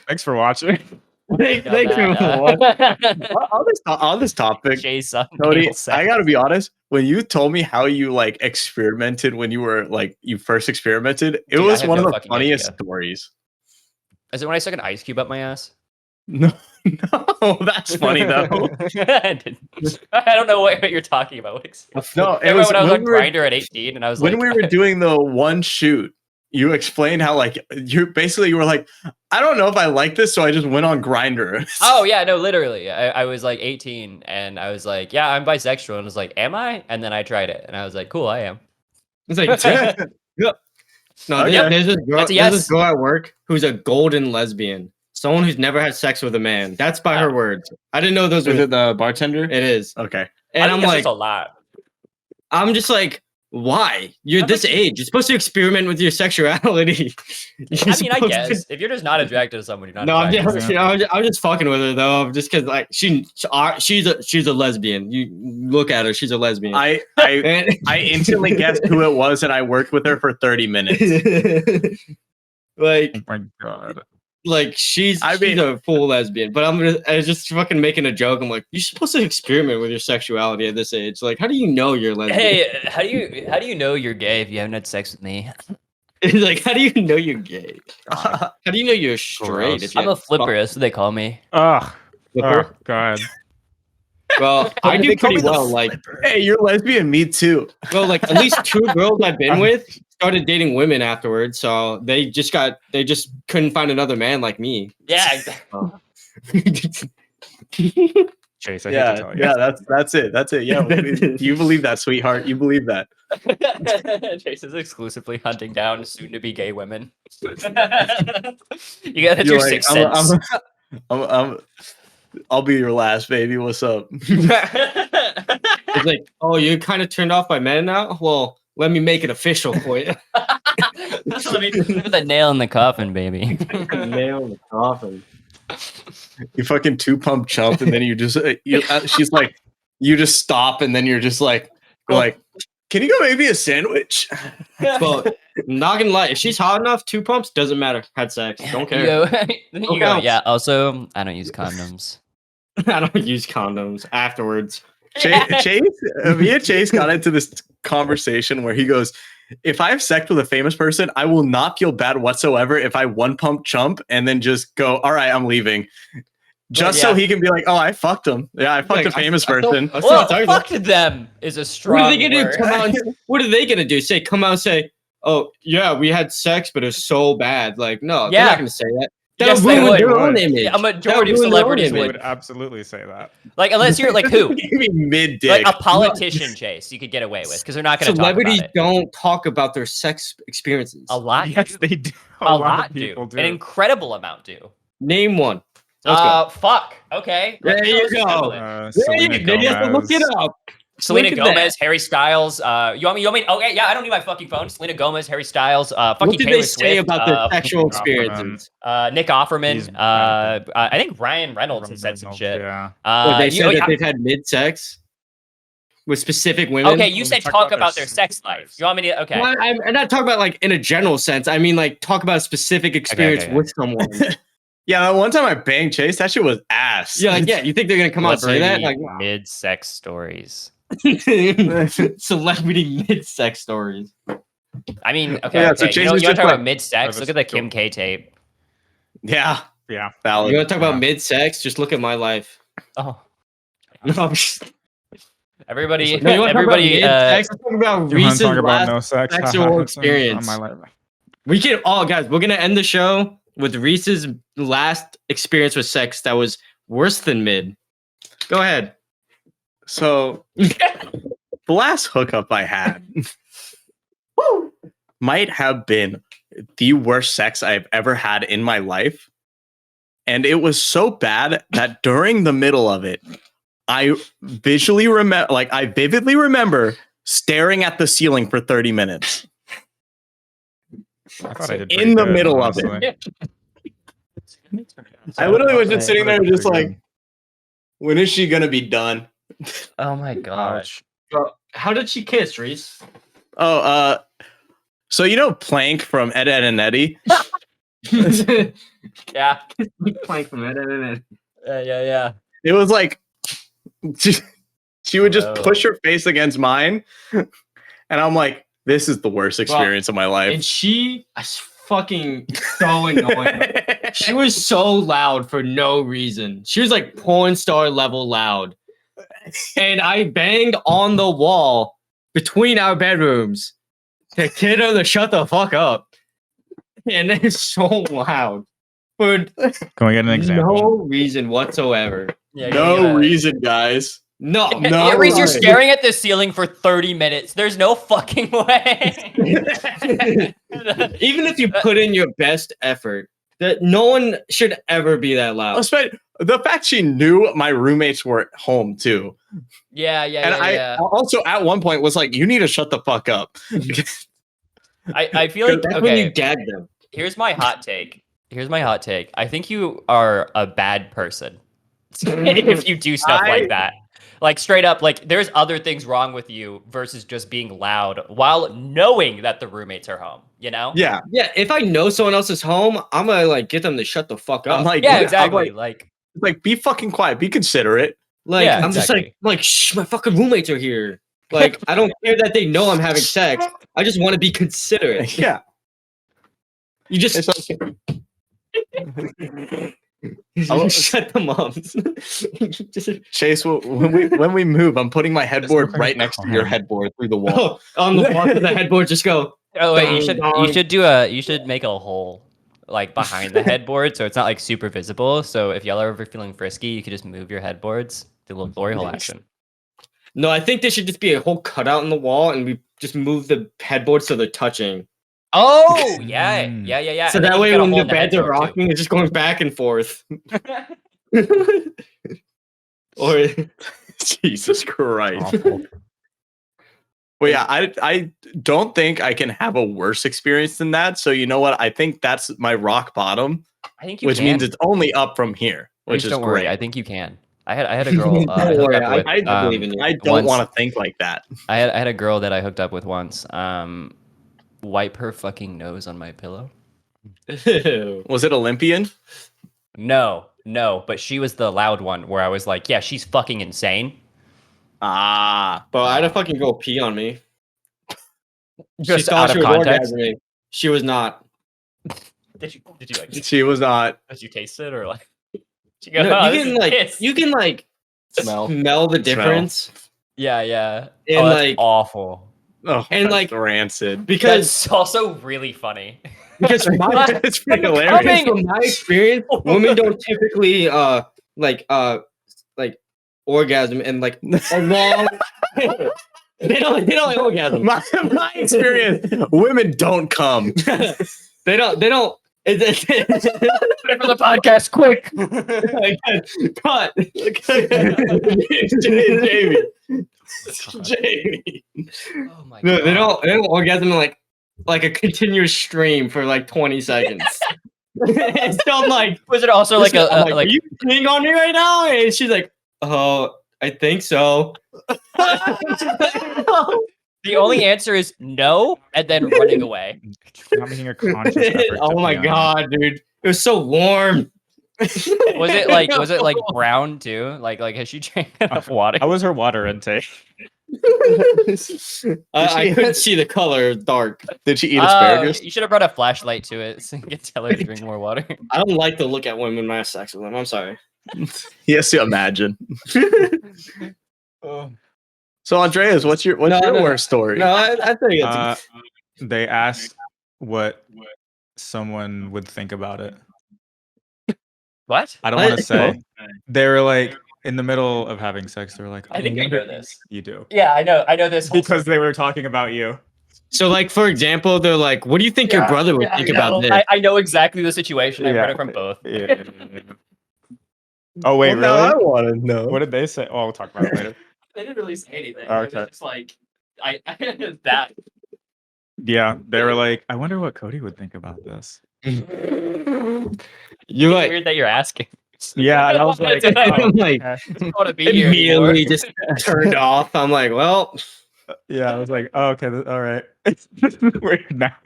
Thanks for watching. Thanks for watching. on this topic, Jason, Cody, I gotta be honest. When you told me how you like experimented when you were like you first experimented, it Dude, I was have one no of the fucking funniest idea. stories. Is it when I stuck an ice cube up my ass? No, no, that's funny though. I didn't. I don't know what you're talking about. No, it Remember was when I was when on we were, Grinder at 18 and I was when like, we were doing the one shoot. You explained how like you were like, I don't know if I like this, so I just went on Grinder. oh yeah, no, literally. I was like 18 and I was like, yeah, I'm bisexual. And I was like, am I? And then I tried it and I was like, cool, I am. It's like, yeah. No, Okay. there's this girl, That's a there's this yes. girl at work who's a golden lesbian. Someone who's never had sex with a man. That's by her words. I didn't know those were. Is it the bartender? It is. Okay. And I I'm think that's like, just a lot. I'm just like, why? You're this age. You're supposed to experiment with your sexuality. I mean, I guess if you're just not attracted to someone, you're not No, I'm attracted. just, I'm just fucking with her though, just because like she's a lesbian. You look at her, she's a lesbian. I And- I instantly guessed who it was, and I worked with her for 30 minutes. like, Oh my god. like she's mean- a full lesbian. But I was just fucking making a joke. I'm like, you're supposed to experiment with your sexuality at this age. Like, how do you know you're a lesbian? Hey, how do you know you're gay if you haven't had sex with me? Like, how do you know you're gay? How do you know you're straight? Gross. If you I'm a haven't flipper, that's what they call me. Ugh. Flipper? Oh god. Well, I do They call pretty me the well. Like, Hey, you're lesbian. Me too. well, like at least 2 girls I've been with started dating women afterwards, so they just couldn't find another man like me. Yeah. Chase, I hate to Yeah, tell you. yeah. That's it. That's it. Yeah, you believe that, sweetheart. You believe that. Chase is exclusively hunting down soon-to-be gay women. You got that's You're your like, sixth sense. I'll be your last baby. What's up? It's like, oh, you're kind of turned off by men now? Well, let me make it official for you. Let me put the nail in the coffin, baby. Nail in the coffin. You fucking 2-pump chump, and then you just she's like, you just stop, and then you're just like, can you go make me a sandwich? Well, not gonna lie, if she's hot enough, 2 pumps doesn't matter. Had sex, don't care. You go, yeah. Also, I don't use condoms. I don't use condoms afterwards. Chase, me and Chase got into this conversation where he goes, if I have sex with a famous person, I will not feel bad whatsoever if I 1-pump chump and then just go, all right, I'm leaving. Just so he can be like, oh, I fucked him. Yeah, I fucked a famous person. Well, fucked them is a strong What are they gonna word. do? Come out and, what are they gonna do? Come out and say, "Oh yeah, we had sex, but it was so bad." Like, no, they're Yeah. not gonna say that. That Yes, would they ruin would. their own image. Yeah, a majority of That would ruin their own celebrities They image. would. would absolutely say that. Like, unless you're like who? Give me mid-dick. Like a politician, Chase, you could get away with because they're not going to talk about Celebrities it. don't talk about their sex experiences. A lot, Yes, they do. a lot of do. people do. An incredible amount do. Name one. Let's go. Fuck. Okay. There you go. Selena Then you have to look it Gomez. up. Selena Look at that. Gomez, Harry Styles. You want me? Okay, yeah. I don't need my fucking phone. Selena Gomez, Harry Styles. Fucking What did Taylor they say Swift, about their sexual Offerman. experiences? Nick Offerman. He's- I think Ryan Reynolds has said some shit. Yeah. What, they you- said that they've had mid-sex with specific women. okay, you said talk about their sex life. You want me to? Okay. Well, I'm not talking about like in a general sense. I mean, like talk about a specific experience okay. with someone. Yeah, that one time I banged Chase, that shit was ass. Yeah, like, yeah. You think they're gonna come out and say that? Like, mid-sex stories. Celebrity mid-sex stories. I mean, okay, Yeah, so okay. Chase You know, was you want just to talk like- about mid-sex? Look at the Kim K tape. Yeah, Yeah. valid. You want to talk about Yeah. mid-sex? Just look at my life. Oh, No, I'm just- everybody, No, you want to talk about everybody. mid-sex? Let's talk about You want to recent talk about last no sex? sexual on experience. my life. We can guys, we're gonna end the show with Reese's last experience with sex that was worse than mid. Go ahead. So the last hookup I had might have been the worst sex I've ever had in my life. And it was so bad that during the middle of it, I vividly remember staring at the ceiling for 30 minutes. I thought I did In pretty the good, middle of it. honestly. I literally was just sitting I there thought I did just pretty like, when is she gonna be done? Oh my good. gosh. Ouch. How did she kiss, Reese? Oh, so you know Plank from Ed, Ed and Eddie? Yeah. Plank from it. Yeah. It was like she would just Oh. push her face against mine, and I'm like, this is the worst experience of my And life. she was fucking so annoying. She was so loud for no reason. She was like porn star level loud. And I banged on the wall between our bedrooms to get her to shut the fuck up. And it's so loud for Can we get an example? no reason whatsoever. Yeah. No reason, guys. No, Yeah, No Reese, you're way. staring at the ceiling for 30 minutes. There's no fucking way. Even if you put in your best effort, that no one should ever be that loud. Especially the fact she knew my roommates were home too. yeah. And I also at one point was like, you need to shut the fuck up. I feel like That's when you okay. gag them. Here's my hot take. I think you are a bad person if you do stuff like that. Like straight up, like there's other things wrong with you versus just being loud while knowing that the roommates are home. You know? Yeah. Yeah, if I know someone else is home, I'm gonna like get them to shut the fuck up. I'm like, Yeah, I'm exactly. Like like, be fucking quiet, be considerate. Like yeah, I'm just like, shh, my fucking roommates are here. Like I don't care that they know I'm having sex. I just want to be considerate. Yeah. You just, It's okay. you shut them up. Just, Chase, when we move, I'm putting my headboard looking right next to your fine. headboard through the wall. on the block of the headboard, just go. oh wait, Dong, you should make a hole like behind the headboard so it's not like super visible. So if y'all are ever feeling frisky, you could just move your headboards, do a little glory hole action. No, I think there should just be a whole cutout in the wall, and we just move the headboards so they're touching. Oh yeah. Mm. Yeah. So And then that you way, got a when hole the in the beds are headboard, too. rocking, it's just going back and forth. Or Jesus Christ. Awful. Well, yeah, I don't think I can have a worse experience than that. So you know what? I think that's my rock bottom, I think you which can. means it's only up from here, which Reese, is don't worry. great. I think you can. I had a girl. I Don't hooked worry, up with, I believe in you. I don't once- want to think like that. I had a girl that I hooked up with once. Wipe her fucking nose on my pillow. Ew. Was it Olympian? No, but she was the loud one where I was like, yeah, she's fucking insane. Ah, Bro, I had to fucking go pee on me. Just she thought out she of was context. orgasming. She was not. Did you like? she was not. Did you taste it or like? She go, No, "Oh, you this can is like piss." you can like Smell. smell the difference Yeah. And, Oh, that's like- awful. Oh, And, that's like- rancid. because That's also really funny. because my, It's pretty Coming- hilarious. from my experience, women don't typically like orgasm and like a long. they don't orgasm. My experience, women don't come. they don't. Put it for the podcast, quick. Cut. Jamie. Oh my No, god. they don't orgasm in like a continuous stream for like 20 seconds. So I'm like, Was it also like a I'm like? are you peeing on me right now? And she's like, oh, I think so. The only answer is no, and then running away. You're not making a conscious effort. to Oh my pee on god, dude. It was so warm. Was it like brown too? Like has she drank enough water? How was her water intake? I she- couldn't see the color dark. Did she eat asparagus? You should have brought a flashlight to it so you could tell her to drink more water. I don't like to look at women when I have sex with them. I'm sorry. He has to imagine. Oh. So Andreas, what's your worst story? No, I think it's They asked what someone would think about it. What? I don't want to say. They were like in the middle of having sex. They were like, I think I know this. You do. Yeah, I know this. whole Because they were talking about you. so. Like for example, they're like, "What do you think your brother would think about this?" I know exactly the situation. I've Yeah. read it from both. Yeah. Oh wait, Well, now I really? want to know. What did they say? Oh, we'll talk about it later. They didn't really say anything. Okay. It was just like I that. Yeah, they were like, I wonder what Cody would think about this. You're like, Weird that you're asking. Yeah, and I was like, I'm like I don't want to be here anymore. immediately just turned off. I'm like, well, yeah, I was like, oh, okay, all right. It's weird now.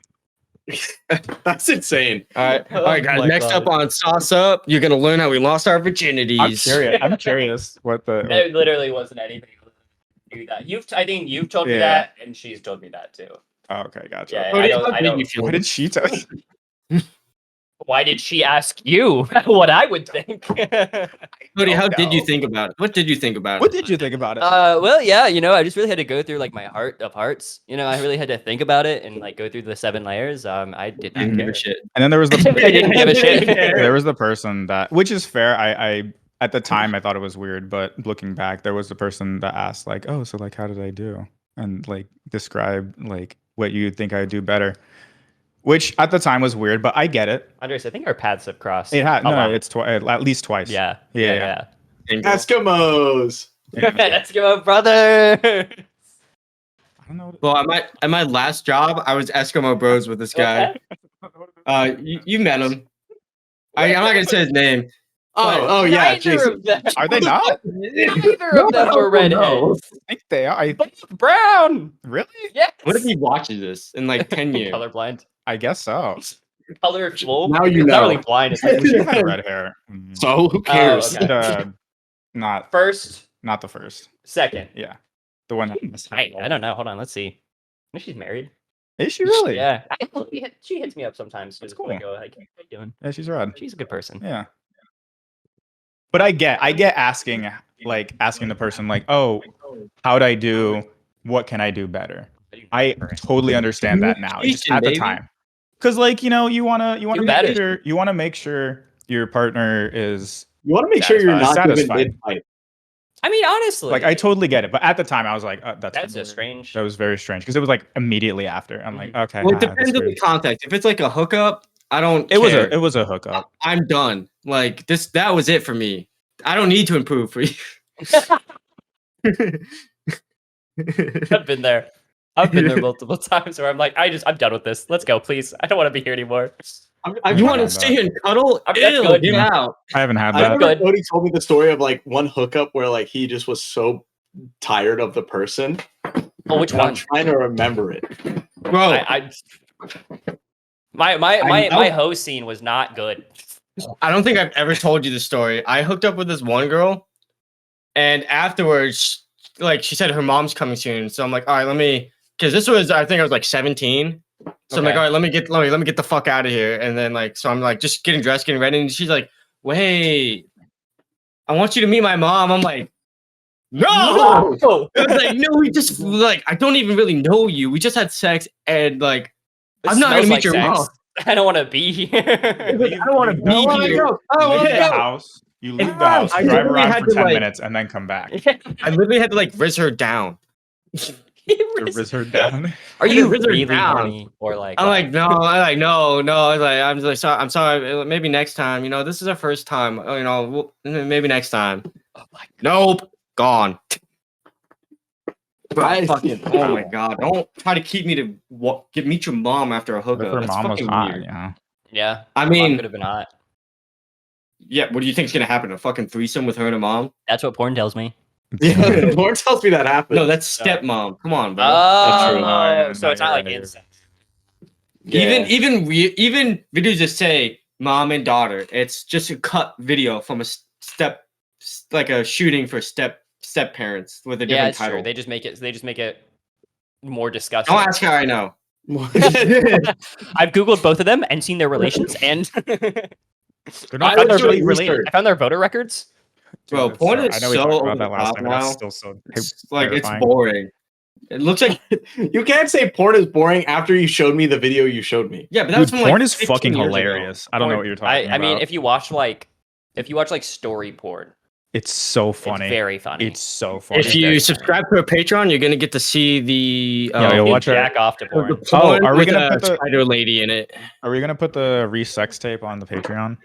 That's insane. all right, guys. my Next God. up on Sauce Up, you're gonna learn how we lost our virginities. I'm curious what the. There literally wasn't anything. Do that. I think you've told me Yeah. that, and she's told me that too. Oh, okay, gotcha. Yeah, Cody, I how did don't. you feel? What did she tell you? Why did she ask you what I would think? Cody, how did you think about it? What did you think about What it? did you think about it? Well, yeah, I just really had to go through like my heart of hearts. I really had to think about it and like go through the 7 layers. I did not Didn't give care. a shit. And then there was the I didn't give a shit. there was the person that, which is fair. I at the time I thought it was weird, but looking back, there was the person that asked like, oh, so like, how did I do? And like describe like what you think I would do better. Which at the time was weird, but I get it. Andres, I think our paths have crossed. It had a no, lot. it's at least twice. Yeah. Eskimos. Yeah. Let's go, brother. I don't know. Well, at my last job, I was Eskimo Bros with this guy. You met him. I'm not gonna say his name. Oh yeah, Neither Jason. of them. Are they not? Neither of them were redheads. I think they are. Both brown. Really? Yes. What if he watches this in like 10 years? Colorblind? I guess so. Colorful? Now you Not know. really blind. It's She like had red hair. So who cares? okay. Not first, the first. second. Yeah, the one. I don't know. Hold on. Let's see. I think she's married. Is she really? Yeah. She hits me up sometimes. That's Just cool. like, oh, like, how you doing? Yeah, she's rad. She's a good person. Yeah. But I get asking the person like, oh, how'd I do? What can I do better? I totally understand that now. It's just at the Baby. time, because like you want Do to better. make sure your partner is You want to make sure you're not giving Satisfied. mid fight. I mean, honestly, like I totally get it. But at the time, I was like, that's weird. a strange. That was very strange because it was like immediately after. I'm like, okay. Well, it that's depends on the weird. context. If it's like a hookup, I don't. It care. was a hookup. I'm done. Like this. That was it for me. I don't need to improve for you. I've been there. I've been there multiple times where I'm like, I'm done with this. Let's go, please. I don't want to be here anymore. I've You want to had stay that. here and cuddle? I mean, that's Ew, good. get out. I haven't had I that. remember Good. Cody told me the story of like one hookup where like he just was so tired of the person. Oh, which And I'm one? trying to remember it. Bro, I my host scene was not good. I don't think I've ever told you the story. I hooked up with this one girl, and afterwards, like she said, her mom's coming soon. So I'm like, all right, because this was, I think I was like 17. So I'm like, Okay. all right, let me get the fuck out of here. And then like, so I'm like, just getting dressed, getting ready, and she's like, wait, I want you to meet my mom. I'm like, no. I was like, no, we just like, I don't even really know you. We just had sex, and like, I'm not gonna Smells meet like your sex. mom. I don't want to be here. I don't want to I don't be wanna here. go. I don't You want leave to the go. house. You leave And the house. I Drive literally around had for to, 10 like- minutes and then come back. I literally had to like riz her down. Riz her down. Are you Riz her really down. horny or like? I'm like, no. I was like, I'm just like, sorry. I'm sorry. Maybe next time. You know, this is our first time. You know, maybe next time. oh my God. Nope, gone. I- Fucking. Oh my god! Don't try to keep me to meet your mom after a But hookup. her That's mom was fucking hot. weird. Yeah. Yeah. I Mom mean, could have been hot. yeah. What do you think's gonna happen? A fucking threesome with her and a mom? That's what porn tells me. Yeah, Lauren tells me that happened. No, that's stepmom. Come on, bro. Oh, true. Yeah, so it's no, not you're like right, you're incest. Yeah. Even videos that say mom and daughter, it's just a cut video from a like a shooting for step step parents with a Yeah, different it's title. true. They just make it more disgusting. Don't ask how I know. I've googled both of them and seen their relations, and They're I not was actually doing related. research. I found their voter records. Bro, Dude, porn I is know we so talked over about the that last top time, but that's now. still so It's like it's terrifying. boring. It looks like You can't say porn is boring after you showed me the video you showed me. yeah, but that was Dude, from porn like is 15 fucking years ago. hilarious. I don't know Porn- what you're talking about. I mean, if you watch like story porn, it's so funny. it's very funny. It's so funny. If It's you very subscribe to our Patreon, you're gonna get to see the Yeah, you'll You watch our- jack off to the porn. porn are we with gonna a put the- spider lady in it. Are we gonna put the re-sex tape on the Patreon?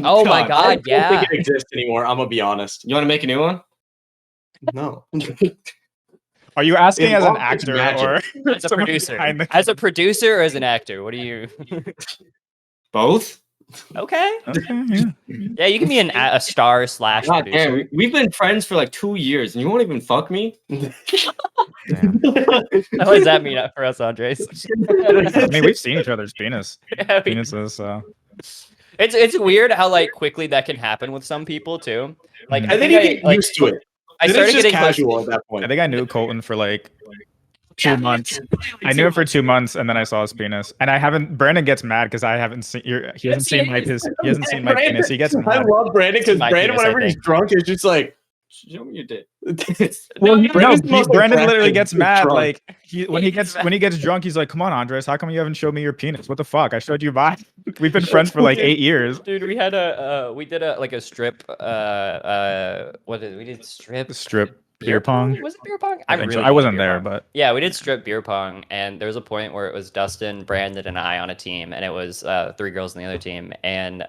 Oh my I god, don't yeah. think it exists anymore. I'm gonna be honest. You want to make a new one? No. Are you asking It as an won't, it's actor magic. or As a someone producer, behind the- as a producer or as an actor, what do you? Both? Okay, Okay, yeah. yeah, you can be a star slash God producer. damn, we've been friends for like 2 years, and you won't even fuck me. Damn. What does that mean for us, Andres? I mean, we've seen each other's Yeah, penises, so it's weird how like quickly that can happen with some people too. Like Mhm. I think you get like, used to it. I Then started it's just getting close- casual at that I point. think I knew Colton for like 2 months. I knew him for 2 months, and then I saw his penis. And I haven't. Brandon gets mad because I haven't seen. He hasn't seen my penis. He hasn't seen my penis. He gets I mad. love Brandon because My Brandon, penis, I whenever he's think. drunk, is just like. Show me your dick. Well, No, Brandon's the most Brandon aggressive literally gets when he's mad. drunk. Like when he gets gets drunk, he's like, "Come on, Andres, how come you haven't showed me your penis? What the fuck? I showed you mine. We've been friends for like 8 years." Dude, we did a strip we did strip Strip beer pong. Was it beer pong? I think so. I wasn't there, but yeah, we did strip beer pong, and there was a point where it was Dustin, Brandon, and I on a team, and it was 3 girls on the other team, and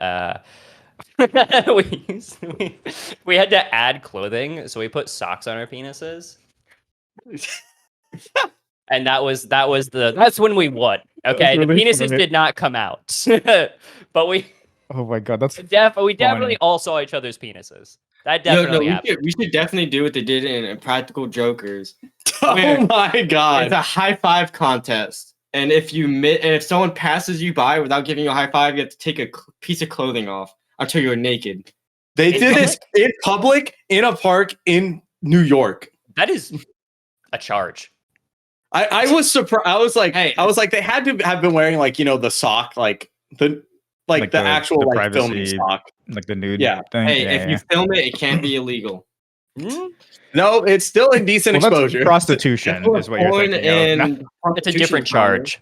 we had to add clothing, so we put socks on our penises, and that's when we won. Okay, the really penises funny. did not come out, but we oh my god, that's definitely all saw each other's penises. That definitely happened. we should definitely do what they did in Practical Jokers. Oh my It's god. a high five contest, and if someone passes you by without giving you a high five, you have to take a piece of clothing off until you're naked. They did this in public in a park in New York. That is a charge. I was surprised. I was like, Hey. they had to have been wearing like, the sock, like the Like the actual the like filming privacy sock. like the nude Yeah. thing. Hey, Yeah, if you yeah. film it, it can't be illegal. Hmm? No, it's still indecent Well, that's exposure. prostitution is what you're Porn thinking of. and It's a different prostitution charge.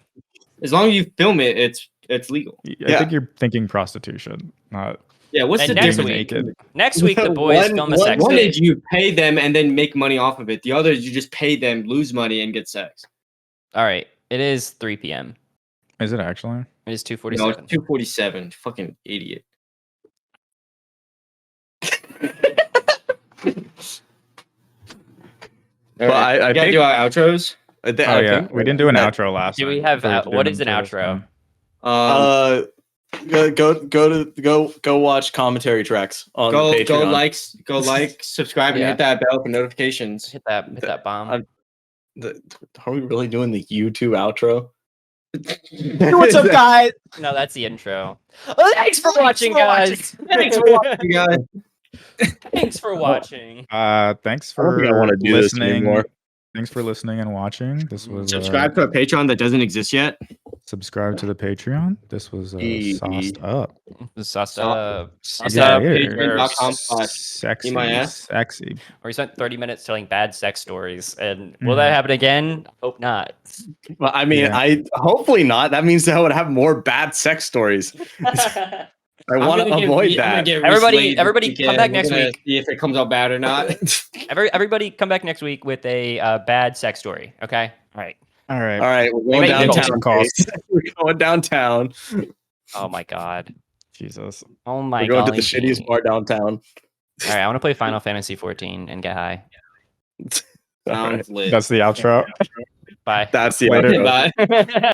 As long as you film it, it's legal. I Yeah. think you're thinking prostitution, not Yeah, what's And the next being difference? week- naked. Next week, the boys One- film a one- sex One tape. is you pay them and then make money off of it. The other is you just pay them, lose money, and get sex. All right, it is 3 p.m. Is it actually? It is No, 2:47. it's 2:47. Fucking idiot. But I We gotta think, do our outros. I thi- Oh I yeah, think we didn't do an that- outro last Do time. we have Or what didn't is an for this outro? time. Go watch commentary tracks on Go Patreon. like, subscribe, and Yeah. hit that bell for notifications. Hit that bomb. I'm- Are we really doing the YouTube outro? What's up, guys? No, that's the intro. Oh, thanks for watching, guys. Thanks for watching, guys. Thanks for watching. Thanks I don't think I for wanna do this listening. anymore. Thanks for listening and watching. This was Subscribe to our Patreon that doesn't exist yet. subscribe to the Patreon. This was sauced up. Sauce Yeah, up. Sexy, See my ass? sexy. We spent 30 minutes telling bad sex stories, and will that happen again? Hope not. Well, I mean, Yeah. I hopefully not. That means that I would have more bad sex stories. I want to avoid that. Everybody come back next week. See if it comes out bad or not. Everybody come back next week with a bad sex story. Okay. All right. All right. All right, we're Make going downtown. calls. We're going downtown. Oh my god. Jesus. Oh my We're going to golly the shittiest gee. bar downtown. All right. I want to play Final Fantasy 14 and get high. All right. Sounds lit. That's the outro. Bye. That's the Later. outro. Bye.